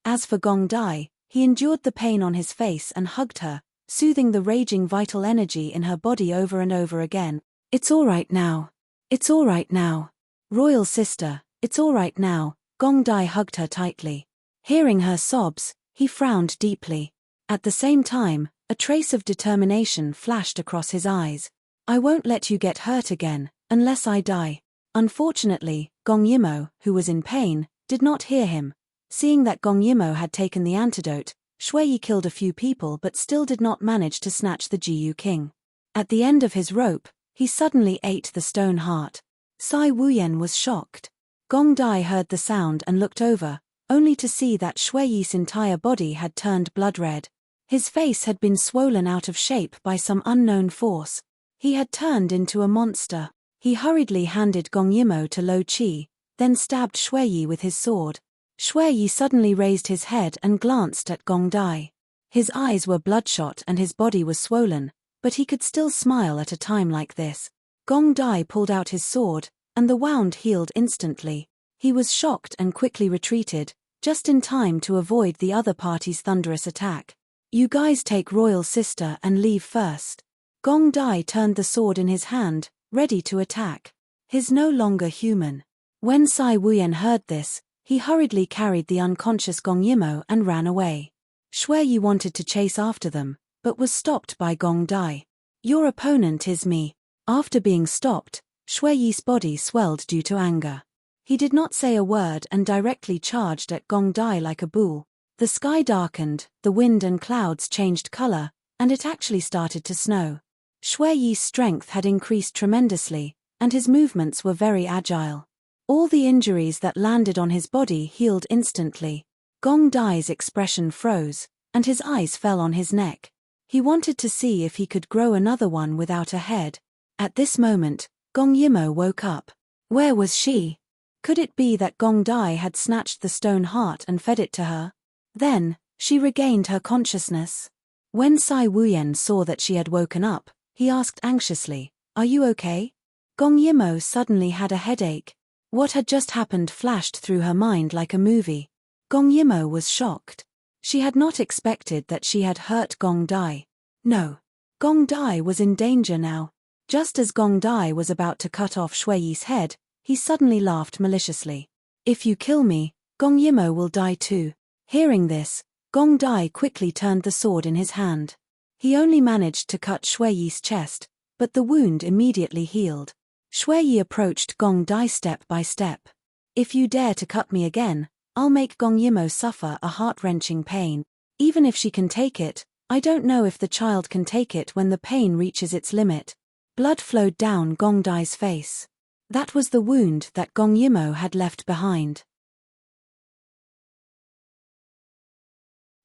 As for Gong Dai, he endured the pain on his face and hugged her, soothing the raging vital energy in her body over and over again. "It's all right now. It's all right now. Royal sister, it's all right now." Gong Dai hugged her tightly. Hearing her sobs, he frowned deeply. At the same time, a trace of determination flashed across his eyes. "I won't let you get hurt again, unless I die." Unfortunately, Gong Yimo, who was in pain, did not hear him. Seeing that Gong Yimo had taken the antidote, Shui killed a few people but still did not manage to snatch the Jiyu King. At the end of his rope, he suddenly ate the stone heart. Sai Wuyan was shocked. Gong Dai heard the sound and looked over, only to see that Shui's entire body had turned blood red. His face had been swollen out of shape by some unknown force. He had turned into a monster. He hurriedly handed Gong Yimo to Lo Chi, then stabbed Shui with his sword. Shui suddenly raised his head and glanced at Gong Dai. His eyes were bloodshot and his body was swollen, but he could still smile at a time like this. Gong Dai pulled out his sword, and the wound healed instantly. He was shocked and quickly retreated, just in time to avoid the other party's thunderous attack. "You guys take royal sister and leave first." Gong Dai turned the sword in his hand, ready to attack. He's no longer human. When Sai Wuyan heard this, he hurriedly carried the unconscious Gong Yimo and ran away. Shui wanted to chase after them, but was stopped by Gong Dai. "Your opponent is me." After being stopped, Shui's body swelled due to anger. He did not say a word and directly charged at Gong Dai like a bull. The sky darkened, the wind and clouds changed color, and it actually started to snow. Shui's strength had increased tremendously, and his movements were very agile. All the injuries that landed on his body healed instantly. Gong Dai's expression froze, and his eyes fell on his neck. He wanted to see if he could grow another one without a head. At this moment, Gong Yimo woke up. Where was she? Could it be that Gong Dai had snatched the stone heart and fed it to her? Then, she regained her consciousness. When Sai Wuyan saw that she had woken up, he asked anxiously, "Are you okay?" Gong Yimo suddenly had a headache. What had just happened flashed through her mind like a movie. Gong Yimo was shocked. She had not expected that she had hurt Gong Dai. No. Gong Dai was in danger now. Just as Gong Dai was about to cut off Shui's head, he suddenly laughed maliciously. "If you kill me, Gong Yimo will die too." Hearing this, Gong Dai quickly turned the sword in his hand. He only managed to cut Shui's chest, but the wound immediately healed. Shui approached Gong Dai step by step. "If you dare to cut me again, I'll make Gong Yimo suffer a heart-wrenching pain. Even if she can take it, I don't know if the child can take it when the pain reaches its limit." Blood flowed down Gong Dai's face. That was the wound that Gong Yimo had left behind.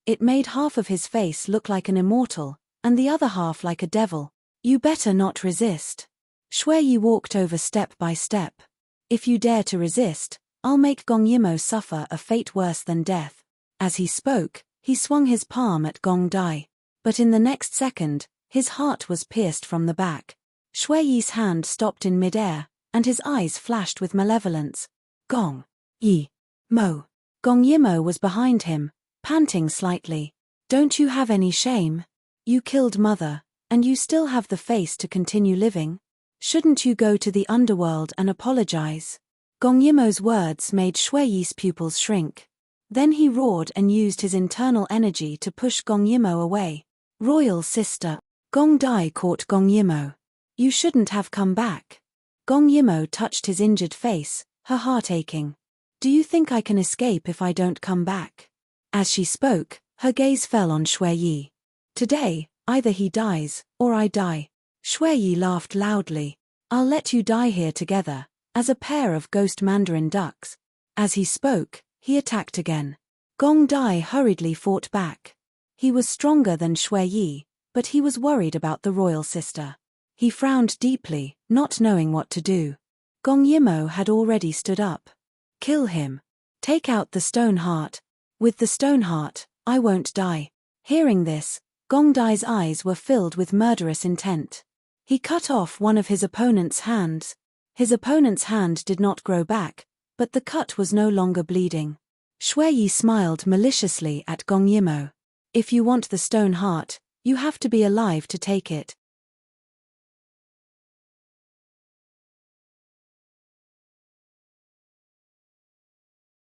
It made half of his face look like an immortal, and the other half like a devil. "You better not resist." Shui walked over step by step. "If you dare to resist, I'll make Gong Yimo suffer a fate worse than death." As he spoke, he swung his palm at Gong Dai. But in the next second, his heart was pierced from the back. Shui's hand stopped in midair, and his eyes flashed with malevolence. "Gong Yimo." Gong Yimo was behind him, panting slightly. "Don't you have any shame? You killed Mother, and you still have the face to continue living? Shouldn't you go to the underworld and apologize?" Gong Yimo's words made Shui's pupils shrink. Then he roared and used his internal energy to push Gong Yimo away. "Royal sister." Gong Dai caught Gong Yimo. "You shouldn't have come back." Gong Yimo touched his injured face, her heart aching. "Do you think I can escape if I don't come back?" As she spoke, her gaze fell on Shui. "Today, either he dies, or I die." Shui laughed loudly. "I'll let you die here together, as a pair of ghost mandarin ducks." As he spoke, he attacked again. Gong Dai hurriedly fought back. He was stronger than Shui, but he was worried about the royal sister. He frowned deeply, not knowing what to do. Gong Yimo had already stood up. "Kill him. Take out the stone heart." With the stone heart, I won't die. Hearing this, Gong Dai's eyes were filled with murderous intent. He cut off one of his opponent's hands. His opponent's hand did not grow back, but the cut was no longer bleeding. Shui Yi smiled maliciously at Gong Yimo. If you want the stone heart, you have to be alive to take it.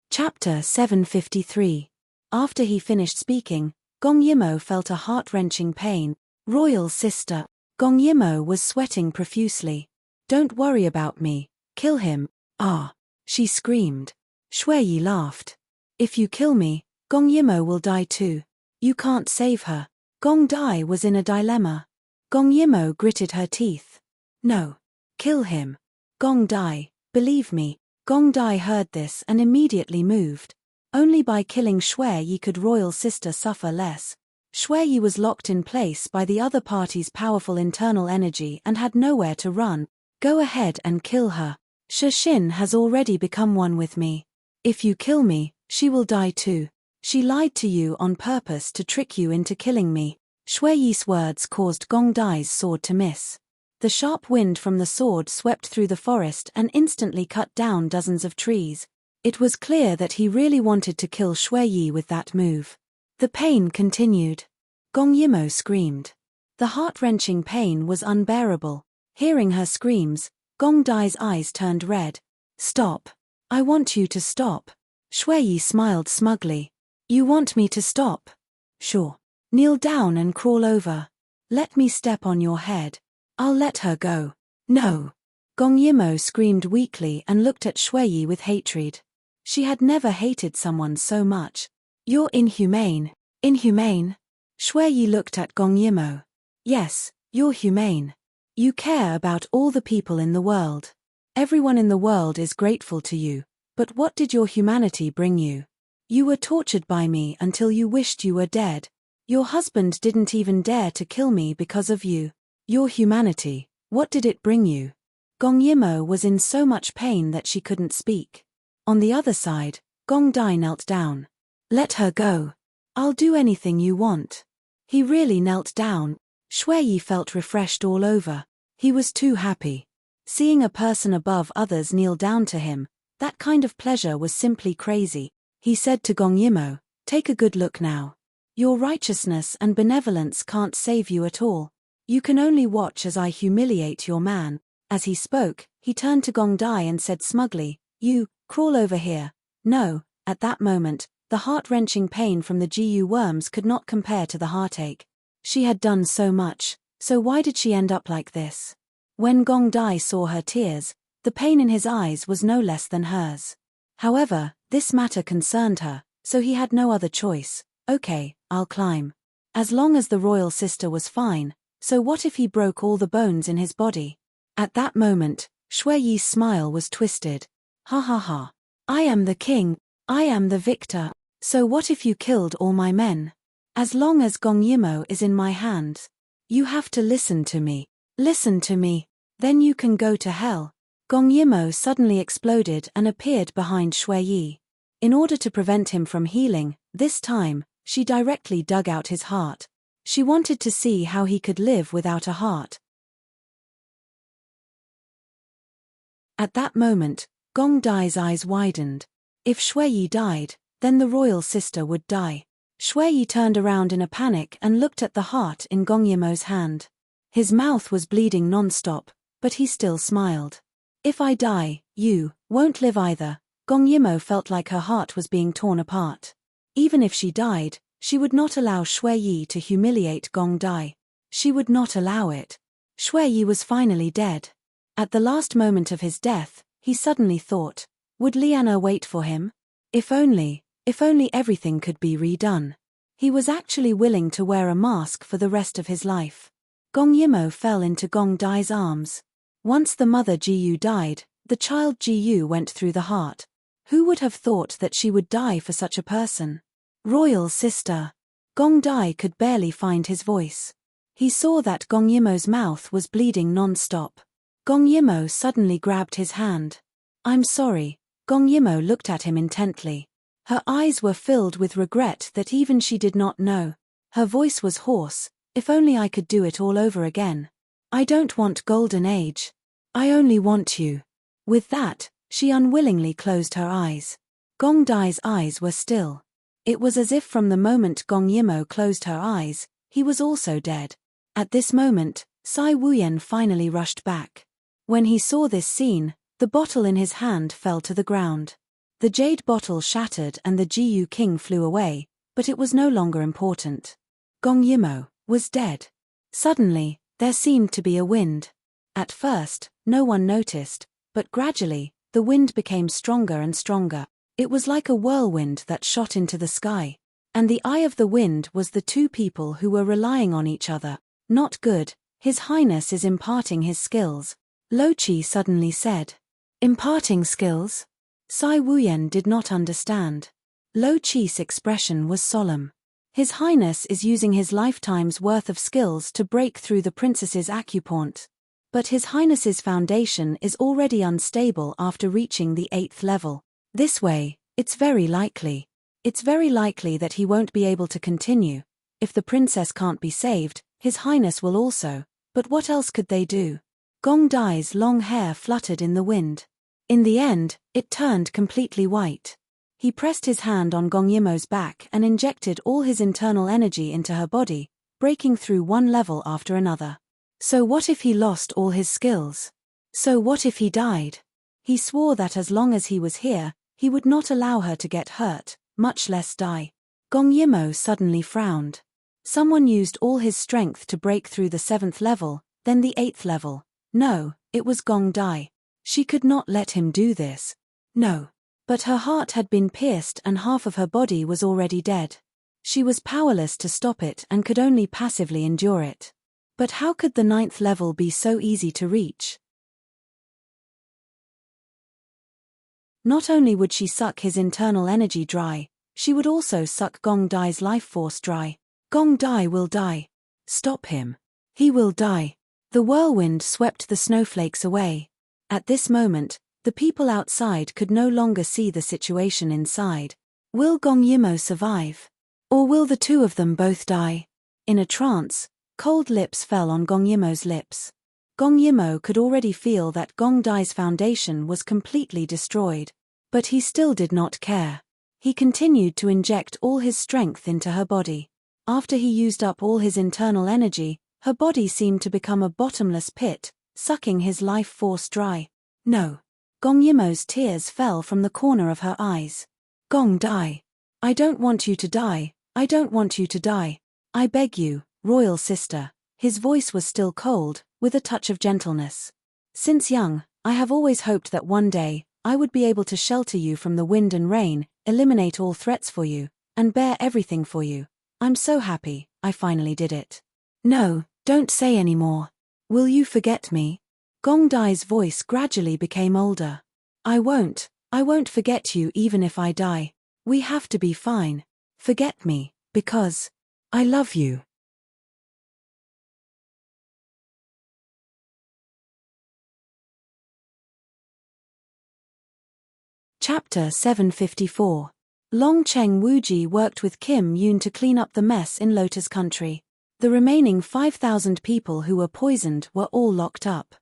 Chapter 753. After he finished speaking, Gong Yimo felt a heart-wrenching pain. Royal sister. Gong Yimo was sweating profusely. Don't worry about me. Kill him. Ah! She screamed. Shui Yi laughed. If you kill me, Gong Yimo will die too. You can't save her. Gong Dai was in a dilemma. Gong Yimo gritted her teeth. No. Kill him. Gong Dai, believe me. Gong Dai heard this and immediately moved. Only by killing Shui Yi could royal sister suffer less. Shui Yi was locked in place by the other party's powerful internal energy and had nowhere to run. Go ahead and kill her. Shixin has already become one with me. If you kill me, she will die too. She lied to you on purpose to trick you into killing me. Shui Yi's words caused Gong Dai's sword to miss. The sharp wind from the sword swept through the forest and instantly cut down dozens of trees. It was clear that he really wanted to kill Shui Yi with that move. The pain continued. Gong Yimo screamed. The heart-wrenching pain was unbearable. Hearing her screams, Gong Dai's eyes turned red. Stop. I want you to stop. Shui Yi smiled smugly. You want me to stop? Sure. Kneel down and crawl over. Let me step on your head. I'll let her go. No. Gong Yimo screamed weakly and looked at Shui Yi with hatred. She had never hated someone so much. You're inhumane. Inhumane? Shui Yi looked at Gong Yimo. Yes, you're humane. You care about all the people in the world. Everyone in the world is grateful to you. But what did your humanity bring you? You were tortured by me until you wished you were dead. Your husband didn't even dare to kill me because of you. Your humanity, what did it bring you? Gong Yimo was in so much pain that she couldn't speak. On the other side, Gong Dai knelt down. Let her go. I'll do anything you want. He really knelt down. Shui Yi felt refreshed all over. He was too happy. Seeing a person above others kneel down to him, that kind of pleasure was simply crazy. He said to Gong Yimo, take a good look now. Your righteousness and benevolence can't save you at all. You can only watch as I humiliate your man. As he spoke, he turned to Gong Dai and said smugly, you, crawl over here. No, at that moment, the heart-wrenching pain from the GU worms could not compare to the heartache. She had done so much, so why did she end up like this? When Gong Dai saw her tears, the pain in his eyes was no less than hers. However, this matter concerned her, so he had no other choice. Okay, I'll climb. As long as the royal sister was fine, so what if he broke all the bones in his body? At that moment, Shui Yi's smile was twisted. Ha ha ha. I am the king, I am the victor, so what if you killed all my men? As long as Gong Yimo is in my hands. You have to listen to me. Listen to me. Then you can go to hell. Gong Yimo suddenly exploded and appeared behind Shui Yi. In order to prevent him from healing, this time, she directly dug out his heart. She wanted to see how he could live without a heart. At that moment, Gong Dai's eyes widened. If Shui Yi died, then the royal sister would die. Shui Yi turned around in a panic and looked at the heart in Gong Yimo's hand. His mouth was bleeding non-stop, but he still smiled. If I die, you won't live either. Gong Yimo felt like her heart was being torn apart. Even if she died, she would not allow Shui Yi to humiliate Gong Dai. She would not allow it. Shui Yi was finally dead. At the last moment of his death, he suddenly thought, would Liana wait for him? If only everything could be redone. He was actually willing to wear a mask for the rest of his life. Gong Yimo fell into Gong Dai's arms. Once the mother Jiyu died, the child Jiyu went through the heart. Who would have thought that she would die for such a person? Royal sister. Gong Dai could barely find his voice. He saw that Gong Yimo's mouth was bleeding non-stop. Gong Yimo suddenly grabbed his hand. I'm sorry. Gong Yimo looked at him intently. Her eyes were filled with regret that even she did not know. Her voice was hoarse. If only I could do it all over again. I don't want Golden Age. I only want you. With that, she unwillingly closed her eyes. Gong Dai's eyes were still. It was as if from the moment Gong Yimo closed her eyes, he was also dead. At this moment, Sai Wuyan finally rushed back. When he saw this scene, the bottle in his hand fell to the ground. The jade bottle shattered and the Jiyu King flew away, but it was no longer important. Gong Yimo was dead. Suddenly, there seemed to be a wind. At first, no one noticed, but gradually, the wind became stronger and stronger. It was like a whirlwind that shot into the sky. And the eye of the wind was the two people who were relying on each other. Not good, His Highness is imparting his skills. Lo Chi suddenly said. Imparting skills? Sai Wuyan did not understand. Lo Chi's expression was solemn. His Highness is using his lifetime's worth of skills to break through the princess's acupoint. But His Highness's foundation is already unstable after reaching the 8th level. This way, it's very likely that he won't be able to continue. If the princess can't be saved, His Highness will also. But what else could they do? Gong Dai's long hair fluttered in the wind. In the end, it turned completely white. He pressed his hand on Gong Yimo's back and injected all his internal energy into her body, breaking through one level after another. So what if he lost all his skills? So what if he died? He swore that as long as he was here, he would not allow her to get hurt, much less die. Gong Yimo suddenly frowned. Someone used all his strength to break through the 7th level, then the 8th level. No, it was Gong Dai. She could not let him do this. No. But her heart had been pierced and half of her body was already dead. She was powerless to stop it and could only passively endure it. But how could the 9th level be so easy to reach? Not only would she suck his internal energy dry, she would also suck Gong Dai's life force dry. Gong Dai will die. Stop him. He will die. The whirlwind swept the snowflakes away. At this moment, the people outside could no longer see the situation inside. Will Gong Yimo survive? Or will the two of them both die? In a trance, cold lips fell on Gong Yimo's lips. Gong Yimo could already feel that Gong Dai's foundation was completely destroyed. But he still did not care. He continued to inject all his strength into her body. After he used up all his internal energy, her body seemed to become a bottomless pit, sucking his life force dry. No. Gong Yimo's tears fell from the corner of her eyes. Gong Dai. I don't want you to die. I don't want you to die. I beg you, royal sister. His voice was still cold, with a touch of gentleness. Since young, I have always hoped that one day, I would be able to shelter you from the wind and rain, eliminate all threats for you, and bear everything for you. I'm so happy, I finally did it. No, don't say any more. Will you forget me? Gong Dai's voice gradually became older. I won't forget you even if I die. We have to be fine. Forget me, because I love you. Chapter 754. Long Cheng Wuji worked with Kim Yoon to clean up the mess in Lotus Country. The remaining 5,000 people who were poisoned were all locked up.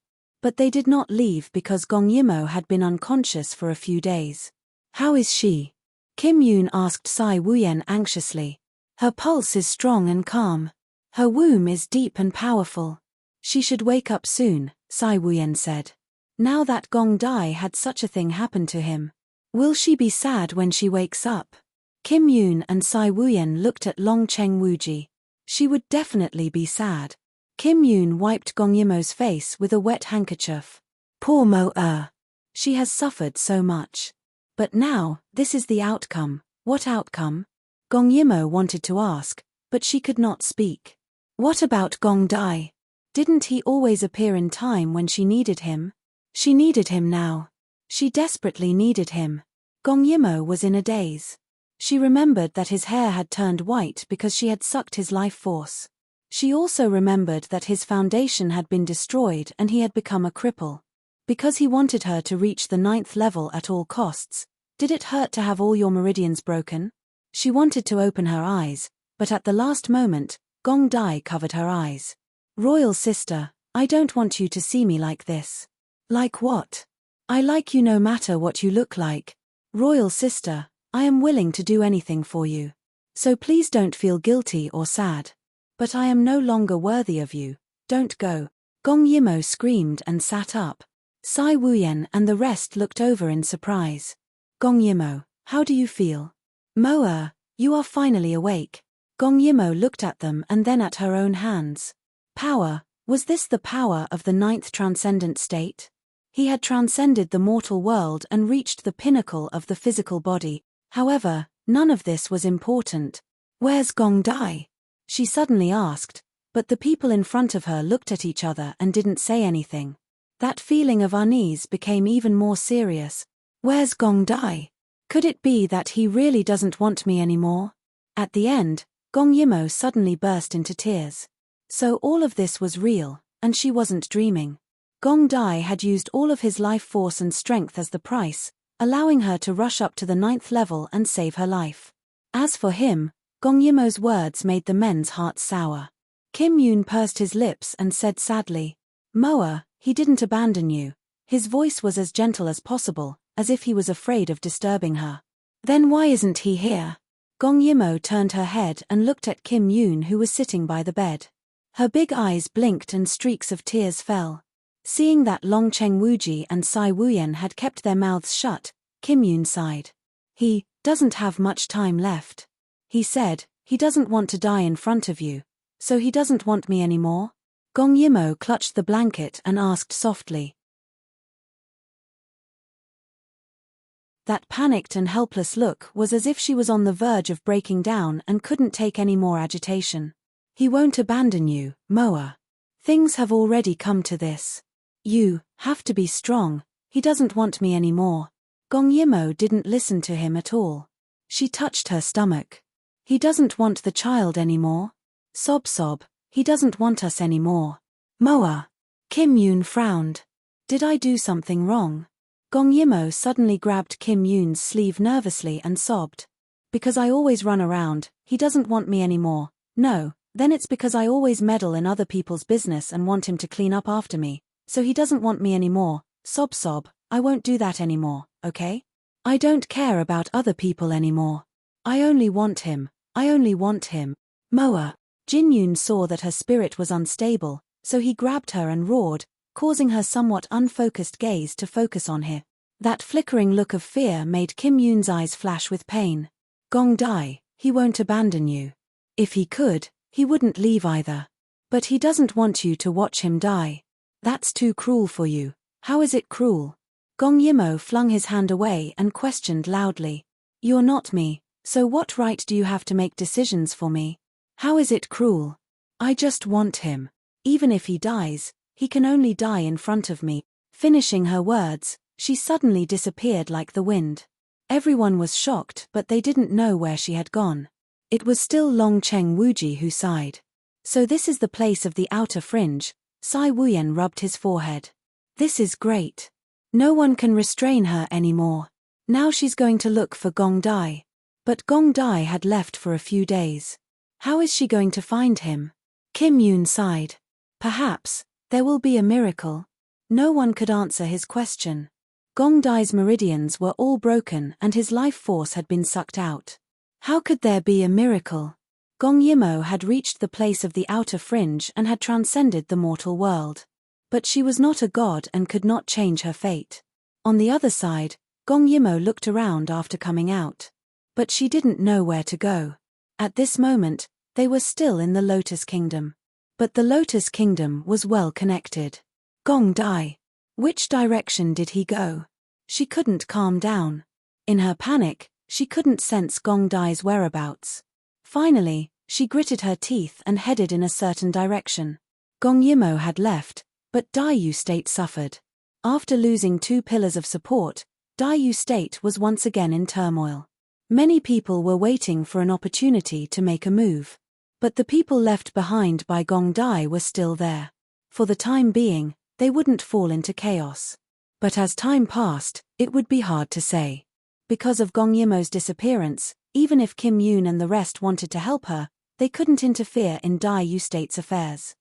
But they did not leave because Gong Yimo had been unconscious for a few days. How is she? Kim Yoon asked Sai Wuyan anxiously. Her pulse is strong and calm. Her womb is deep and powerful. She should wake up soon, Sai Wuyan said. Now that Gong Dai had such a thing happen to him. Will she be sad when she wakes up? Kim Yoon and Sai Wuyan looked at Long Cheng Wuji. She would definitely be sad. Kim Yoon wiped Gong Yimo's face with a wet handkerchief. Poor Mo-er. She has suffered so much. But now, this is the outcome. What outcome? Gong Yimo wanted to ask, but she could not speak. What about Gong Dai? Didn't he always appear in time when she needed him? She needed him now. She desperately needed him. Gong Yimo was in a daze. She remembered that his hair had turned white because she had sucked his life force. She also remembered that his foundation had been destroyed and he had become a cripple. Because he wanted her to reach the 9th level at all costs, Did it hurt to have all your meridians broken? She wanted to open her eyes, but at the last moment, Gong Dai covered her eyes. Royal sister, I don't want you to see me like this. Like what? I like you no matter what you look like. Royal sister, I am willing to do anything for you. So please don't feel guilty or sad. But I am no longer worthy of you. Don't go. Gong Yimo screamed and sat up. Sai Wuyan and the rest looked over in surprise. Gong Yimo, how do you feel? Moa, you are finally awake. Gong Yimo looked at them and then at her own hands. Power, was this the power of the ninth transcendent state? He had transcended the mortal world and reached the pinnacle of the physical body. However, none of this was important. Where's Gong Dai? She suddenly asked, but the people in front of her looked at each other and didn't say anything. That feeling of unease became even more serious. Where's Gong Dai? Could it be that he really doesn't want me anymore? At the end, Gong Yimo suddenly burst into tears. So all of this was real, and she wasn't dreaming. Gong Dai had used all of his life force and strength as the price, allowing her to rush up to the 9th level and save her life. As for him, Gong Yimo's words made the men's hearts sour. Kim Yoon pursed his lips and said sadly, Moa, he didn't abandon you. His voice was as gentle as possible, as if he was afraid of disturbing her. Then why isn't he here? Gong Yimo turned her head and looked at Kim Yoon, who was sitting by the bed. Her big eyes blinked and streaks of tears fell. Seeing that Long Cheng Wuji and Sai Wuyan had kept their mouths shut, Kim Yoon sighed. He doesn't have much time left. He said, he doesn't want to die in front of you. So he doesn't want me anymore? Gong Yimo clutched the blanket and asked softly. That panicked and helpless look was as if she was on the verge of breaking down and couldn't take any more agitation. He won't abandon you, Moa. Things have already come to this. You have to be strong. He doesn't want me anymore. Gong Yimo didn't listen to him at all. She touched her stomach. He doesn't want the child anymore. Sob sob, he doesn't want us anymore. Moa. Kim Yoon frowned. Did I do something wrong? Gong Yimo suddenly grabbed Kim Yoon's sleeve nervously and sobbed. Because I always run around, he doesn't want me anymore. No, then it's because I always meddle in other people's business and want him to clean up after me. So he doesn't want me anymore. Sob sob, I won't do that anymore, okay? I don't care about other people anymore. I only want him. I only want him. Moa. Jin Yoon saw that her spirit was unstable, so he grabbed her and roared, causing her somewhat unfocused gaze to focus on him. That flickering look of fear made Kim Yoon's eyes flash with pain. Gong Dai, he won't abandon you. If he could, he wouldn't leave either. But he doesn't want you to watch him die. That's too cruel for you. How is it cruel? Gong Yimo flung his hand away and questioned loudly. You're not me, so what right do you have to make decisions for me? How is it cruel? I just want him. Even if he dies, he can only die in front of me. Finishing her words, she suddenly disappeared like the wind. Everyone was shocked, but they didn't know where she had gone. It was still Long Cheng Wuji who sighed. So this is the place of the outer fringe. Sai Wuyan rubbed his forehead. This is great. No one can restrain her anymore. Now she's going to look for Gong Dai. But Gong Dai had left for a few days. How is she going to find him? Kim Yoon sighed. Perhaps there will be a miracle. No one could answer his question. Gong Dai's meridians were all broken and his life force had been sucked out. How could there be a miracle? Gong Yimo had reached the place of the outer fringe and had transcended the mortal world. But she was not a god and could not change her fate. On the other side, Gong Yimo looked around after coming out. But she didn't know where to go. At this moment, they were still in the Lotus Kingdom. But the Lotus Kingdom was well connected. Gong Dai. Which direction did he go? She couldn't calm down. In her panic, she couldn't sense Gong Dai's whereabouts. Finally, she gritted her teeth and headed in a certain direction. Gong Yimo had left, but Daiyu State suffered. After losing 2 pillars of support, Daiyu State was once again in turmoil. Many people were waiting for an opportunity to make a move. But the people left behind by Gong Dai were still there. For the time being, they wouldn't fall into chaos. But as time passed, it would be hard to say. Because of Gong Yimmo's disappearance, even if Kim Yoon and the rest wanted to help her, they couldn't interfere in Dai State's affairs.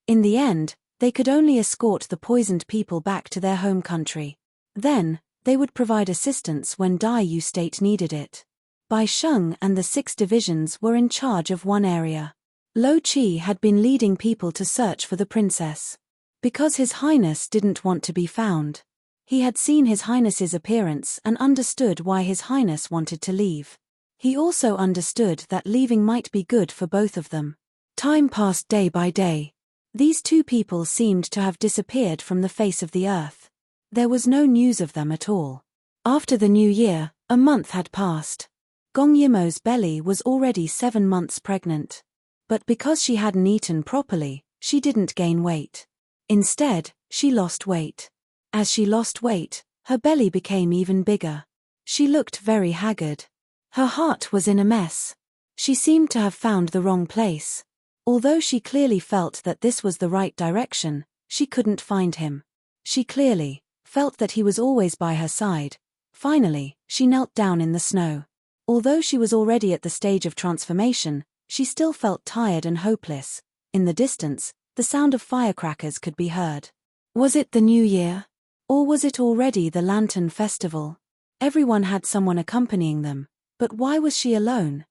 In the end, they could only escort the poisoned people back to their home country. Then, they would provide assistance when Dai State needed it. Bai Sheng and the 6 divisions were in charge of one area. Lo Qi had been leading people to search for the princess. Because His Highness didn't want to be found. He had seen His Highness's appearance and understood why His Highness wanted to leave. He also understood that leaving might be good for both of them. Time passed day by day. These 2 people seemed to have disappeared from the face of the earth. There was no news of them at all. After the new year, a month had passed. Gong Yimmo's belly was already 7 months pregnant. But because she hadn't eaten properly, she didn't gain weight. Instead, she lost weight. As she lost weight, her belly became even bigger. She looked very haggard. Her heart was in a mess. She seemed to have found the wrong place. Although she clearly felt that this was the right direction, she couldn't find him. She clearly felt that he was always by her side. Finally, she knelt down in the snow. Although she was already at the stage of transformation, she still felt tired and hopeless. In the distance, the sound of firecrackers could be heard. Was it the new year? Or was it already the Lantern Festival? Everyone had someone accompanying them, but why was she alone?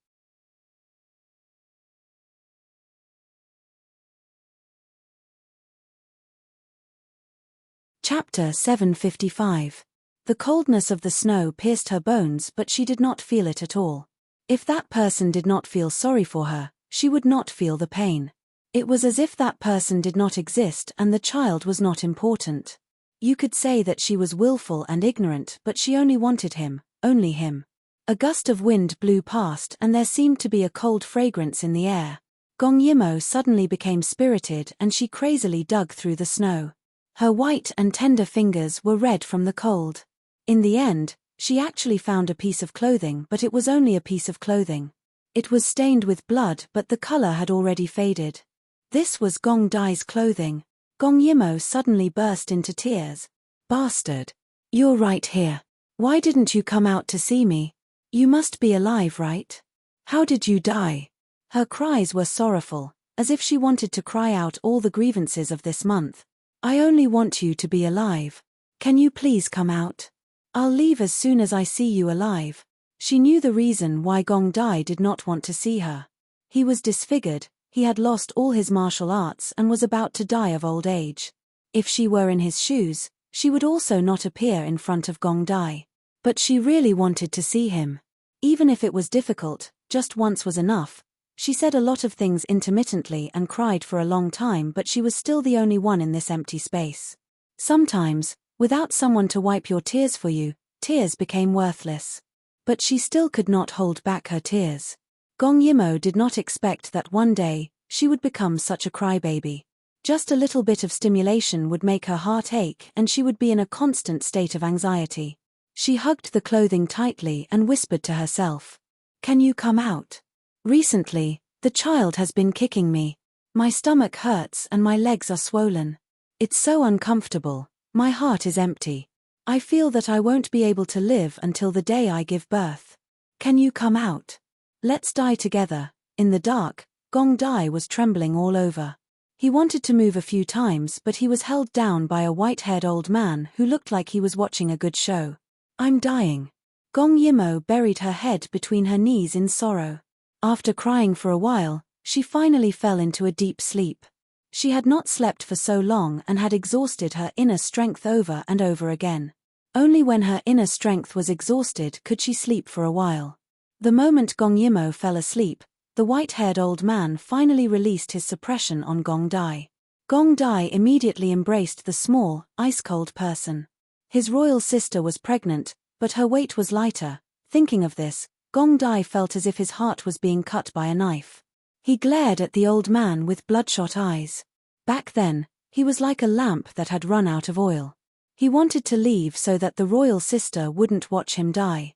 Chapter 755. The coldness of the snow pierced her bones, but she did not feel it at all. If that person did not feel sorry for her, she would not feel the pain. It was as if that person did not exist and the child was not important. You could say that she was willful and ignorant, but she only wanted him, only him. A gust of wind blew past and there seemed to be a cold fragrance in the air. Gong Yimmo suddenly became spirited and she crazily dug through the snow. Her white and tender fingers were red from the cold. In the end, she actually found a piece of clothing, but it was only a piece of clothing. It was stained with blood, but the color had already faded. This was Gong Dai's clothing. Gong Yimmo suddenly burst into tears. Bastard! You're right here. Why didn't you come out to see me? You must be alive, right? How did you die? Her cries were sorrowful, as if she wanted to cry out all the grievances of this month. I only want you to be alive. Can you please come out? I'll leave as soon as I see you alive. She knew the reason why Gong Dai did not want to see her. He was disfigured, he had lost all his martial arts and was about to die of old age. If she were in his shoes, she would also not appear in front of Gong Dai. But she really wanted to see him. Even if it was difficult, just once was enough. She said a lot of things intermittently and cried for a long time, but she was still the only one in this empty space. Sometimes, without someone to wipe your tears for you, tears became worthless. But she still could not hold back her tears. Gong Yimmo did not expect that one day, she would become such a crybaby. Just a little bit of stimulation would make her heart ache and she would be in a constant state of anxiety. She hugged the clothing tightly and whispered to herself. Can you come out? Recently, the child has been kicking me. My stomach hurts and my legs are swollen. It's so uncomfortable. My heart is empty. I feel that I won't be able to live until the day I give birth. Can you come out? Let's die together. In the dark, Gong Dai was trembling all over. He wanted to move a few times, but he was held down by a white-haired old man who looked like he was watching a good show. I'm dying. Gong Yimmo buried her head between her knees in sorrow. After crying for a while, she finally fell into a deep sleep. She had not slept for so long and had exhausted her inner strength over and over again. Only when her inner strength was exhausted could she sleep for a while. The moment Gong Yimmo fell asleep, the white-haired old man finally released his suppression on Gong Dai. Gong Dai immediately embraced the small, ice-cold person. His royal sister was pregnant, but her weight was lighter. Thinking of this, Gong Dai felt as if his heart was being cut by a knife. He glared at the old man with bloodshot eyes. Back then, he was like a lamp that had run out of oil. He wanted to leave so that the royal sister wouldn't watch him die.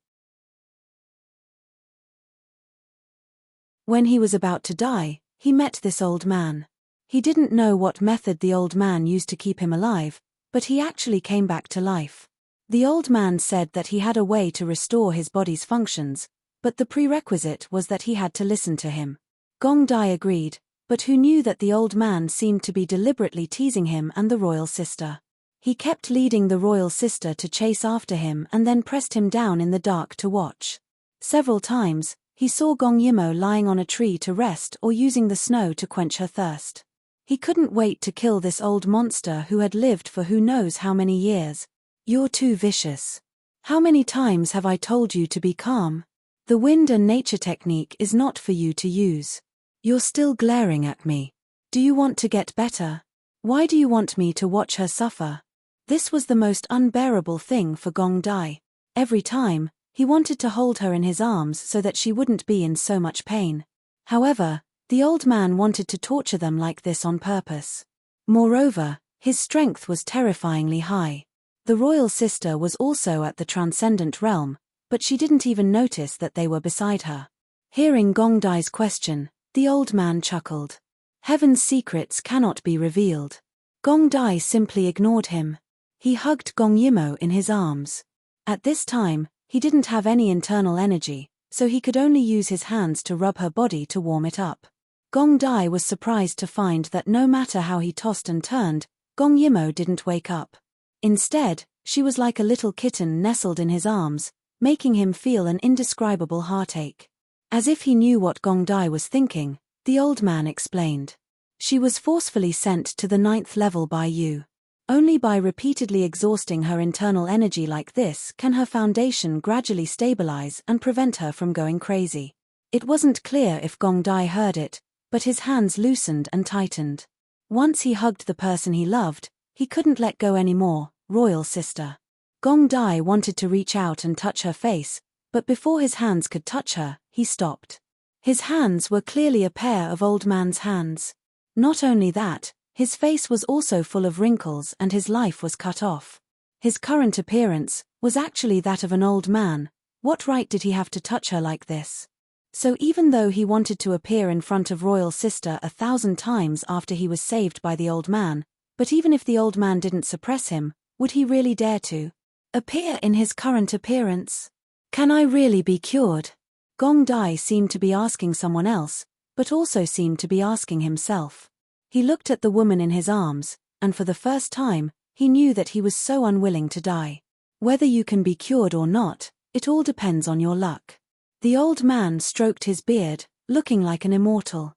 When he was about to die, he met this old man. He didn't know what method the old man used to keep him alive, But he actually came back to life. The old man said that he had a way to restore his body's functions, but the prerequisite was that he had to listen to him. Gong Dai agreed, but who knew that the old man seemed to be deliberately teasing him and the royal sister. He kept leading the royal sister to chase after him and then pressed him down in the dark to watch. Several times, he saw Gong Yimo lying on a tree to rest or using the snow to quench her thirst. He couldn't wait to kill this old monster who had lived for who knows how many years. You're too vicious. How many times have I told you to be calm? The wind and nature technique is not for you to use. You're still glaring at me. Do you want to get better? Why do you want me to watch her suffer? This was the most unbearable thing for Gong Dai. Every time, he wanted to hold her in his arms so that she wouldn't be in so much pain. However, the old man wanted to torture them like this on purpose. Moreover, his strength was terrifyingly high. The royal sister was also at the transcendent realm, but she didn't even notice that they were beside her. Hearing Gong Dai's question, the old man chuckled. Heaven's secrets cannot be revealed. Gong Dai simply ignored him. He hugged Gong Yimo in his arms. At this time, he didn't have any internal energy, so he could only use his hands to rub her body to warm it up. Gong Dai was surprised to find that no matter how he tossed and turned, Gong Yimo didn't wake up. Instead, she was like a little kitten nestled in his arms, making him feel an indescribable heartache. As if he knew what Gong Dai was thinking, the old man explained. She was forcefully sent to the 9th level by you. Only by repeatedly exhausting her internal energy like this can her foundation gradually stabilize and prevent her from going crazy. It wasn't clear if Gong Dai heard it, but his hands loosened and tightened. Once he hugged the person he loved, he couldn't let go anymore, royal sister. Gong Dai wanted to reach out and touch her face, but before his hands could touch her, he stopped. His hands were clearly a pair of old man's hands. Not only that, his face was also full of wrinkles and his life was cut off. His current appearance was actually that of an old man. What right did he have to touch her like this? So even though he wanted to appear in front of royal sister 1,000 times after he was saved by the old man, but even if the old man didn't suppress him, would he really dare to appear in his current appearance? Can I really be cured? Gong Dai seemed to be asking someone else, but also seemed to be asking himself. He looked at the woman in his arms, and for the first time, he knew that he was so unwilling to die. Whether you can be cured or not, it all depends on your luck. The old man stroked his beard, looking like an immortal.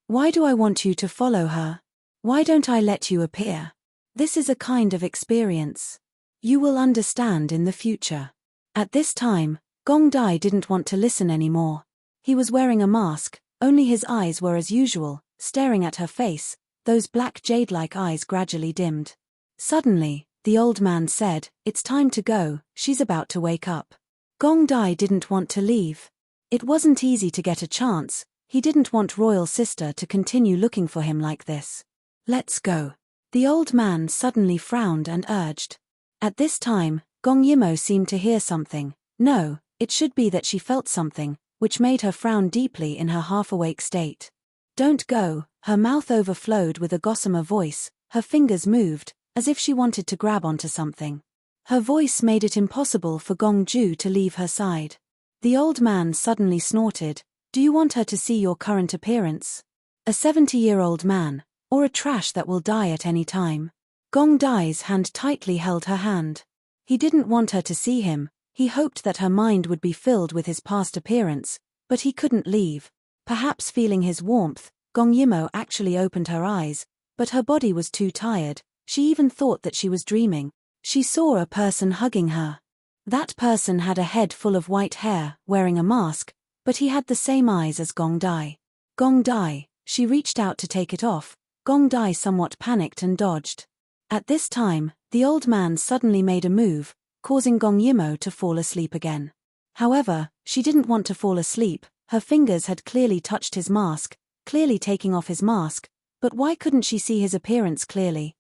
Why do I want you to follow her? Why don't I let you appear? This is a kind of experience. You will understand in the future. At this time, Gong Dai didn't want to listen anymore. He was wearing a mask, only his eyes were as usual, staring at her face. Those black jade-like eyes gradually dimmed. Suddenly, the old man said, "It's time to go, she's about to wake up." Gong Dai didn't want to leave. It wasn't easy to get a chance. He didn't want royal sister to continue looking for him like this. Let's go. The old man suddenly frowned and urged. At this time, Gong Yimo seemed to hear something. No, it should be that she felt something, which made her frown deeply in her half-awake state. Don't go, her mouth overflowed with a gossamer voice, her fingers moved, as if she wanted to grab onto something. Her voice made it impossible for Gong Ju to leave her side. The old man suddenly snorted. Do you want her to see your current appearance? A 70-year-old man, or a trash that will die at any time? Gong Dai's hand tightly held her hand. He didn't want her to see him. He hoped that her mind would be filled with his past appearance, but he couldn't leave. Perhaps feeling his warmth, Gong Yimo actually opened her eyes, but her body was too tired. She even thought that she was dreaming. She saw a person hugging her. That person had a head full of white hair, wearing a mask, but he had the same eyes as Gong Dai. Gong Dai, she reached out to take it off. Gong Dai somewhat panicked and dodged. At this time, the old man suddenly made a move, causing Gong Yimo to fall asleep again. However, she didn't want to fall asleep. Her fingers had clearly touched his mask, clearly taking off his mask, but why couldn't she see his appearance clearly?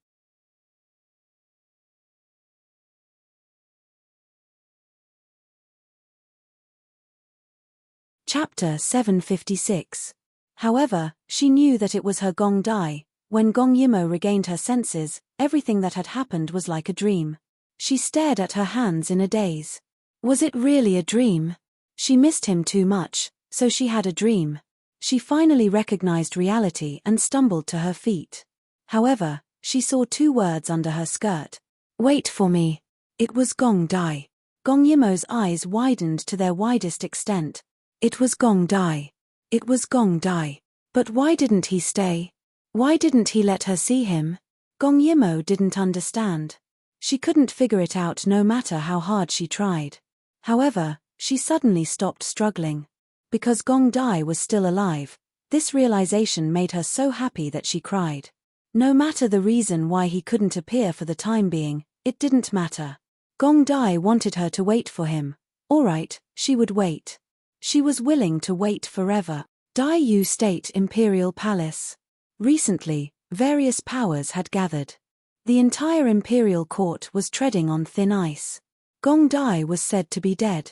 Chapter 756. However, she knew that it was her Gong Dai, When Gong Yimo regained her senses, everything that had happened was like a dream. She stared at her hands in a daze. Was it really a dream? She missed him too much, so she had a dream. She finally recognized reality and stumbled to her feet. However, she saw 2 words under her skirt. Wait for me. It was Gong Dai. Gong Yimo's eyes widened to their widest extent. It was Gong Dai. It was Gong Dai. But why didn't he stay? Why didn't he let her see him? Gong Yimo didn't understand. She couldn't figure it out no matter how hard she tried. However, she suddenly stopped struggling. Because Gong Dai was still alive, this realization made her so happy that she cried. No matter the reason why he couldn't appear for the time being, it didn't matter. Gong Dai wanted her to wait for him. Alright, she would wait. She was willing to wait forever. Dai Yu State Imperial Palace. Recently, various powers had gathered. The entire imperial court was treading on thin ice. Gong Dai was said to be dead.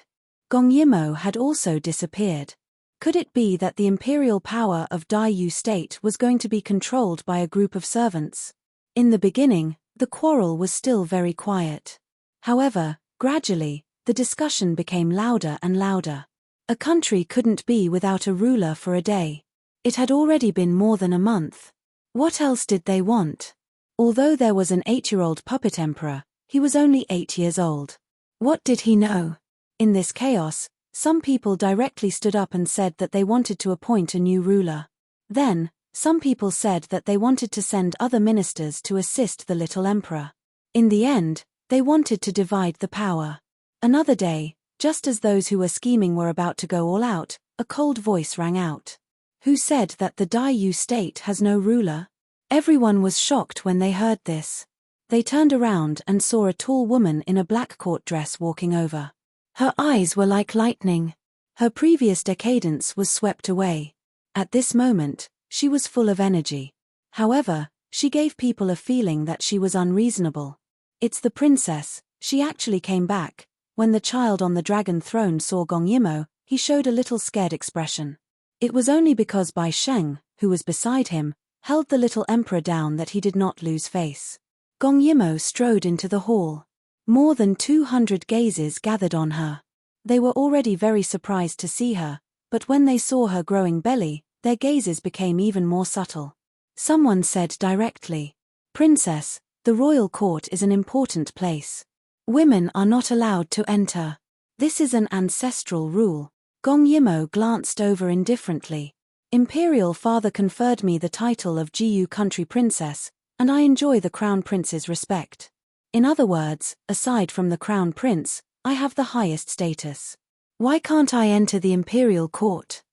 Gong Yimo had also disappeared. Could it be that the imperial power of Dai Yu State was going to be controlled by a group of servants? In the beginning, the quarrel was still very quiet. However, gradually, the discussion became louder and louder. A country couldn't be without a ruler for a day. It had already been more than a month. What else did they want? Although there was an 8-year-old puppet emperor, he was only 8 years old. What did he know? In this chaos, some people directly stood up and said that they wanted to appoint a new ruler. Then, some people said that they wanted to send other ministers to assist the little emperor. In the end, they wanted to divide the power. Another day, just as those who were scheming were about to go all out, a cold voice rang out. Who said that the Dai Yu State has no ruler? Everyone was shocked when they heard this. They turned around and saw a tall woman in a black court dress walking over. Her eyes were like lightning. Her previous decadence was swept away. At this moment, she was full of energy. However, she gave people a feeling that she was unreasonable. It's the princess, she actually came back. When the child on the dragon throne saw Gong Yimo, he showed a little scared expression. It was only because Bai Sheng, who was beside him, held the little emperor down that he did not lose face. Gong Yimo strode into the hall. More than 200 gazes gathered on her. They were already very surprised to see her, but when they saw her growing belly, their gazes became even more subtle. Someone said directly, "Princess, the royal court is an important place. Women are not allowed to enter. This is an ancestral rule." Gong Yimo glanced over indifferently. Imperial father conferred me the title of Jiyu Country Princess, and I enjoy the Crown Prince's respect. In other words, aside from the Crown Prince, I have the highest status. Why can't I enter the Imperial Court?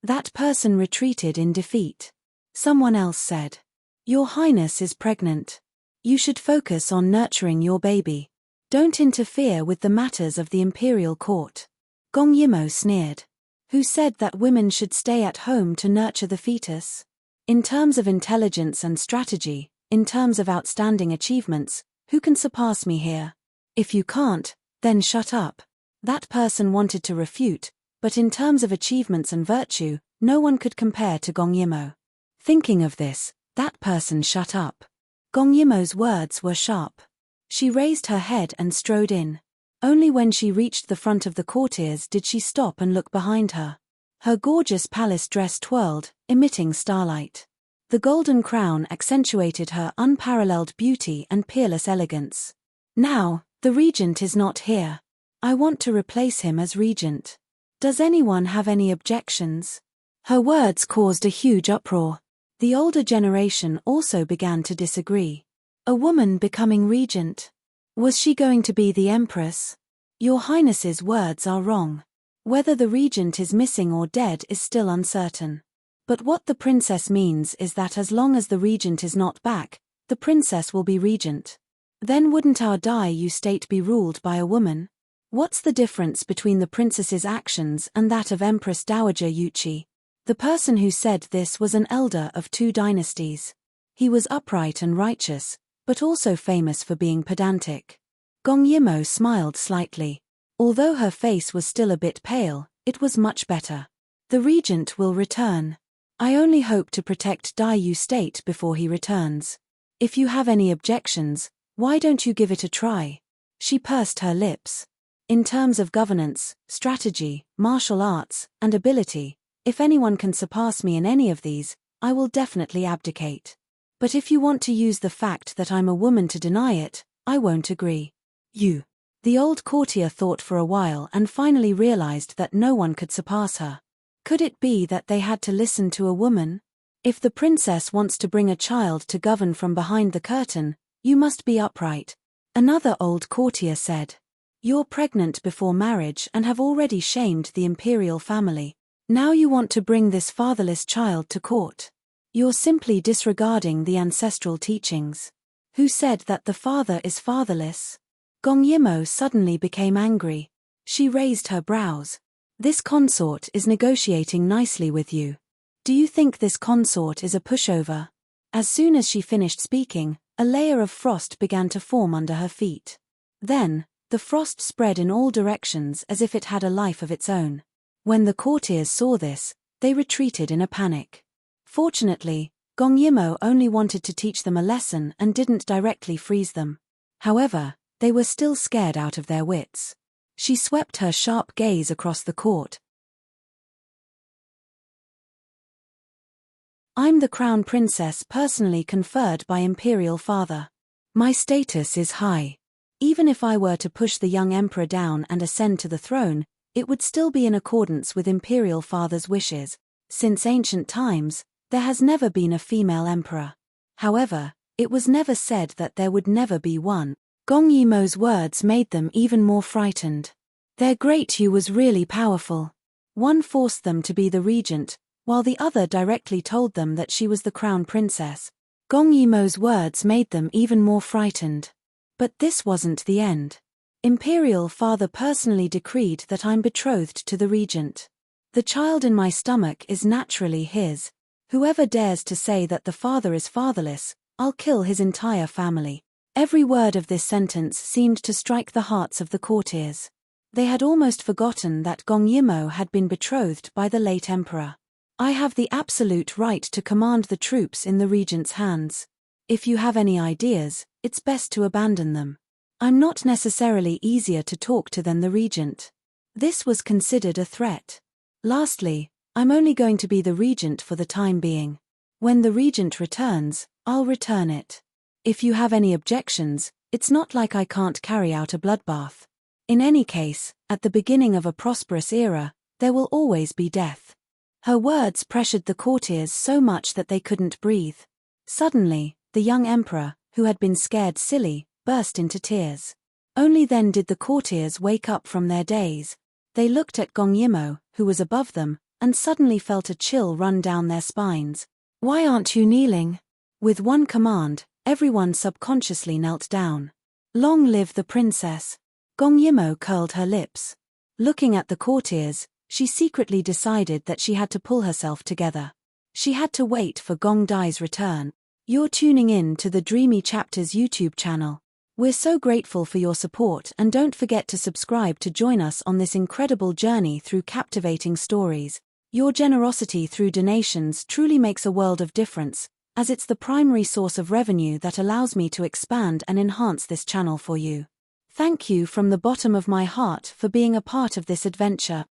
That person retreated in defeat. Someone else said, "Your Highness is pregnant. You should focus on nurturing your baby. Don't interfere with the matters of the Imperial Court." Gong Yimo sneered. Who said that women should stay at home to nurture the fetus? In terms of intelligence and strategy, in terms of outstanding achievements, who can surpass me here? If you can't, then shut up. That person wanted to refute, but in terms of achievements and virtue, no one could compare to Gong Yimo. Thinking of this, that person shut up. Gong Yimo's words were sharp. She raised her head and strode in. Only when she reached the front of the courtiers did she stop and look behind her. Her gorgeous palace dress twirled, emitting starlight. The golden crown accentuated her unparalleled beauty and peerless elegance. Now, the regent is not here. I want to replace him as regent. Does anyone have any objections? Her words caused a huge uproar. The older generation also began to disagree. A woman becoming regent. Was she going to be the empress? Your Highness's words are wrong. Whether the regent is missing or dead is still uncertain. But what the princess means is that as long as the regent is not back, the princess will be regent. Then wouldn't our Dai Yu state be ruled by a woman? What's the difference between the princess's actions and that of Empress Dowager Yuqi? The person who said this was an elder of 2 dynasties. He was upright and righteous, but also famous for being pedantic. Gong Yimo smiled slightly. Although her face was still a bit pale, it was much better. The regent will return. I only hope to protect Dai Yu State before he returns. If you have any objections, why don't you give it a try? She pursed her lips. In terms of governance, strategy, martial arts, and ability, if anyone can surpass me in any of these, I will definitely abdicate. But if you want to use the fact that I'm a woman to deny it, I won't agree. You. The old courtier thought for a while and finally realized that no one could surpass her. Could it be that they had to listen to a woman? If the princess wants to bring a child to govern from behind the curtain, you must be upright. Another old courtier said. You're pregnant before marriage and have already shamed the imperial family. Now you want to bring this fatherless child to court. You're simply disregarding the ancestral teachings. Who said that the father is fatherless? Gong Yimo suddenly became angry. She raised her brows. This consort is negotiating nicely with you. Do you think this consort is a pushover? As soon as she finished speaking, a layer of frost began to form under her feet. Then, the frost spread in all directions as if it had a life of its own. When the courtiers saw this, they retreated in a panic. Fortunately, Gong Yimo only wanted to teach them a lesson and didn't directly freeze them. However, they were still scared out of their wits. She swept her sharp gaze across the court. I'm the crown princess personally conferred by imperial father. My status is high. Even if I were to push the young emperor down and ascend to the throne, it would still be in accordance with imperial father's wishes. Since ancient times, there has never been a female emperor. However, it was never said that there would never be one. Gong Yimo's words made them even more frightened. Their great Yu was really powerful. One forced them to be the regent, while the other directly told them that she was the crown princess. Gong Yimo's words made them even more frightened. But this wasn't the end. Imperial father personally decreed that I'm betrothed to the regent. The child in my stomach is naturally his. Whoever dares to say that the father is fatherless, I'll kill his entire family. Every word of this sentence seemed to strike the hearts of the courtiers. They had almost forgotten that Gong Yimo had been betrothed by the late emperor. I have the absolute right to command the troops in the regent's hands. If you have any ideas, it's best to abandon them. I'm not necessarily easier to talk to than the regent. This was considered a threat. Lastly, I'm only going to be the regent for the time being. When the regent returns, I'll return it. If you have any objections, it's not like I can't carry out a bloodbath. In any case, at the beginning of a prosperous era, there will always be death. Her words pressured the courtiers so much that they couldn't breathe. Suddenly, the young emperor, who had been scared silly, burst into tears. Only then did the courtiers wake up from their daze. They looked at Gong Yimo, who was above them, and suddenly felt a chill run down their spines. Why aren't you kneeling? With one command, everyone subconsciously knelt down. Long live the princess. Gong Yimo curled her lips. Looking at the courtiers, she secretly decided that she had to pull herself together. She had to wait for Gong Dai's return. You're tuning in to the Dreamy Chapters YouTube channel. We're so grateful for your support and don't forget to subscribe to join us on this incredible journey through captivating stories. Your generosity through donations truly makes a world of difference, as it's the primary source of revenue that allows me to expand and enhance this channel for you. Thank you from the bottom of my heart for being a part of this adventure.